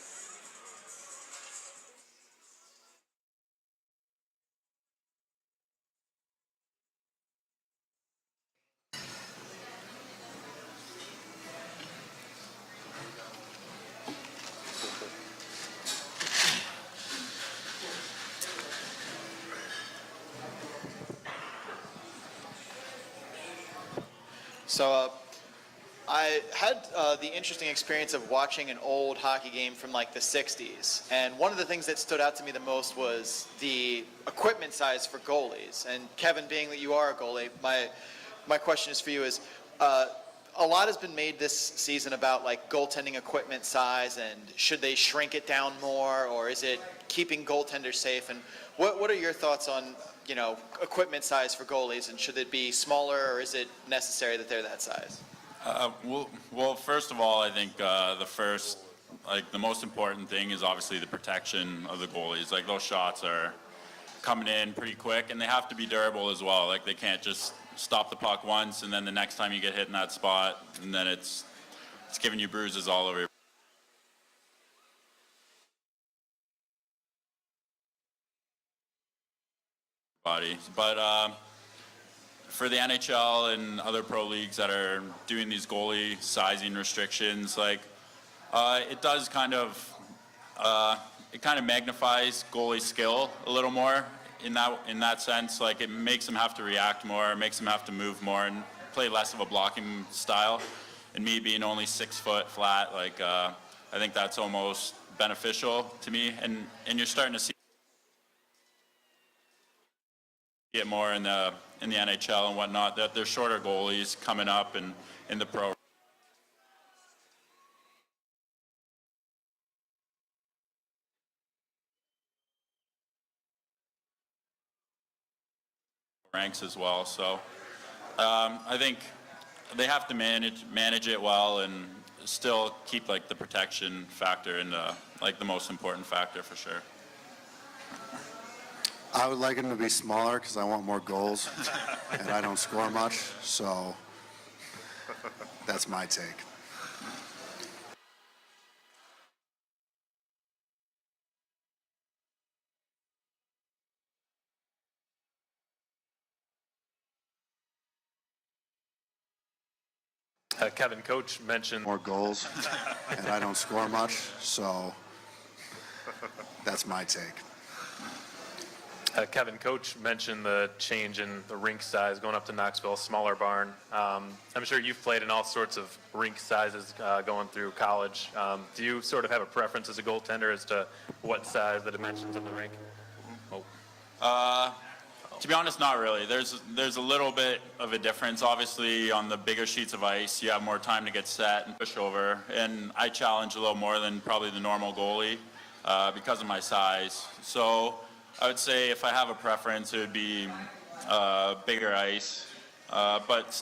So I had the interesting experience of watching an old hockey game from like the 60s. And one of the things that stood out to me the most was the equipment size for goalies. And Kevin, being that you are a goalie, my question is for you is, a lot has been made this season about like goaltending equipment size and should they shrink it down more, or is it keeping goaltenders safe? And what are your thoughts on, equipment size for goalies, and should it be smaller, or is it necessary that they're that size? Well, first of all, I think the most important thing is obviously the protection of the goalies. Like, those shots are coming in pretty quick, and they have to be durable as well. Like, they can't just stop the puck once, and then the next time you get hit in that spot, and then it's giving you bruises all over your body. But for the NHL and other pro leagues that are doing these goalie sizing restrictions, it does kind of magnifies goalie skill a little more in that sense. Like, it makes them have to react more, it makes them have to move more and play less of a blocking style. And me being only 6 foot flat, I think that's almost beneficial to me. And you're starting to see it more in the NHL and whatnot, that there's shorter goalies coming up and in the pro ranks as well. So I think they have to manage it well and still keep the protection factor in the most important factor for sure. I would like them to be smaller because I want more goals, and I don't score much, so that's my take. Kevin, Coach mentioned More goals, and I don't score much, so That's my take. Kevin, Coach mentioned the change in the rink size going up to Knoxville, smaller barn. I'm sure you've played in all sorts of rink sizes going through college. Do you sort of have a preference as a goaltender as to what size, the dimensions of the rink? To be honest, not really. There's a little bit of a difference. Obviously, on the bigger sheets of ice, you have more time to get set and push over. And I challenge a little more than probably the normal goalie because of my size. So I would say if I have a preference, it would be bigger ice. But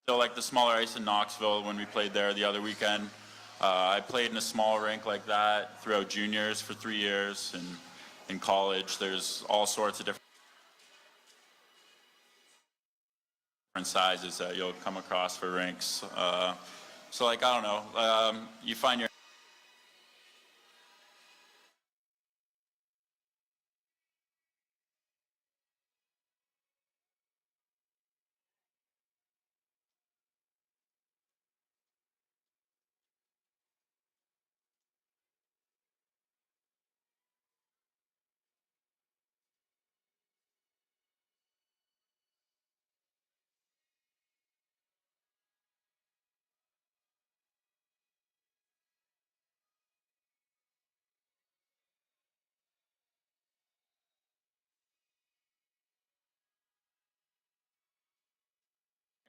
still like the smaller ice in Knoxville when we played there the other weekend. I played in a small rink like that throughout juniors for 3 years, and in college there's all sorts of different sizes that you'll come across for rinks. So like, I don't know, you find your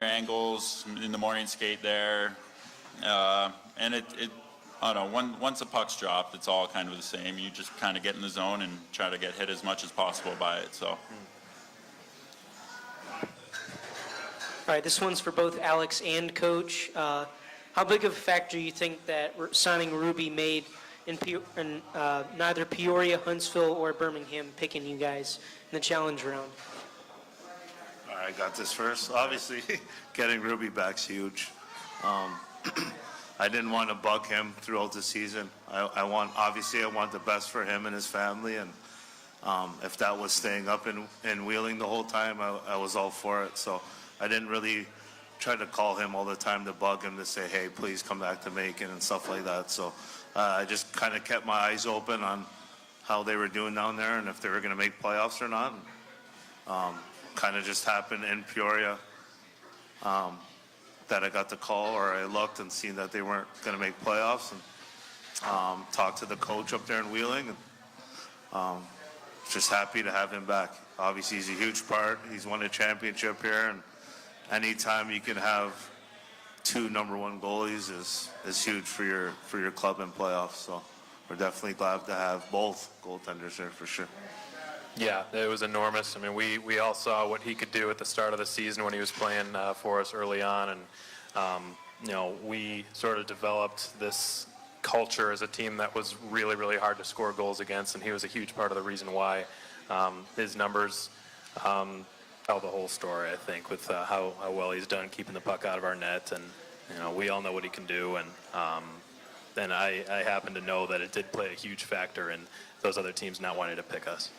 angles in the morning skate there, and it I don't know, once a puck's dropped, it's all kind of the same. You just kind of get in the zone and try to get hit as much as possible by it. So All right, this one's for both Alex and Coach. How big of a factor do you think that signing Ruby made in neither Peoria, Huntsville, or Birmingham picking you guys in the challenge round? I got this first. Obviously, getting Ruby back's huge. I didn't want to bug him throughout the season. I want the best for him and his family, and if that was staying up in Wheeling the whole time, I was all for it. So I didn't really try to call him all the time to bug him to say, hey, please come back to Macon and stuff like that. So I just kind of kept my eyes open on how they were doing down there and if they were going to make playoffs or not. Kind of just happened in Peoria that I got the call, or I looked and seen that they weren't going to make playoffs, and talked to the coach up there in Wheeling, and just happy to have him back. Obviously, he's a huge part. He's won a championship here, and anytime you can have 2 number 1 goalies is huge for your club in playoffs. So we're definitely glad to have both goaltenders there for sure. Yeah, it was enormous. I mean, we all saw what he could do at the start of the season when he was playing for us early on, and we sort of developed this culture as a team that was really, really hard to score goals against, and he was a huge part of the reason why. His numbers tell the whole story, I think, with how well he's done keeping the puck out of our net, and we all know what he can do, and I happen to know that it did play a huge factor in those other teams not wanting to pick us.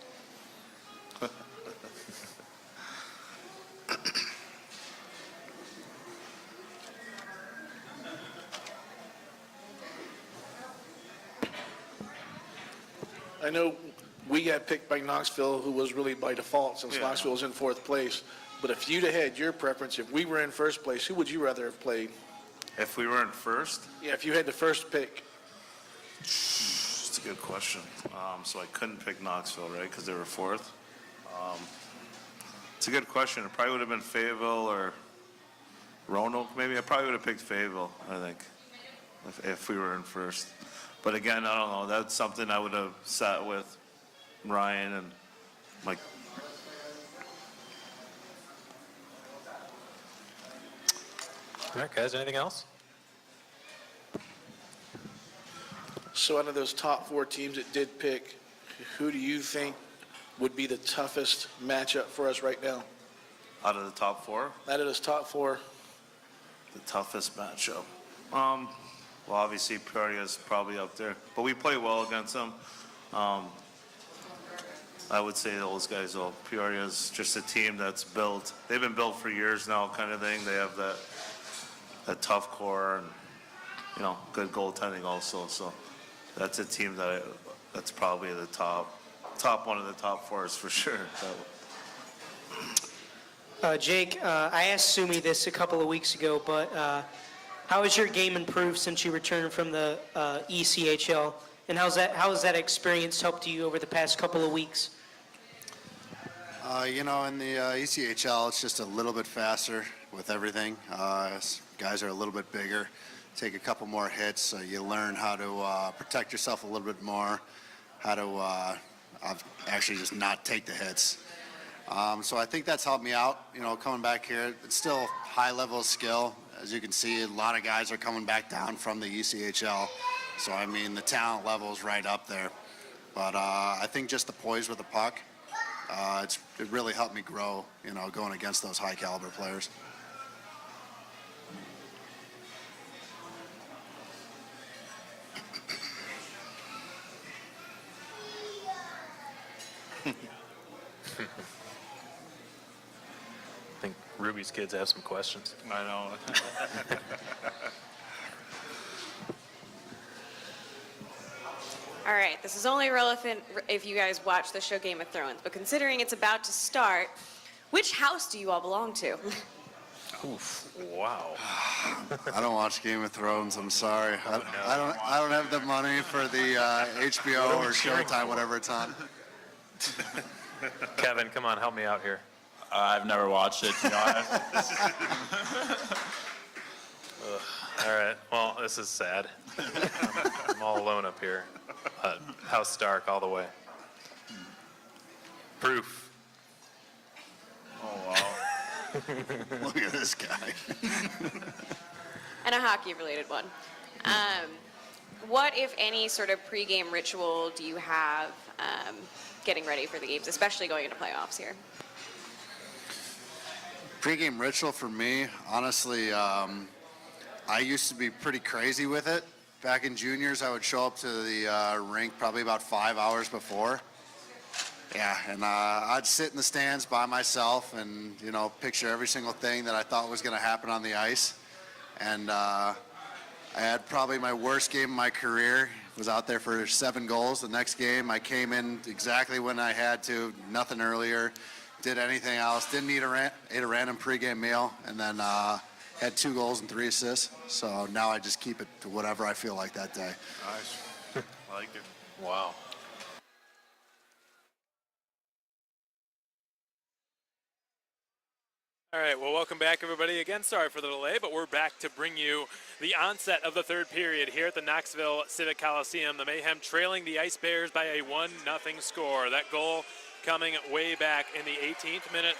I know we got picked by Knoxville, who was really by default since Knoxville was in 4th place. But if you'd have had your preference, if we were in 1st place, who would you rather have played? If we were in first? Yeah, if you had the first pick. It's a good question. So I couldn't pick Knoxville, right, because they were 4th. It's a good question. It probably would have been Fayetteville or Roanoke, maybe. I probably would have picked Fayetteville, I think, if we were in first. But again, I don't know. That's something I would have sat with Ryan and Mike. All right, guys, anything else? So out of those top 4 teams that did pick, who do you think would be the toughest matchup for us right now? Out of the top 4? Out of those top 4. The toughest matchup. Well, obviously Peoria's probably up there, but we play well against them. I would say those guys, though. Peoria's just a team that's built. They've been built for years now, kind of thing. They have that a tough core and, you know, good goaltending also. So that's a team that's probably the top one of the top four is for sure. Jake, I asked Sumi this a couple of weeks ago, but how has your game improved since you returned from the ECHL? And how has that experience helped you over the past couple of weeks? You know, in the ECHL, it's just a little bit faster with everything. Guys are a little bit bigger, take a couple more hits, so you learn how to protect yourself a little bit more, how to actually just not take the hits. So I think that's helped me out, you know, coming back here. It's still high level of skill. As you can see, a lot of guys are coming back down from the ECHL. So, I mean, the talent level is right up there. But I think just the poise with the puck, it really helped me grow, you know, going against those high caliber players. I think Ruby's kids have some questions. I know. All right, this is only relevant if you guys watch the show Game of Thrones, but considering it's about to start, which house do you all belong to? Oof, wow. I don't watch Game of Thrones. I'm sorry. I don't have the money for the HBO or Showtime, whatever it's on. Kevin, come on, help me out here. I've never watched it, to be honest. All right, well, this is sad. I'm all alone up here. House Stark all the way. Proof. Oh, wow. Look at this guy. And a hockey-related one. What, if any, sort of pregame ritual do you have getting ready for the games, especially going into playoffs here? Pre-game ritual for me, honestly, I used to be pretty crazy with it. Back in juniors, I would show up to the rink probably about 5 hours before. Yeah, and I'd sit in the stands by myself and, you know, picture every single thing that I thought was going to happen on the ice. And I had probably my worst game of my career. Was out there for 7 goals. The next game, I came in exactly when I had to, nothing earlier, did anything else, didn't ate a random pregame meal, and then had 2 goals and 3 assists. So now I just keep it to whatever I feel like that day. Nice. I like it. Wow. All right, well, welcome back, everybody. Again, sorry for the delay, but we're back to bring you the onset of the third period here at the Knoxville Civic Coliseum. The Mayhem trailing the Ice Bears by a 1-0 score. That goal coming way back in the 19th minute,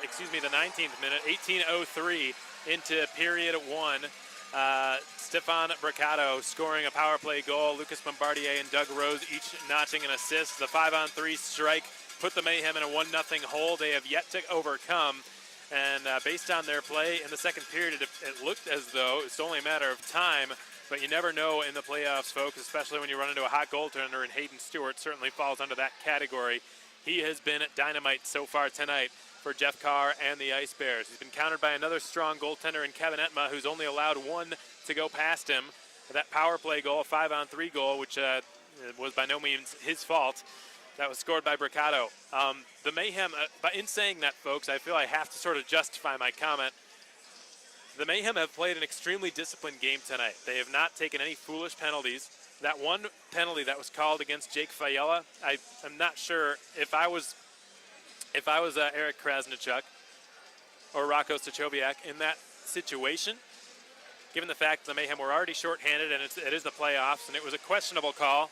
18:03 into period 1. Stefan Bricado scoring a power play goal. Lucas Bombardier and Doug Rose each notching an assist. The 5-on-3 strike put the Mayhem in a 1-0 hole they have yet to overcome. And based on their play in the second period, it looked as though it's only a matter of time, but you never know in the playoffs, folks, especially when you run into a hot goaltender, and Hayden Stewart certainly falls under that category. He has been dynamite so far tonight for Jeff Carr and the Ice Bears. He's been countered by another strong goaltender in Kevin Etma, who's only allowed 1 to go past him. That power play goal, 5-on-3 goal, which was by no means his fault. That was scored by Bricado. The Mayhem, in saying that, folks, I feel I have to sort of justify my comment. The Mayhem have played an extremely disciplined game tonight. They have not taken any foolish penalties. That one penalty that was called against Jake Fiala, I'm not sure if I was Eric Krasnichuk or Rocco Stachowiak in that situation, given the fact the Mayhem were already shorthanded and it is the playoffs and it was a questionable call.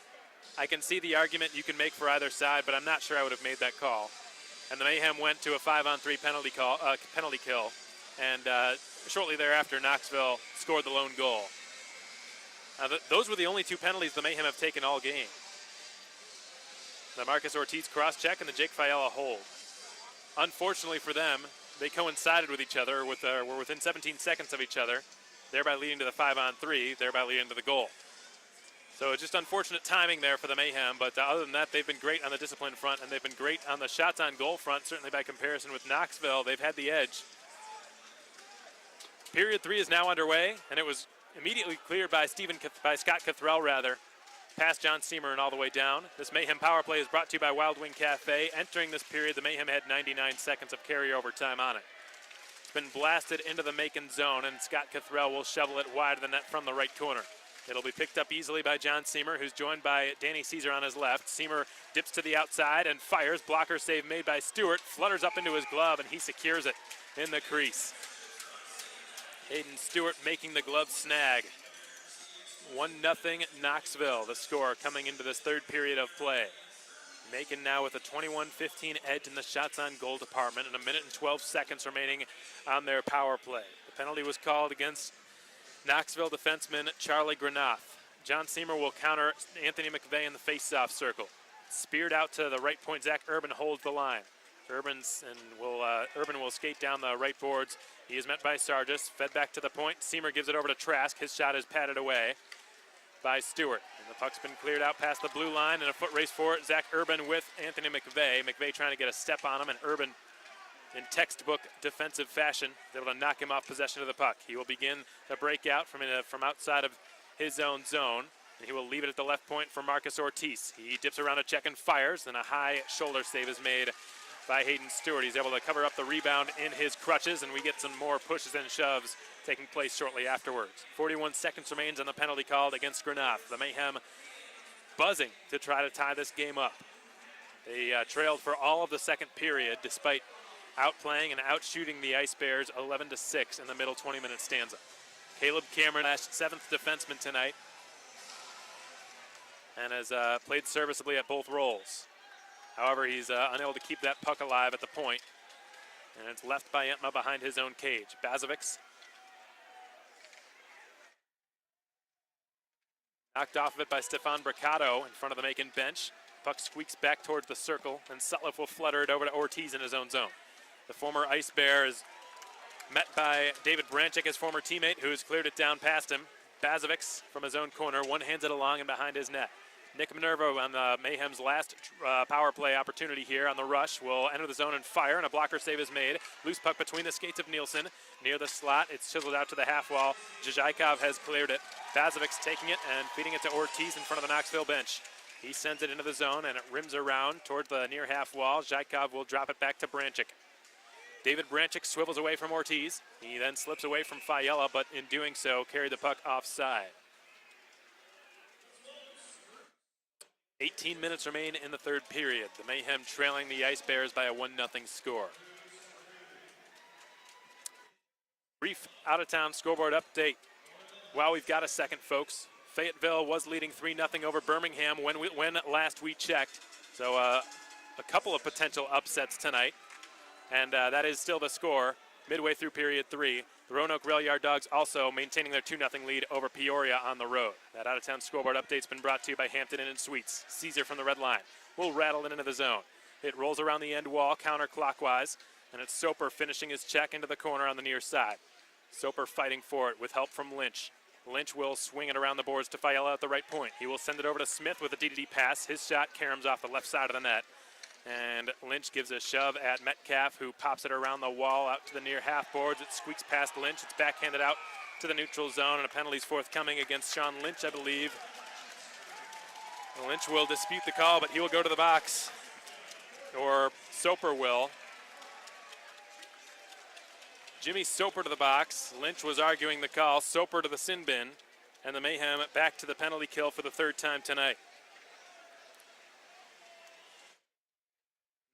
I can see the argument you can make for either side, but I'm not sure I would have made that call. And the Mayhem went to a 5-on-3 penalty kill, and shortly thereafter, Knoxville scored the lone goal. Those were the only 2 penalties the Mayhem have taken all game. The Marcus Ortiz cross-check and the Jake Fiala hold. Unfortunately for them, they coincided with each other, were within 17 seconds of each other, thereby leading to the 5-on-3, thereby leading to the goal. So it's just unfortunate timing there for the Mayhem, but other than that, they've been great on the discipline front, and they've been great on the shots on goal front, certainly by comparison with Knoxville. They've had the edge. Period 3 is now underway, and it was immediately cleared by Scott Cathrell, past John Seamer and all the way down. This Mayhem power play is brought to you by Wild Wing Cafe. Entering this period, the Mayhem had 99 seconds of carryover time on it. It's been blasted into the Macon zone, and Scott Cathrell will shovel it wide of the net from the right corner. It'll be picked up easily by John Seamer, who's joined by Danny Caesar on his left. Seamer dips to the outside and fires. Blocker save made by Stewart. Flutters up into his glove, and he secures it in the crease. Hayden Stewart making the glove snag. 1-0 Knoxville, the score coming into this third period of play. Macon now with a 21-15 edge in the shots on goal department and 1 minute and 12 seconds remaining on their power play. The penalty was called against Knoxville defenseman Charlie Granoff. John Seamer will counter Anthony McVeigh in the face-off circle. Speared out to the right point, Zach Urban holds the line. Urban will skate down the right boards. He is met by Sargis, fed back to the point. Seamer gives it over to Trask. His shot is patted away by Stewart. And the puck's been cleared out past the blue line, and a foot race for it. Zach Urban with Anthony McVeigh. McVeigh trying to get a step on him, and Urban, in textbook defensive fashion, is able to knock him off possession of the puck. He will begin the breakout from outside of his own zone, and he will leave it at the left point for Marcus Ortiz. He dips around a check and fires, and a high shoulder save is made by Hayden Stewart. He's able to cover up the rebound in his crutches, and we get some more pushes and shoves taking place shortly afterwards. 41 seconds remains on the penalty called against Granoff. The Mayhem buzzing to try to tie this game up. They trailed for all of the second period despite outplaying and outshooting the Ice Bears 11-6 in the middle 20-minute stanza. Caleb Cameron, seventh defenseman tonight, and has played serviceably at both roles. However, he's unable to keep that puck alive at the point, and it's left by Entma behind his own cage. Bazovics knocked off of it by Stefan Bricado in front of the Macon bench. Puck squeaks back towards the circle, and Sutliff will flutter it over to Ortiz in his own zone. The former Ice Bear is met by David Branchik, his former teammate, who has cleared it down past him. Bazovics from his own corner, one-hands it along and behind his net. Nick Minerva on the Mayhem's last power play opportunity here on the rush will enter the zone and fire, and a blocker save is made. Loose puck between the skates of Nielsen. Near the slot, it's chiseled out to the half wall. Zykov has cleared it. Bazovics taking it and feeding it to Ortiz in front of the Knoxville bench. He sends it into the zone, and it rims around toward the near half wall. Zykov will drop it back to Branchik. David Branchik swivels away from Ortiz. He then slips away from Fiella, but in doing so, carried the puck offside. 18 minutes remain in the third period. The Mayhem trailing the Ice Bears by a 1-0 score. Brief out-of-town scoreboard update. While we've got a second, folks, Fayetteville was leading 3-0 over Birmingham when last we checked. So a couple of potential upsets tonight. And that is still the score midway through period 3. The Roanoke Rail Yard Dogs also maintaining their 2-0 lead over Peoria on the road. That out-of-town scoreboard update's been brought to you by Hampton Inn & Suites. Caesar from the red line will rattle it into the zone. It rolls around the end wall counterclockwise, and it's Soper finishing his check into the corner on the near side. Soper fighting for it with help from Lynch. Lynch will swing it around the boards to Fiella at the right point. He will send it over to Smith with a DDD pass. His shot caroms off the left side of the net. And Lynch gives a shove at Metcalf, who pops it around the wall out to the near half boards. It squeaks past Lynch. It's backhanded out to the neutral zone, and a penalty's forthcoming against Sean Lynch, I believe. Lynch will dispute the call, but he will go to the box, or Soper will. Jimmy Soper to the box. Lynch was arguing the call. Soper to the sin bin, and the Mayhem back to the penalty kill for the third time tonight.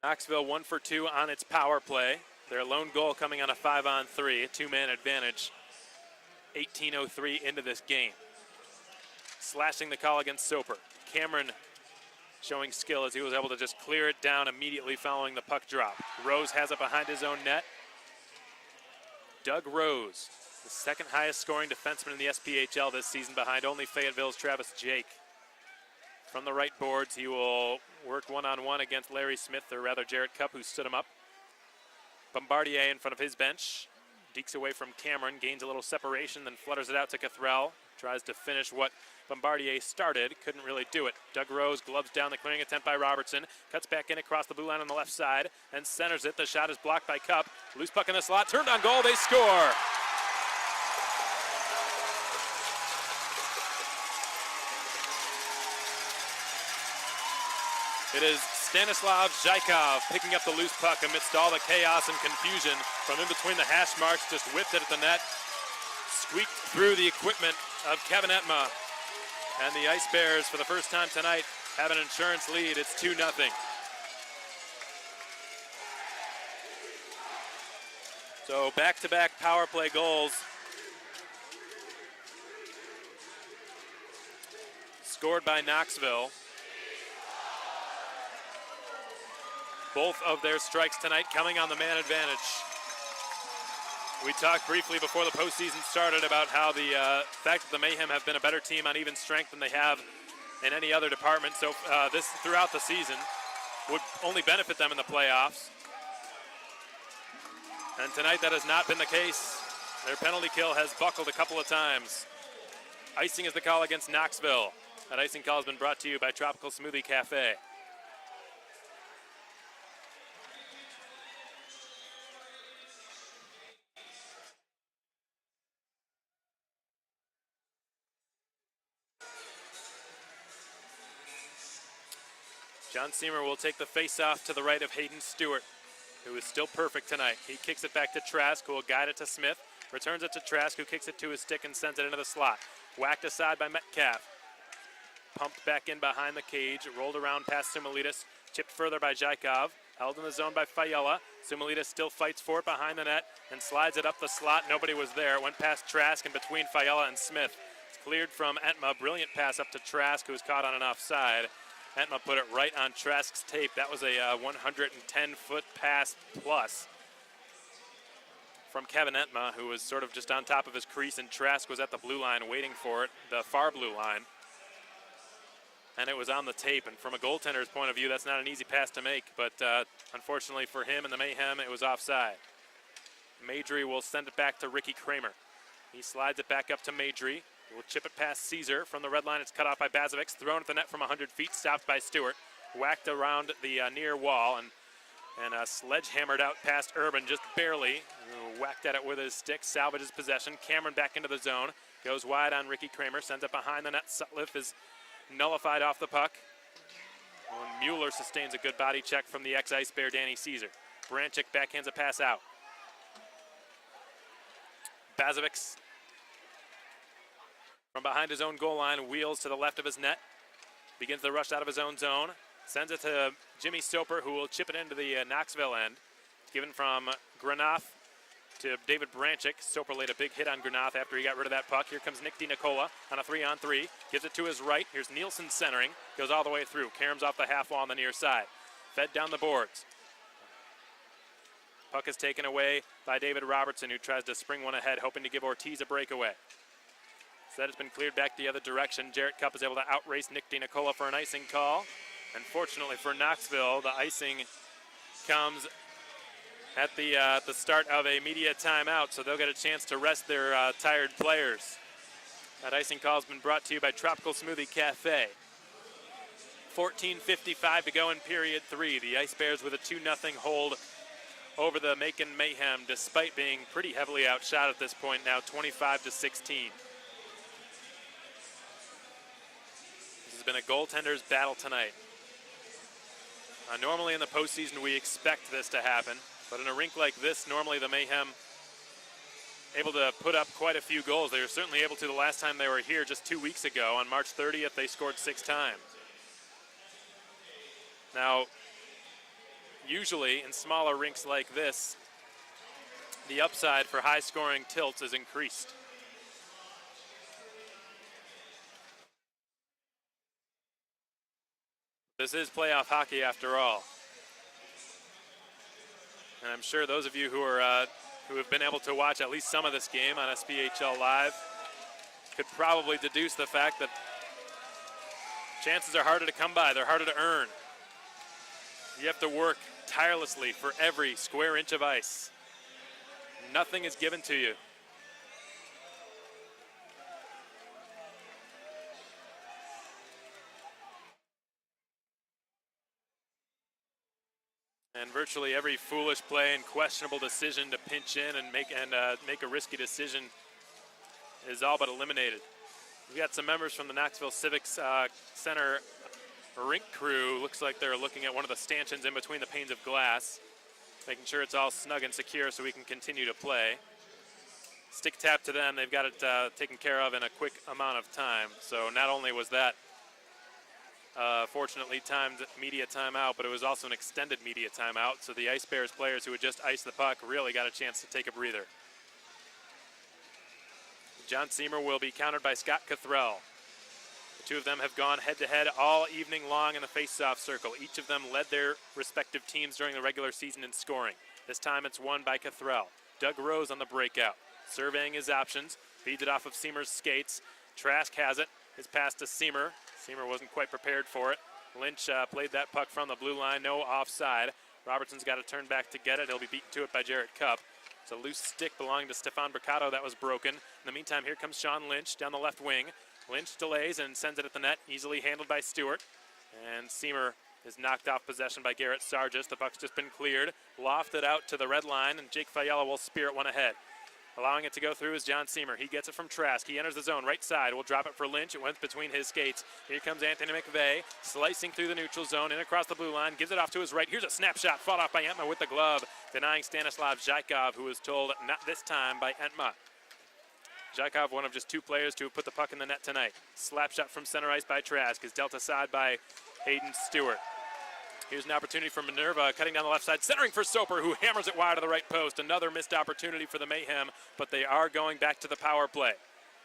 Knoxville 1 for 2 on its power play. Their lone goal coming on a 5-on-3, a two-man advantage. 18:03 into this game. Slashing the call against Soper. Cameron showing skill as he was able to just clear it down immediately following the puck drop. Rose has it behind his own net. Doug Rose, the second highest scoring defenseman in the SPHL this season, behind only Fayetteville's Travis Jake. From the right boards, he will work one-on-one against Larry Smith, or rather Jarrett Cupp, who stood him up. Bombardier in front of his bench. Dekes away from Cameron, gains a little separation, then flutters it out to Cathrell. Tries to finish what Bombardier started, couldn't really do it. Doug Rose gloves down the clearing attempt by Robertson. Cuts back in across the blue line on the left side and centers it. The shot is blocked by Cupp. Loose puck in the slot, turned on goal, they score. It is Stanislav Zykov picking up the loose puck amidst all the chaos and confusion from in between the hash marks, just whipped it at the net, squeaked through the equipment of Kevin Etma. And the Ice Bears, for the first time tonight, have an insurance lead. It's 2-0. So back-to-back power play goals. Scored by Knoxville. Both of their strikes tonight coming on the man advantage. We talked briefly before the postseason started about how the fact that the Mayhem have been a better team on even strength than they have in any other department. So this throughout the season would only benefit them in the playoffs. And tonight that has not been the case. Their penalty kill has buckled a couple of times. Icing is the call against Knoxville. That icing call has been brought to you by Tropical Smoothie Cafe. John Seamer will take the face-off to the right of Hayden Stewart, who is still perfect tonight. He kicks it back to Trask, who will guide it to Smith. Returns it to Trask, who kicks it to his stick and sends it into the slot. Whacked aside by Metcalf. Pumped back in behind the cage. Rolled around past Sumalitas. Chipped further by Zykov. Held in the zone by Fiala. Sumalitas still fights for it behind the net and slides it up the slot. Nobody was there. It went past Trask and between Fiala and Smith. It's cleared from Etma. Brilliant pass up to Trask, who was caught on an offside. Etma put it right on Trask's tape. That was a 110-foot pass plus from Kevin Etma, who was sort of just on top of his crease, and Trask was at the blue line waiting for it, the far blue line. And it was on the tape, and from a goaltender's point of view, that's not an easy pass to make, but unfortunately for him and the Mayhem, it was offside. Madry will send it back to Ricky Kramer. He slides it back up to Madry. Will chip it past Caesar. From the red line, it's cut off by Bazovic. Thrown at the net from 100 feet, stopped by Stewart. Whacked around the near wall and sledgehammered out past Urban just barely. Whacked at it with his stick, salvages possession. Cameron back into the zone. Goes wide on Ricky Kramer, sends it behind the net. Sutliff is nullified off the puck. And Muller sustains a good body check from the ex-Ice Bear, Danny Caesar. Branchik backhands a pass out. Bazovic from behind his own goal line, wheels to the left of his net. Begins the rush out of his own zone. Sends it to Jimmy Soper, who will chip it into the Knoxville end. Given from Granoff to David Branchik. Soper laid a big hit on Granoff after he got rid of that puck. Here comes Nick DiNicola on a 3-on-3. Gives it to his right. Here's Nielsen centering. Goes all the way through. Karam's off the half wall on the near side. Fed down the boards. Puck is taken away by David Robertson, who tries to spring one ahead, hoping to give Ortiz a breakaway. Instead, it's been cleared back the other direction. Jarrett Cup is able to outrace Nick DiNicola for an icing call. Unfortunately for Knoxville, the icing comes at the start of a media timeout, so they'll get a chance to rest their tired players. That icing call has been brought to you by Tropical Smoothie Cafe. 14:55 to go in period 3. The Ice Bears with a 2-0 hold over the Macon Mayhem, despite being pretty heavily outshot at this point now, 25-16. This has been a goaltender's battle tonight. Normally in the postseason we expect this to happen, but in a rink like this, normally the Mayhem able to put up quite a few goals. They were certainly able to the last time they were here just 2 weeks ago. On March 30th, they scored 6 times. Now, usually in smaller rinks like this, the upside for high-scoring tilts is increased. This is playoff hockey after all. And I'm sure those of you who have been able to watch at least some of this game on SPHL Live could probably deduce the fact that chances are harder to come by. They're harder to earn. You have to work tirelessly for every square inch of ice. Nothing is given to you. And virtually every foolish play and questionable decision to pinch in and make a risky decision is all but eliminated. We've got some members from the Knoxville Civic Center rink crew looks like they're looking at one of the stanchions in between the panes of glass, making sure it's all snug and secure so we can continue to play. Stick tap to them, they've got it taken care of in a quick amount of time. So not only was that fortunately timed media timeout, but it was also an extended media timeout, so the Ice Bears players who had just iced the puck really got a chance to take a breather. John Siemer will be countered by Scott Cathrell. The two of them have gone head-to-head all evening long in the face-off circle. Each of them led their respective teams during the regular season in scoring. This time it's won by Cathrell. Doug Rose on the breakout, surveying his options, feeds it off of Siemer's skates. Trask has it, his pass to Siemer. Siemer wasn't quite prepared for it. Lynch played that puck from the blue line, no offside. Robertson's got to turn back to get it. He'll be beaten to it by Jarrett Cupp. It's a loose stick belonging to Stefan Bricado that was broken. In the meantime, here comes Sean Lynch down the left wing. Lynch delays and sends it at the net, easily handled by Stewart. And Siemer is knocked off possession by Garrett Sargis. The puck's just been cleared, lofted out to the red line, and Jake Fiala will spear it one ahead. Allowing it to go through is John Siemer. He gets it from Trask. He enters the zone, right side. Will drop it for Lynch. It went between his skates. Here comes Anthony McVeigh, slicing through the neutral zone, in across the blue line. Gives it off to his right. Here's a snapshot, fought off by Entma with the glove, denying Stanislav Zykov, who was told not this time by Entma. Zykov, one of just two players to have put the puck in the net tonight. Slap shot from center ice by Trask is dealt aside by Hayden Stewart. Here's an opportunity for Minerva, cutting down the left side, centering for Soper, who hammers it wide to the right post. Another missed opportunity for the Mayhem, but they are going back to the power play.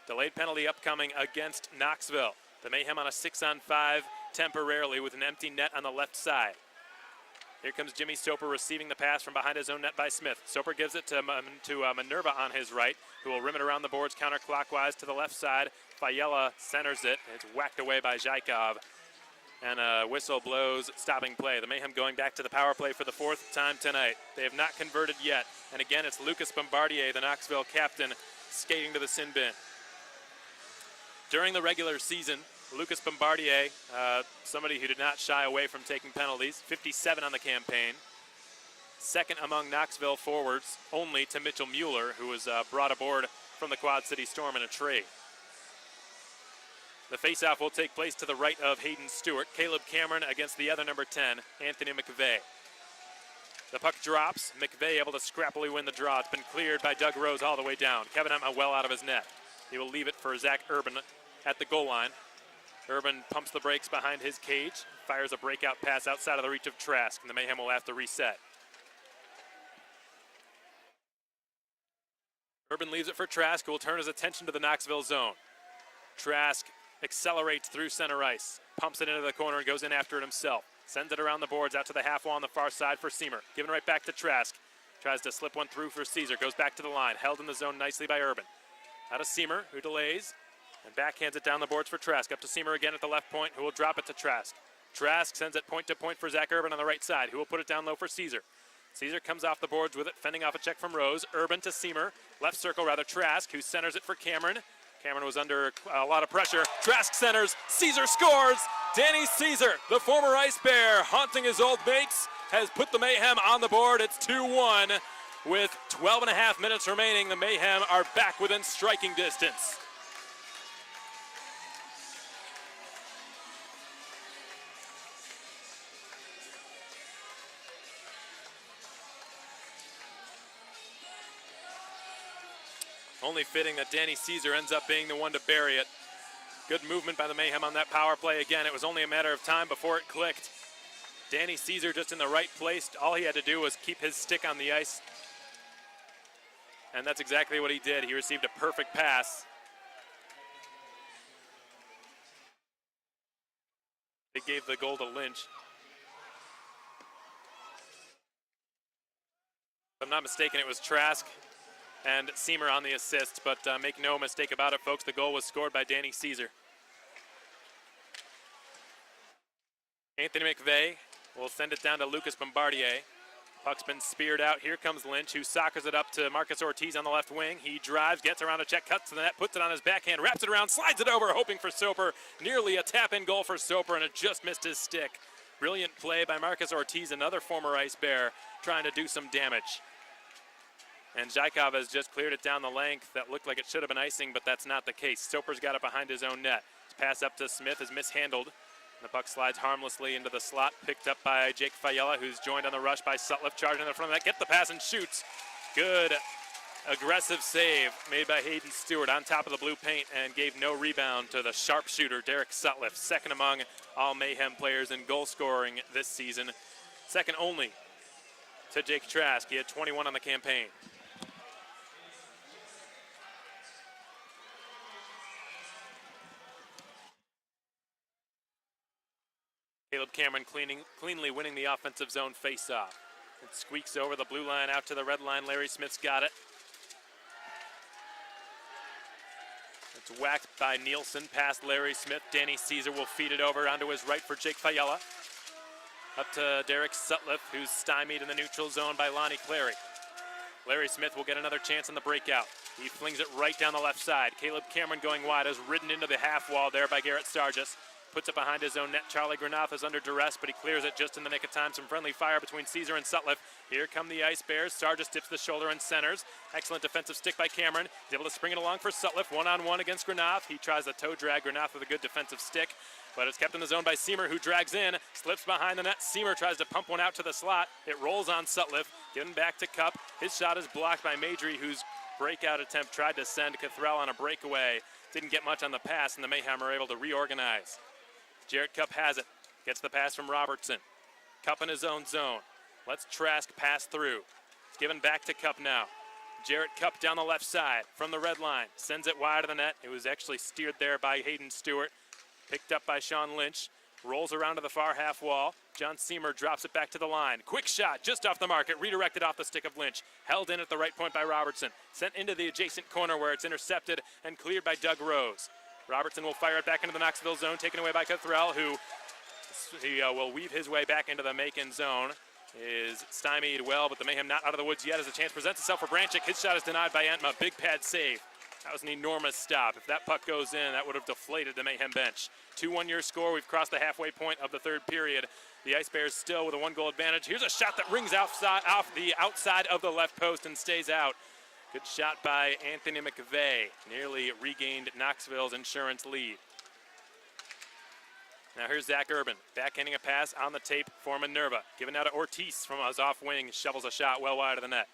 Delayed penalty upcoming against Knoxville. The Mayhem on a 6-on-5 temporarily with an empty net on the left side. Here comes Jimmy Soper receiving the pass from behind his own net by Smith. Soper gives it to Minerva on his right, who will rim it around the boards counterclockwise to the left side. Fiala centers it. It's whacked away by Zykov. And a whistle blows, stopping play. The Mayhem going back to the power play for the fourth time tonight. They have not converted yet. And again, it's Lucas Bombardier, the Knoxville captain, skating to the sin bin. During the regular season, Lucas Bombardier, somebody who did not shy away from taking penalties, 57 on the campaign. Second among Knoxville forwards, only to Mitchell Muller, who was brought aboard from the Quad City Storm in a trade. The faceoff will take place to the right of Hayden Stewart. Caleb Cameron against the other number 10, Anthony McVeigh. The puck drops. McVeigh able to scrappily win the draw. It's been cleared by Doug Rose all the way down. Kevin Entma well out of his net. He will leave it for Zach Urban at the goal line. Urban pumps the brakes behind his cage, fires a breakout pass outside of the reach of Trask, and the Mayhem will have to reset. Urban leaves it for Trask, who will turn his attention to the Knoxville zone. Trask accelerates through center ice, pumps it into the corner and goes in after it himself. Sends it around the boards out to the half wall on the far side for Siemer. Given right back to Trask. Tries to slip one through for Caesar. Goes back to the line. Held in the zone nicely by Urban. Out of Siemer, who delays. And backhands it down the boards for Trask. Up to Siemer again at the left point, who will drop it to Trask. Trask sends it point to point for Zach Urban on the right side, who will put it down low for Caesar. Caesar comes off the boards with it, fending off a check from Rose. Urban to Siemer. Left circle, rather, Trask, who centers it for Cameron. Cameron was under a lot of pressure. Trask centers. Caesar scores. Danny Caesar, the former Ice Bear, haunting his old mates, has put the Mayhem on the board. It's 2-1. With 12 and a half minutes remaining, the Mayhem are back within striking distance. Only fitting that Danny Caesar ends up being the one to bury it. Good movement by the Mayhem on that power play. Again, it was only a matter of time before it clicked. Danny Caesar just in the right place. All he had to do was keep his stick on the ice. And that's exactly what he did. He received a perfect pass. It gave the goal to Lynch. If I'm not mistaken, it was Trask and Siemer on the assist, but make no mistake about it, folks, the goal was scored by Danny Caesar. Anthony McVeigh will send it down to Lucas Bombardier. Puck's been speared out. Here comes Lynch, who soccers it up to Marcus Ortiz on the left wing. He drives, gets around a check, cuts to the net, puts it on his backhand, wraps it around, slides it over, hoping for Soper. Nearly a tap-in goal for Soper, and it just missed his stick. Brilliant play by Marcus Ortiz, another former Ice Bear, trying to do some damage. And Zykov has just cleared it down the length. That looked like it should have been icing, but that's not the case. Soper's got it behind his own net. His pass up to Smith is mishandled. The puck slides harmlessly into the slot, picked up by Jake Fayella, who's joined on the rush by Sutliff, charging in the front of that. Get the pass and shoots. Good aggressive save made by Hayden Stewart on top of the blue paint and gave no rebound to the sharpshooter Derek Sutliff, second among all Mayhem players in goal scoring this season. Second only to Jake Trask. He had 21 on the campaign. Caleb Cameron cleanly winning the offensive zone face-off. It squeaks over the blue line out to the red line. Larry Smith's got it. It's whacked by Nielsen past Larry Smith. Danny Caesar will feed it over onto his right for Jake Fayella. Up to Derek Sutliff, who's stymied in the neutral zone by Lonnie Clary. Larry Smith will get another chance on the breakout. He flings it right down the left side. Caleb Cameron going wide is ridden into the half wall there by Garrett Sargis. Puts it behind his own net. Charlie Granoff is under duress, but he clears it just in the nick of time. Some friendly fire between Caesar and Sutliff. Here come the Ice Bears. Sargis dips the shoulder and centers. Excellent defensive stick by Cameron. He's able to spring it along for Sutliff. One-on-one against Granoff. He tries the toe drag. Granoff with a good defensive stick, but it's kept in the zone by Seamer, who drags in, slips behind the net. Seamer tries to pump one out to the slot. It rolls on Sutliff. Given back to Cup. His shot is blocked by Madry, whose breakout attempt tried to send Cathrell on a breakaway. Didn't get much on the pass, and the Mayhem are able to reorganize. Jarrett Cup has it. Gets the pass from Robertson. Cup in his own zone. Lets Trask pass through. It's given back to Cup now. Jarrett Cup down the left side from the red line. Sends it wide of the net. It was actually steered there by Hayden Stewart. Picked up by Sean Lynch. Rolls around to the far half wall. John Seamer drops it back to the line. Quick shot just off the mark. It redirected off the stick of Lynch. Held in at the right point by Robertson. Sent into the adjacent corner where it's intercepted and cleared by Doug Rose. Robertson will fire it back into the Knoxville zone, taken away by Cathrell, who will weave his way back into the Macon zone. Is stymied well, but the Mayhem not out of the woods yet as a chance presents itself for Branchick. His shot is denied by Antma. Big pad save. That was an enormous stop. If that puck goes in, that would have deflated the Mayhem bench. 2-1 your score. We've crossed the halfway point of the third period. The Ice Bears still with a 1-goal advantage. Here's a shot that rings off the outside of the left post and stays out. Good shot by Anthony McVeigh. Nearly regained Knoxville's insurance lead. Now here's Zach Urban, backhanding a pass on the tape for Minerva. Given out to Ortiz from his off wing, shovels a shot well wide of the net.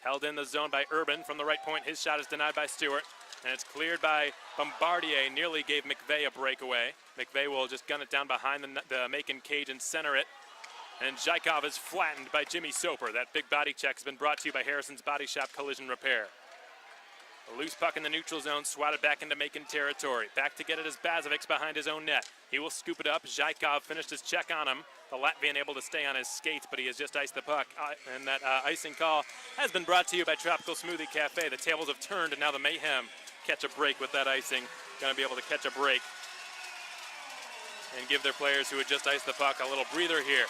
Held in the zone by Urban from the right point. His shot is denied by Stewart, and it's cleared by Bombardier. Nearly gave McVeigh a breakaway. McVeigh will just gun it down behind the Macon cage and center it. And Zykov is flattened by Jimmy Soper. That big body check has been brought to you by Harrison's Body Shop Collision Repair. A loose puck in the neutral zone, swatted back into Macon territory. Back to get it is Bazovic behind his own net. He will scoop it up. Zykov finished his check on him. The Latvian able to stay on his skates, but he has just iced the puck. And that icing call has been brought to you by Tropical Smoothie Cafe. The tables have turned, and now the Mayhem catch a break with that icing. Going to be able to catch a break and give their players who had just iced the puck a little breather here.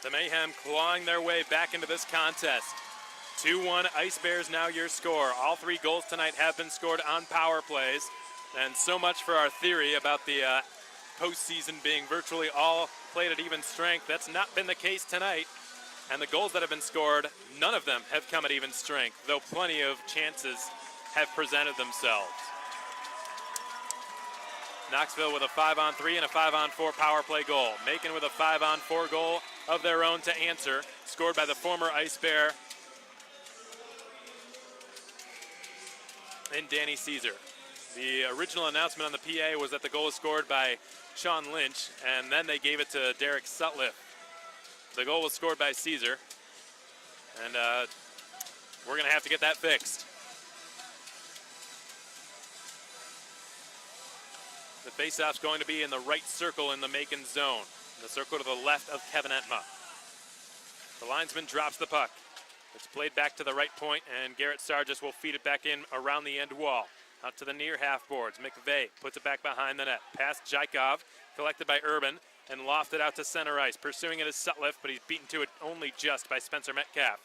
The Mayhem clawing their way back into this contest. 2-1 Ice Bears now your score. All 3 goals tonight have been scored on power plays. And so much for our theory about the postseason being virtually all played at even strength. That's not been the case tonight. And the goals that have been scored, none of them have come at even strength, though plenty of chances have presented themselves. Knoxville with a 5-on-3 and a 5-on-4 power play goal. Macon with a 5-on-4 goal of their own to answer, scored by the former Ice Bear and Danny Caesar. The original announcement on the PA was that the goal was scored by Sean Lynch, and then they gave it to Derek Sutliff. The goal was scored by Caesar, and we're going to have to get that fixed. The faceoff's going to be in the right circle in the Macon zone, the circle to the left of Kevin Entma. The linesman drops the puck. It's played back to the right point, and Garrett Sargis will feed it back in around the end wall. Out to the near half boards. McVeigh puts it back behind the net. Past Zykov, collected by Urban, and lofted out to center ice. Pursuing it is Sutliff, but he's beaten to it only just by Spencer Metcalf.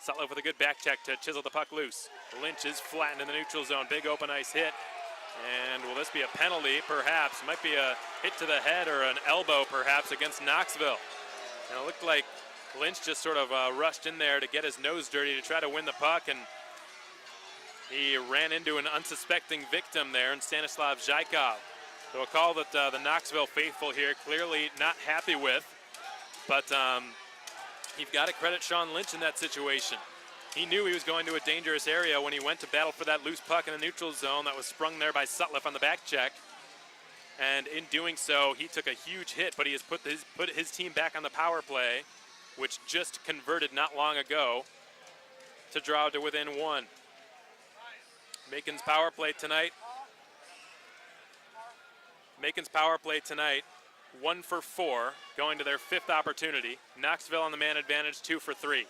Sutliff with a good back check to chisel the puck loose. Lynch is flattened in the neutral zone. Big open ice hit. And will this be a penalty? Perhaps. Might be a hit to the head or an elbow, perhaps, against Knoxville. And it looked like Lynch just sort of rushed in there to get his nose dirty to try to win the puck, and He ran into an unsuspecting victim there in Stanislav Zykov. So a call that the Knoxville faithful here clearly not happy with. But you've got to credit Sean Lynch in that situation. He knew he was going to a dangerous area when he went to battle for that loose puck in the neutral zone that was sprung there by Sutliff on the back check. And in doing so, he took a huge hit, but he has put his team back on the power play, which just converted not long ago to draw to within one. Macon's power play tonight. 1 for 4, going to their 5th opportunity. Knoxville on the man advantage, 2 for 3.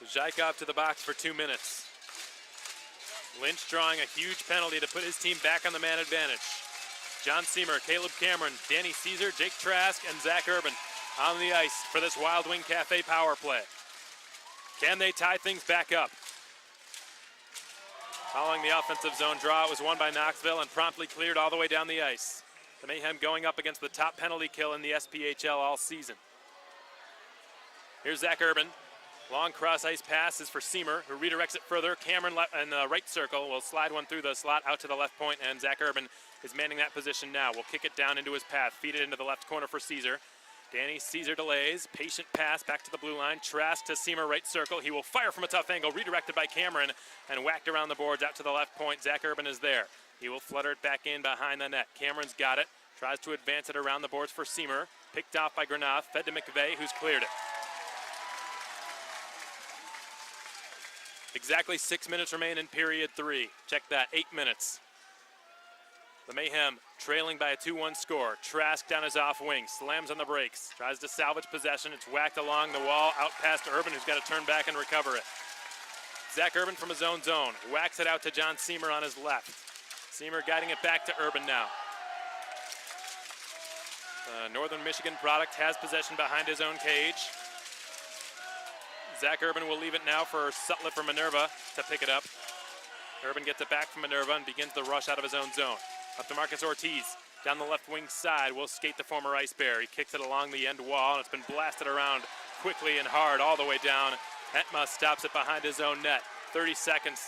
Zykov to the box for 2 minutes. Lynch drawing a huge penalty to put his team back on the man advantage. John Seamer, Caleb Cameron, Danny Caesar, Jake Trask, and Zach Urban on the ice for this Wild Wing Cafe power play. Can they tie things back up? Following the offensive zone draw, it was won by Knoxville and promptly cleared all the way down the ice. The Mayhem going up against the top penalty kill in the SPHL all season. Here's Zach Urban. Long cross-ice pass is for Seamer, who redirects it further. Cameron in the right circle will slide one through the slot out to the left point, and Zach Urban is manning that position now. Will kick it down into his path, feed it into the left corner for Caesar. Danny Caesar delays, patient pass back to the blue line. Trask to Seamer, right circle. He will fire from a tough angle, redirected by Cameron, and whacked around the boards out to the left point. Zach Urban is there. He will flutter it back in behind the net. Cameron's got it, tries to advance it around the boards for Seamer. Picked off by Granath, fed to McVeigh, who's cleared it. Exactly 6 minutes remain in period 3. Check that, 8 minutes. The Mayhem trailing by a 2-1 score. Trask down his off wing, slams on the brakes, tries to salvage possession. It's whacked along the wall, out past Urban, who's got to turn back and recover it. Zach Urban from his own zone, whacks it out to John Seamer on his left. Seamer guiding it back to Urban now. Northern Michigan product has possession behind his own cage. Zach Urban will leave it now for Sutliff or Minerva to pick it up. Urban gets it back from Minerva and begins the rush out of his own zone. Up to Marcus Ortiz, down the left wing side, will skate the former Ice Bear. He kicks it along the end wall, and it's been blasted around quickly and hard all the way down. Etma stops it behind his own net. 30 seconds.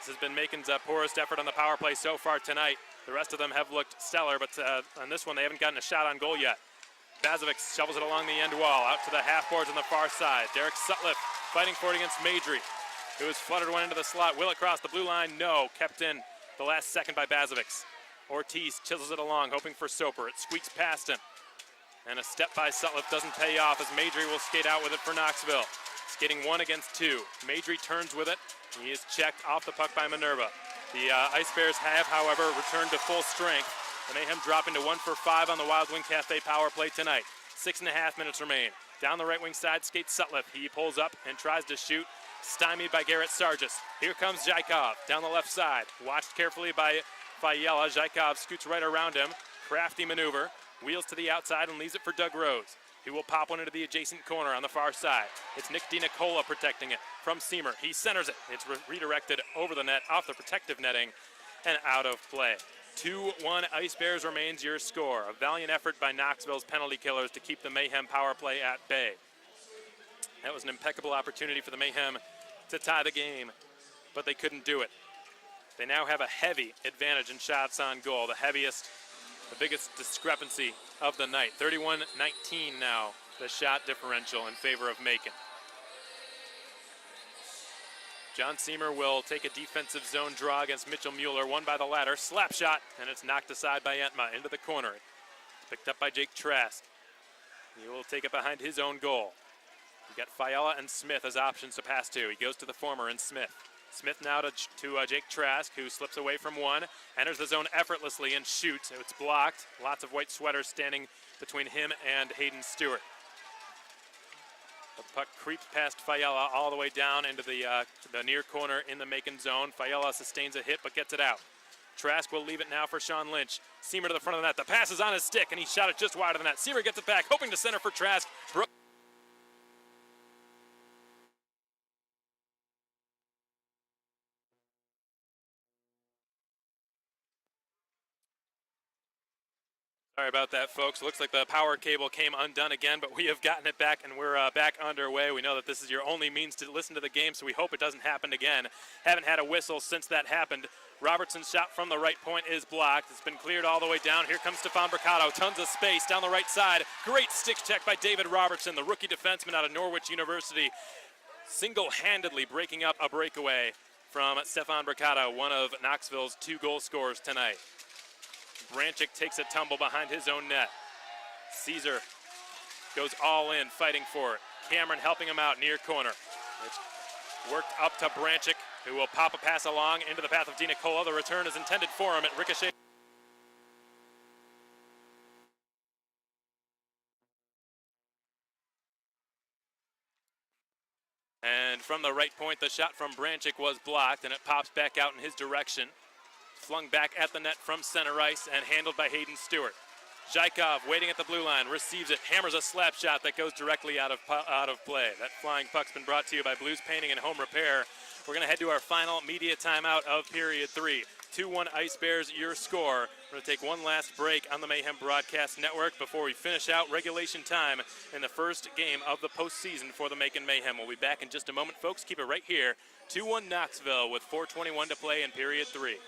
This has been Macon's poorest effort on the power play so far tonight. The rest of them have looked stellar, but on this one, they haven't gotten a shot on goal yet. Bazovic shovels it along the end wall, out to the half boards on the far side. Derek Sutliff fighting for it against Madry, who has fluttered one into the slot. Will it cross the blue line? No. Kept in the last second by Bazovic. Ortiz chisels it along, hoping for Soper. It squeaks past him. And a step by Sutliff doesn't pay off as Madry will skate out with it for Knoxville. Skating 1 against 2. Madry turns with it. He is checked off the puck by Minerva. The Ice Bears have, however, returned to full strength. The Mayhem dropping to 1 for 5 on the Wild Wing Cafe power play tonight. 6.5 minutes remain. Down the right wing side skates Sutliff. He pulls up and tries to shoot, stymied by Garrett Sargis. Here comes Zykov down the left side. Watched carefully by Fayella. Zykov scoots right around him. Crafty maneuver. Wheels to the outside and leaves it for Doug Rose. He will pop one into the adjacent corner on the far side. It's Nick DiNicola protecting it from Seamer. He centers it. It's redirected over the net, off the protective netting, and out of play. 2-1 Ice Bears remains your score. A valiant effort by Knoxville's penalty killers to keep the Mayhem power play at bay. That was an impeccable opportunity for the Mayhem to tie the game, but they couldn't do it. They now have a heavy advantage in shots on goal, the biggest discrepancy of the night. 31-19 now, the shot differential in favor of Macon. John Seamer will take a defensive zone draw against Mitchell Muller, won by the latter. Slap shot, and it's knocked aside by Entma into the corner. It's picked up by Jake Trask. He will take it behind his own goal. You've got Fayella and Smith as options to pass to. He goes to the former and Smith. Smith now to Jake Trask, who slips away from one, enters the zone effortlessly and shoots. It's blocked. Lots of white sweaters standing between him and Hayden Stewart. The puck creeps past Fayella all the way down into the near corner in the Macon zone. Fayella sustains a hit but gets it out. Trask will leave it now for Sean Lynch. Seamer to the front of the net. The pass is on his stick and he shot it just wide of the net. Seamer gets it back, hoping to center for Trask. Sorry about that, folks. Looks like the power cable came undone again, but we have gotten it back, and we're back underway. We know that this is your only means to listen to the game, so we hope it doesn't happen again. Haven't had a whistle since that happened. Robertson's shot from the right point is blocked. It's been cleared all the way down. Here comes Stefan Bricado. Tons of space down the right side. Great stick check by David Robertson, the rookie defenseman out of Norwich University, single-handedly breaking up a breakaway from Stefan Bricado, one of Knoxville's 2 goal scorers tonight. Branchik takes a tumble behind his own net. Caesar goes all in, fighting for it. Cameron helping him out near corner. It's worked up to Branchik, who will pop a pass along into the path of Di Nicola. The return is intended for him at ricochet. And from the right point, the shot from Branchik was blocked, and it pops back out in his direction. Flung back at the net from center ice and handled by Hayden Stewart. Zykov waiting at the blue line, receives it, hammers a slap shot that goes directly out of play. That flying puck's been brought to you by Blues Painting and Home Repair. We're going to head to our final media timeout of period 3. 2-1 Ice Bears, your score. We're going to take one last break on the Mayhem Broadcast Network before we finish out regulation time in the first game of the postseason for the Macon Mayhem. We'll be back in just a moment, folks. Keep it right here. 2-1 Knoxville with 4:21 to play in period 3.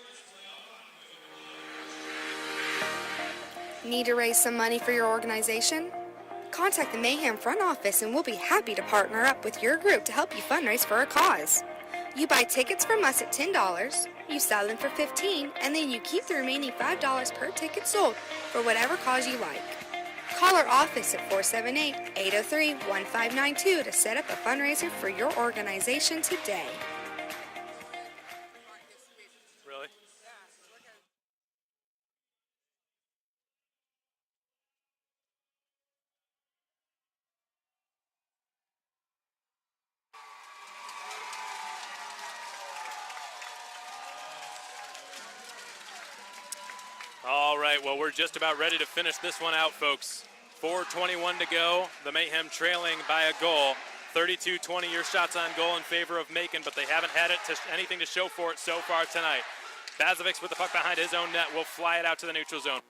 Need to raise some money for your organization? Contact the Mayhem front office and we'll be happy to partner up with your group to help you fundraise for a cause. You buy tickets from us at $10, you sell them for $15, and then you keep the remaining $5 per ticket sold for whatever cause you like. Call our office at 478-803-1592 to set up a fundraiser for your organization today. Really? All right, well, we're just about ready to finish this one out, folks. 4:21 to go. The Mayhem trailing by a goal. 32-20 your shots on goal in favor of Macon, but they haven't had anything to show for it so far tonight. Bazovic with the puck behind his own net will fly it out to the neutral zone.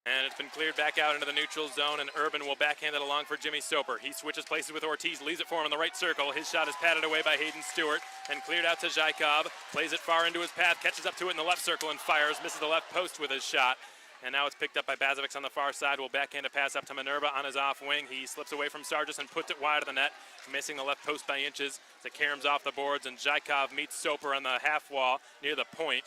And it's been cleared back out into the neutral zone, and Urban will backhand it along for Jimmy Soper. He switches places with Ortiz, leaves it for him in the right circle. His shot is patted away by Hayden Stewart and cleared out to Zykov. Plays it far into his path, catches up to it in the left circle and fires. Misses the left post with his shot. And now it's picked up by Bazovic on the far side. Will backhand a pass up to Minerva on his off wing. He slips away from Sargis and puts it wide of the net, missing the left post by inches. The Karams off the boards, and Zykov meets Soper on the half wall near the point.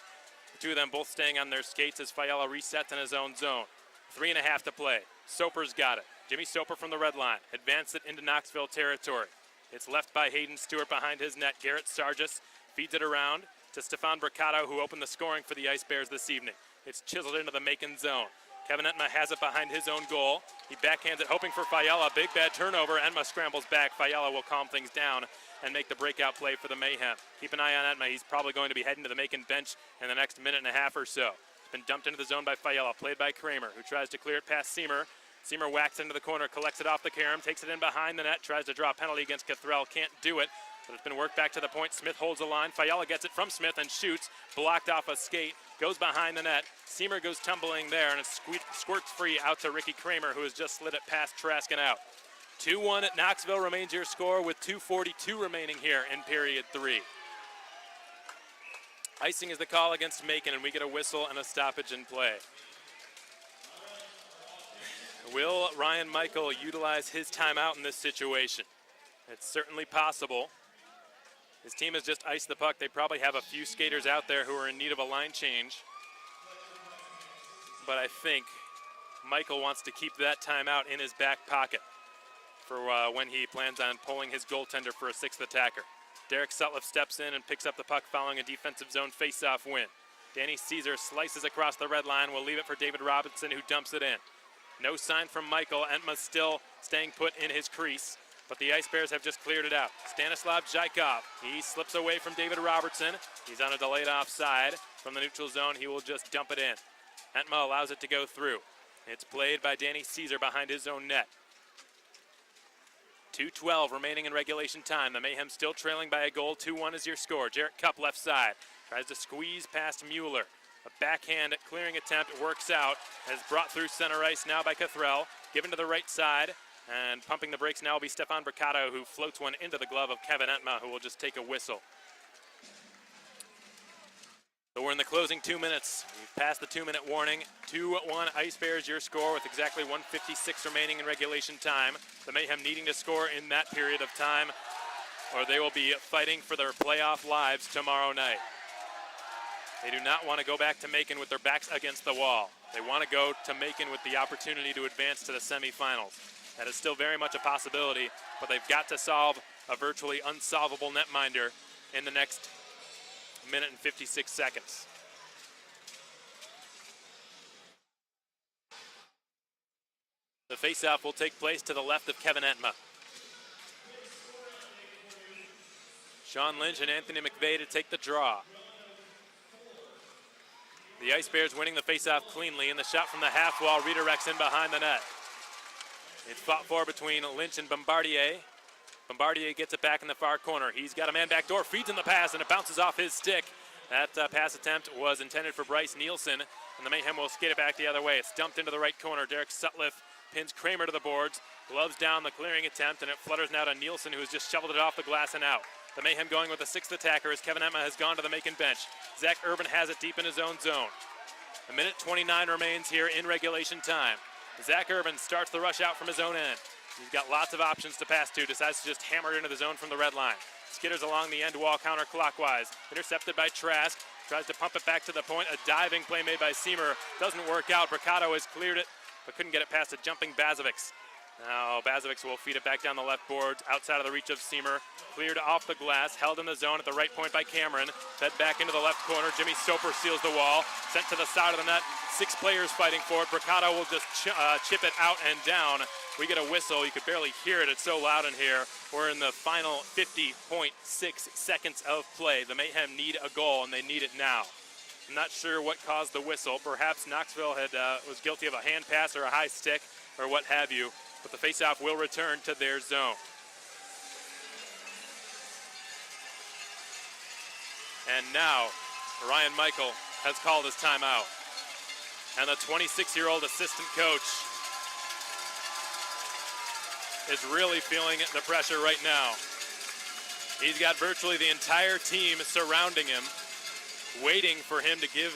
The two of them both staying on their skates as Fiala resets in his own zone. 3.5 to play. Soper's got it. Jimmy Soper from the red line. Advanced it into Knoxville territory. It's left by Hayden Stewart behind his net. Garrett Sargis feeds it around to Stefan Bricado, who opened the scoring for the Ice Bears this evening. It's chiseled into the Macon zone. Kevin Entma has it behind his own goal. He backhands it, hoping for Fiala. Big bad turnover. Entma scrambles back. Fiala will calm things down and make the breakout play for the Mayhem. Keep an eye on Entma. He's probably going to be heading to the Macon bench in the next minute and a half or so. Been dumped into the zone by Fiala, played by Kramer, who tries to clear it past Seamer. Seamer whacks into the corner, collects it off the Karam, takes it in behind the net, tries to draw a penalty against Cathrell, can't do it, but it's been worked back to the point. Smith holds the line. Fiala gets it from Smith and shoots, blocked off a skate, goes behind the net. Seamer goes tumbling there, and it squirts free out to Ricky Kramer, who has just slid it past Trask and out. 2-1 at Knoxville remains your score with 2:42 remaining here in period 3. Icing is the call against Macon, and we get a whistle and a stoppage in play. Will Ryan Michael utilize his timeout in this situation? It's certainly possible. His team has just iced the puck. They probably have a few skaters out there who are in need of a line change. But I think Michael wants to keep that timeout in his back pocket for when he plans on pulling his goaltender for a 6th attacker. Derek Sutliff steps in and picks up the puck following a defensive zone face-off win. Danny Caesar slices across the red line. Will leave it for David Robertson, who dumps it in. No sign from Michael. Entma still staying put in his crease, but the Ice Bears have just cleared it out. Stanislav Zykov, he slips away from David Robertson. He's on a delayed offside from the neutral zone. He will just dump it in. Entma allows it to go through. It's played by Danny Caesar behind his own net. 2:12 remaining in regulation time. The Mayhem still trailing by a goal. 2-1 is your score. Jarrett Cup left side. Tries to squeeze past Muller. A backhand clearing attempt works out. Is brought through center ice now by Cathrell. Given to the right side. And pumping the brakes now will be Stefan Bricado, who floats one into the glove of Kevin Entma, who will just take a whistle. So we're in the closing 2 minutes. We've passed the 2-minute warning. 2-1 Ice Bears, your score, with exactly 1:56 remaining in regulation time. The Mayhem needing to score in that period of time, or they will be fighting for their playoff lives tomorrow night. They do not want to go back to Macon with their backs against the wall. They want to go to Macon with the opportunity to advance to the semifinals. That is still very much a possibility, but they've got to solve a virtually unsolvable netminder in the next minute and 56 seconds. The faceoff will take place to the left of Kevin Entma. Sean Lynch and Anthony McVeigh to take the draw. The Ice Bears winning the faceoff cleanly, and the shot from the half wall redirects in behind the net. It's fought for between Lynch and Bombardier. Bombardier gets it back in the far corner. He's got a man back door, feeds in the pass, and it bounces off his stick. That pass attempt was intended for Bryce Nielsen, and the Mayhem will skate it back the other way. It's dumped into the right corner. Derek Sutliff pins Kramer to the boards, gloves down the clearing attempt, and it flutters now to Nielsen, who has just shoveled it off the glass and out. The Mayhem going with the sixth attacker as Kevin Entma has gone to the Macon bench. Zach Urban has it deep in his own zone. A minute 29 remains here in regulation time. Zach Urban starts the rush out from his own end. He's got lots of options to pass to, decides to just hammer it into the zone from the red line. Skitters along the end wall counterclockwise. Intercepted by Trask. Tries to pump it back to the point. A diving play made by Seamer. Doesn't work out. Bricado has cleared it, but couldn't get it past a jumping Bazovics. Now Bazovics will feed it back down the left boards, outside of the reach of Seamer. Cleared off the glass, held in the zone at the right point by Cameron. Fed back into the left corner. Jimmy Soper seals the wall. Sent to the side of the net. 6 players fighting for it. Bricado will just chip it out and down. We get a whistle. You could barely hear it. It's so loud in here. We're in the final 50.6 seconds of play. The Mayhem need a goal, and they need it now. I'm not sure what caused the whistle. Perhaps Knoxville was guilty of a hand pass or a high stick or what have you. But the faceoff will return to their zone. And now, Ryan Michael has called his timeout. And the 26-year-old assistant coach is really feeling the pressure right now. He's got virtually the entire team surrounding him, waiting for him to give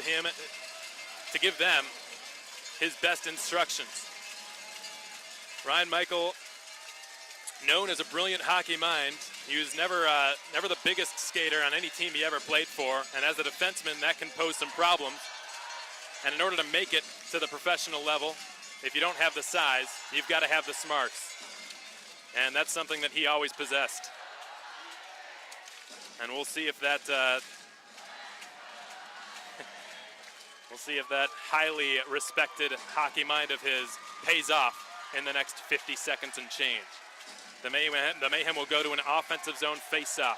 them his best instructions. Ryan Michael, known as a brilliant hockey mind, he was never the biggest skater on any team he ever played for, and as a defenseman, that can pose some problems. And in order to make it to the professional level, if you don't have the size, you've got to have the smarts. And that's something that he always possessed. And we'll see if that highly respected hockey mind of his pays off in the next 50 seconds and change. The Mayhem will go to an offensive zone face-off.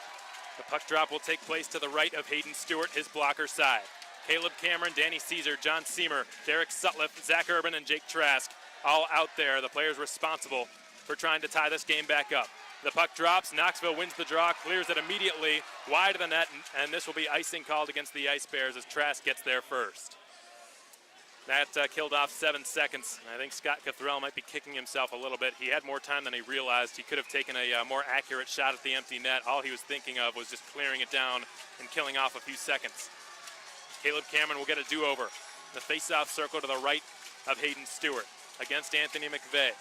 The puck drop will take place to the right of Hayden Stewart, his blocker side. Caleb Cameron, Danny Caesar, John Seamer, Derek Sutliff, Zach Urban, and Jake Trask all out there, the players responsible for trying to tie this game back up. The puck drops, Knoxville wins the draw, clears it immediately wide of the net, and this will be icing called against the Ice Bears as Trask gets there first. That killed off 7 seconds. I think Scott Cathrell might be kicking himself a little bit. He had more time than he realized. He could have taken a more accurate shot at the empty net. All he was thinking of was just clearing it down and killing off a few seconds. Caleb Cameron will get a do-over. The face-off circle to the right of Hayden Stewart against Anthony McVeigh.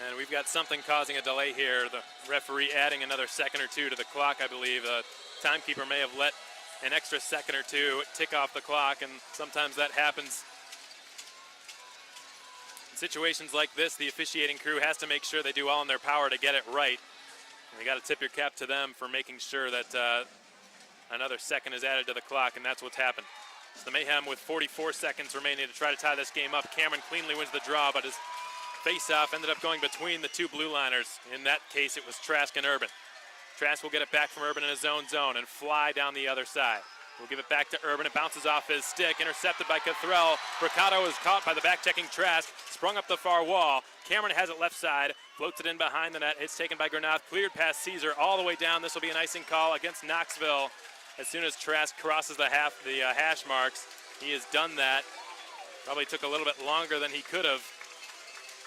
And we've got something causing a delay here. The referee adding another second or two to the clock, I believe. The timekeeper may have let an extra second or two tick off the clock, and sometimes that happens. In situations like this, the officiating crew has to make sure they do all in their power to get it right. And you got to tip your cap to them for making sure that another second is added to the clock, and that's what's happened. So the Mayhem with 44 seconds remaining to try to tie this game up. Cameron cleanly wins the draw, but is Face-off ended up going between the two blue liners. In that case, it was Trask and Urban. Trask will get it back from Urban in his own zone and fly down the other side. We'll give it back to Urban. It bounces off his stick, intercepted by Cothrell. Bricado is caught by the back-checking Trask, sprung up the far wall. Cameron has it left side, floats it in behind the net. It's taken by Granath, cleared past Caesar all the way down. This will be an icing call against Knoxville. As soon as Trask crosses the hash marks, he has done that. Probably took a little bit longer than he could have,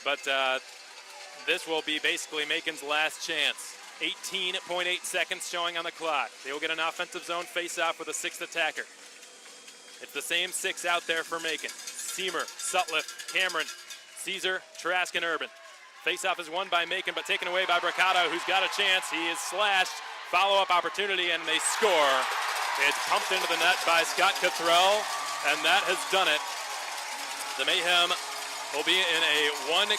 but this will be basically Macon's last chance. 18.8 seconds showing on the clock. They will get an offensive zone face-off with a sixth attacker. It's the same six out there for Macon. Seamer, Sutliff, Cameron, Caesar, Trask, and Urban. Face-off is won by Macon, but taken away by Bricado, who's got a chance. He is slashed. Follow-up opportunity, and they score. It's pumped into the net by Scott Cothrell, and that has done it. The Mayhem will be in a 1-0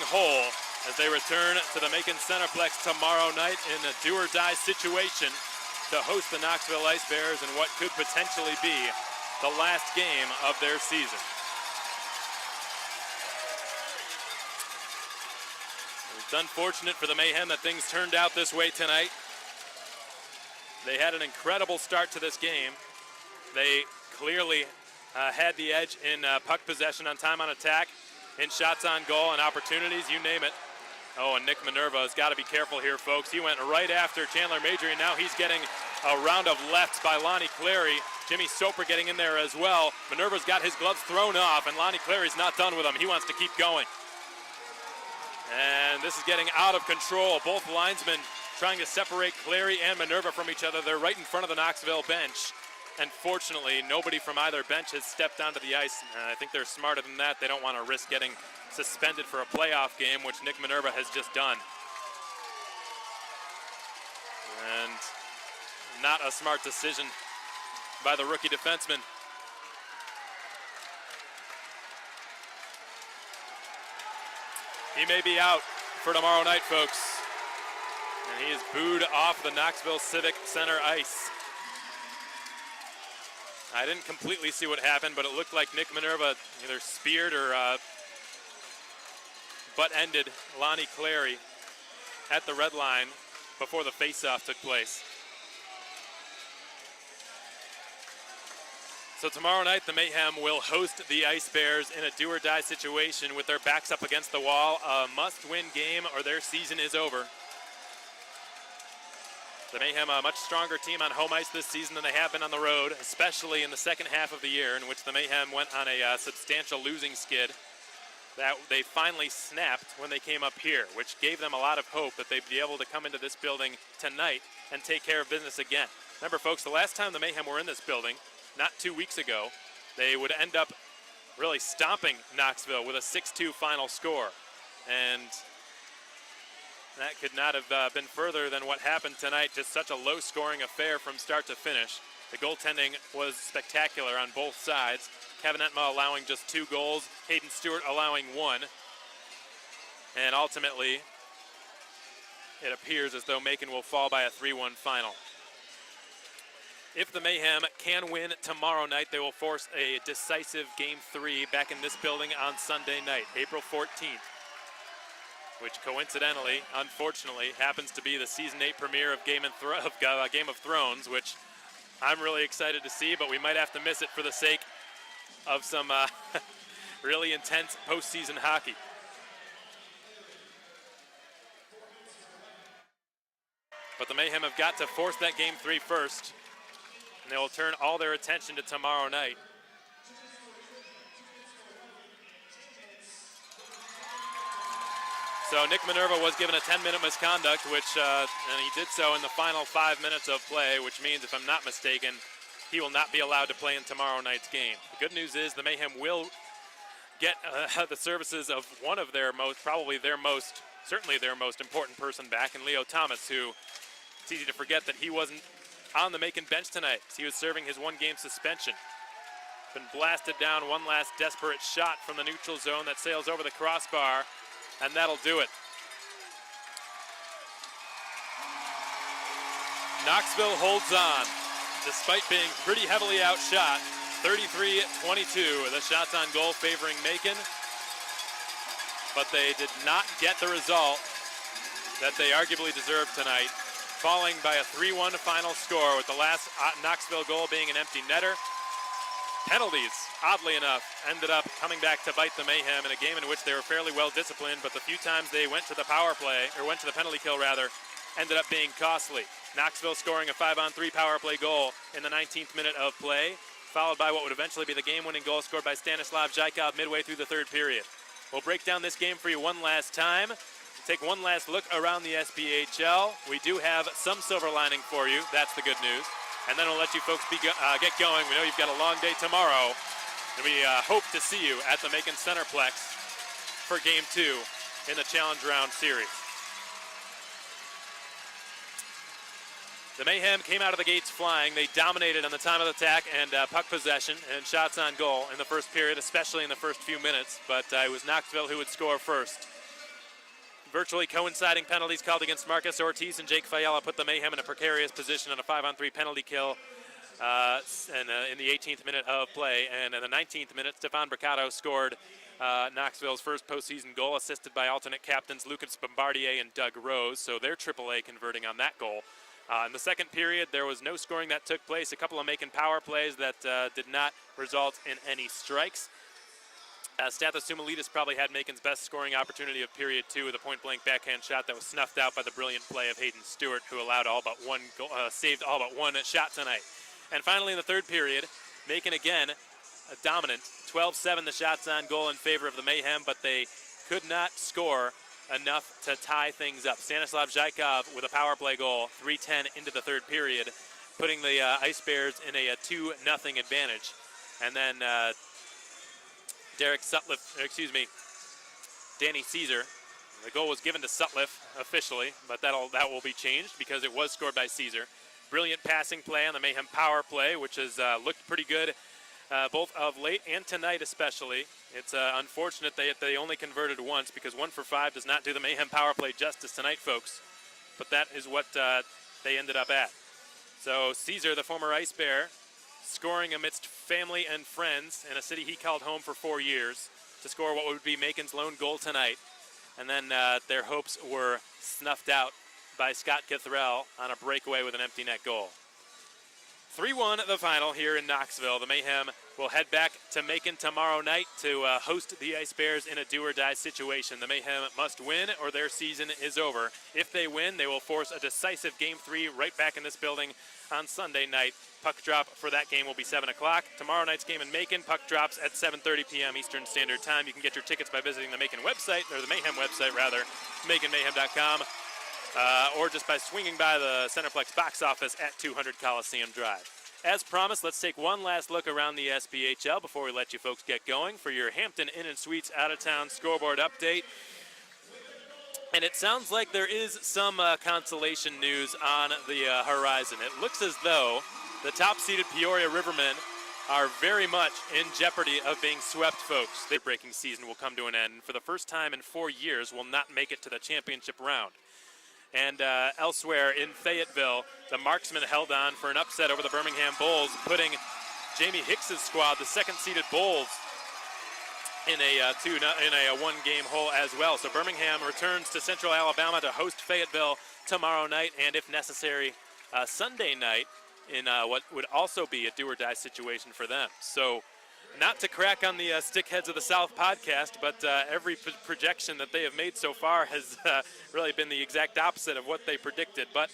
hole as they return to the Macon Centerplex tomorrow night in a do-or-die situation to host the Knoxville Ice Bears in what could potentially be the last game of their season. It's unfortunate for the Mayhem that things turned out this way tonight. They had an incredible start to this game. They clearly had the edge in puck possession on time on attack, in shots on goal and opportunities, you name it. Oh, and Nick Minerva has got to be careful here, folks. He went right after Chandler Majory, and now he's getting a round of lefts by Lonnie Clary. Jimmy Soper getting in there as well. Minerva's got his gloves thrown off, and Lonnie Clary's not done with them. He wants to keep going. And this is getting out of control. Both linesmen trying to separate Clary and Minerva from each other. They're right in front of the Knoxville bench. And fortunately, nobody from either bench has stepped onto the ice. I think they're smarter than that. They don't want to risk getting suspended for a playoff game, which Nick Minerva has just done. And not a smart decision by the rookie defenseman. He may be out for tomorrow night, folks. And he is booed off the Knoxville Civic Center ice. I didn't completely see what happened, but it looked like Nick Minerva either speared or butt-ended Lonnie Clary at the red line before the face-off took place. So tomorrow night, the Mayhem will host the Ice Bears in a do-or-die situation with their backs up against the wall. A must-win game or their season is over. The Mayhem, a much stronger team on home ice this season than they have been on the road, especially in the second half of the year, in which the Mayhem went on a substantial losing skid that they finally snapped when they came up here, which gave them a lot of hope that they'd be able to come into this building tonight and take care of business again. Remember, folks, the last time the Mayhem were in this building, not 2 weeks ago, they would end up really stomping Knoxville with a 6-2 final score. And that could not have been further than what happened tonight. Just such a low-scoring affair from start to finish. The goaltending was spectacular on both sides. Kevin Entma allowing just 2 goals, Hayden Stewart allowing 1. And ultimately, it appears as though Macon will fall by a 3-1 final. If the Mayhem can win tomorrow night, they will force a decisive Game 3 back in this building on Sunday night, April 14th. Which coincidentally, unfortunately, happens to be the Season 8 premiere of Game of Thrones, which I'm really excited to see, but we might have to miss it for the sake of some really intense postseason hockey. But the Mayhem have got to force that Game 3 first, and they will turn all their attention to tomorrow night. So Nick Minerva was given a 10-minute misconduct, and he did so in the final 5 minutes of play, which means, if I'm not mistaken, he will not be allowed to play in tomorrow night's game. The good news is the Mayhem will get the services of one of their certainly their most important person back, in Leo Thomas, who, it's easy to forget that he wasn't on the Macon bench tonight. He was serving his 1-game suspension. Been blasted down, one last desperate shot from the neutral zone that sails over the crossbar, and that'll do it. Knoxville holds on, despite being pretty heavily outshot. 33-22, the shots on goal favoring Macon. but they did not get the result that they arguably deserved tonight, falling by a 3-1 final score, with the last Knoxville goal being an empty netter. Penalties, oddly enough, ended up coming back to bite the Mayhem in a game in which they were fairly well disciplined, but the few times they went to the power play, or went to the penalty kill rather, ended up being costly. Knoxville scoring a 5-on-3 power play goal in the 19th minute of play, followed by what would eventually be the game-winning goal scored by Stanislav Zykov midway through the third period. We'll break down this game for you one last time. Take one last look around the SPHL. We do have some silver lining for you. That's the good news. And then we'll let you folks get going. We know you've got a long day tomorrow, and we hope to see you at the Macon Centerplex for Game 2 in the Challenge Round Series. The Mayhem came out of the gates flying. They dominated on the time of the attack and puck possession and shots on goal in the first period, especially in the first few minutes. But it was Knoxville who would score first. Virtually coinciding penalties called against Marcus Ortiz and Jake Fiala put the Mayhem in a precarious position on a 5-on-3 penalty kill in the 18th minute of play. And in the 19th minute, Stefan Bricado scored Knoxville's first postseason goal, assisted by alternate captains Lucas Bombardier and Doug Rose. So they're AAA converting on that goal. In the second period, there was no scoring that took place. A couple of Macon power plays that did not result in any strikes. Stathis Sumalidis probably had Macon's best scoring opportunity of period 2 with a point-blank backhand shot that was snuffed out by the brilliant play of Hayden Stewart, who allowed all but one goal, saved all but one shot tonight. And finally, in the third period, Macon again dominant, 12-7 the shots on goal in favor of the Mayhem, but they could not score enough to tie things up. Stanislav Zykov with a power play goal, 3:10 into the third period, putting the Ice Bears in a 2-0 advantage. And then Danny Caesar. The goal was given to Sutliff officially, but that will be changed because it was scored by Caesar. Brilliant passing play on the Mayhem power play, which has looked pretty good both of late and tonight especially. It's unfortunate they only converted once, because 1 for 5 does not do the Mayhem power play justice tonight, folks. But that is what they ended up at. So Caesar, the former Ice Bear, scoring amidst family and friends in a city he called home for 4 years, to score what would be Macon's lone goal tonight. And then their hopes were snuffed out by Scott Kithrell on a breakaway with an empty net goal. 3-1 the final here in Knoxville. The Mayhem will head back to Macon tomorrow night to host the Ice Bears in a do-or-die situation. The Mayhem must win or their season is over. If they win, they will force a decisive Game 3 right back in this building on Sunday night. Puck drop for that game will be 7 o'clock. Tomorrow night's game in Macon, puck drops at 7:30 p.m. Eastern Standard Time. You can get your tickets by visiting the Macon website, or the Mayhem website rather, MaconMayhem.com. Or just by swinging by the Centerplex box office at 200 Coliseum Drive. As promised, let's take one last look around the SPHL before we let you folks get going for your Hampton Inn & Suites out-of-town scoreboard update. And it sounds like there is some consolation news on the horizon. It looks as though the top-seeded Peoria Rivermen are very much in jeopardy of being swept, folks. The breaking season will come to an end. For the first time in 4 years, will not make it to the championship round. And elsewhere in Fayetteville, the Marksmen held on for an upset over the Birmingham Bulls, putting Jamie Hicks's squad, the second-seeded Bulls, in a one-game hole as well. So Birmingham returns to Central Alabama to host Fayetteville tomorrow night, and if necessary, Sunday night in what would also be a do-or-die situation for them. So not to crack on the Stickheads of the South podcast, but every projection that they have made so far has really been the exact opposite of what they predicted. But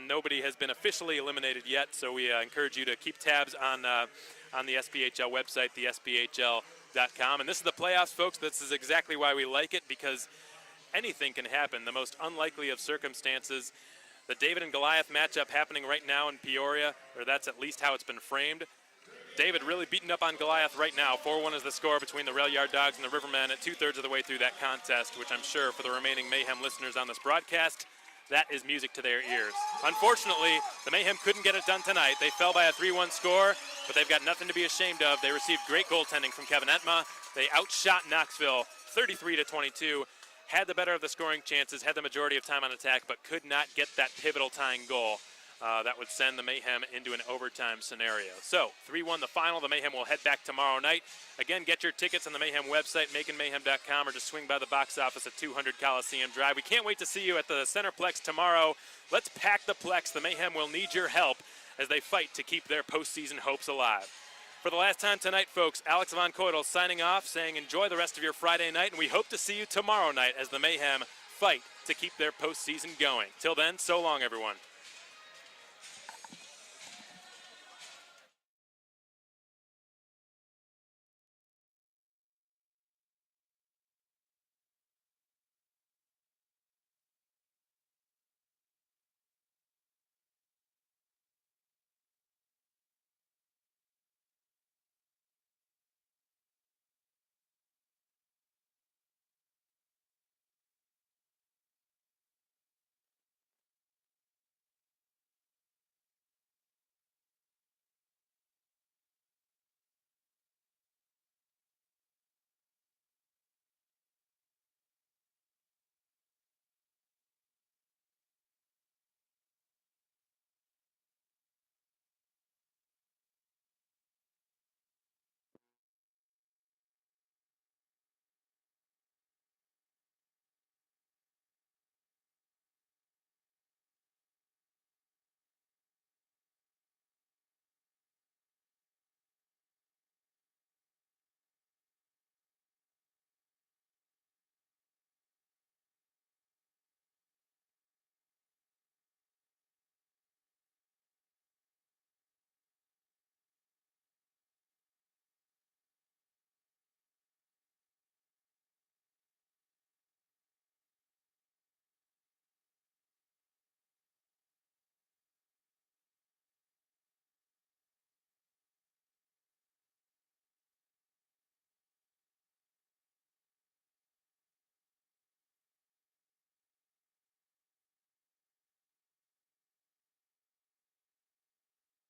nobody has been officially eliminated yet, so we encourage you to keep tabs on the SPHL website, thesphl.com. And this is the playoffs, folks. This is exactly why we like it, because anything can happen. The most unlikely of circumstances. The David and Goliath matchup happening right now in Peoria, or that's at least how it's been framed. David really beating up on Goliath right now. 4-1 is the score between the Rail Yard Dogs and the Rivermen at 2/3 of the way through that contest, which I'm sure for the remaining Mayhem listeners on this broadcast, that is music to their ears. Unfortunately, the Mayhem couldn't get it done tonight. They fell by a 3-1 score, but they've got nothing to be ashamed of. They received great goaltending from Kevin Etma. They outshot Knoxville 33-22, had the better of the scoring chances, had the majority of time on attack, but could not get that pivotal tying goal that would send the Mayhem into an overtime scenario. So 3-1 the final. The Mayhem will head back tomorrow night. Again, get your tickets on the Mayhem website, MaconMayhem.com, or just swing by the box office at 200 Coliseum Drive. We can't wait to see you at the Centerplex tomorrow. Let's pack the Plex. The Mayhem will need your help as they fight to keep their postseason hopes alive. For the last time tonight, folks, Alex Von Coydel signing off, saying enjoy the rest of your Friday night, and we hope to see you tomorrow night as the Mayhem fight to keep their postseason going. Till then, so long, everyone.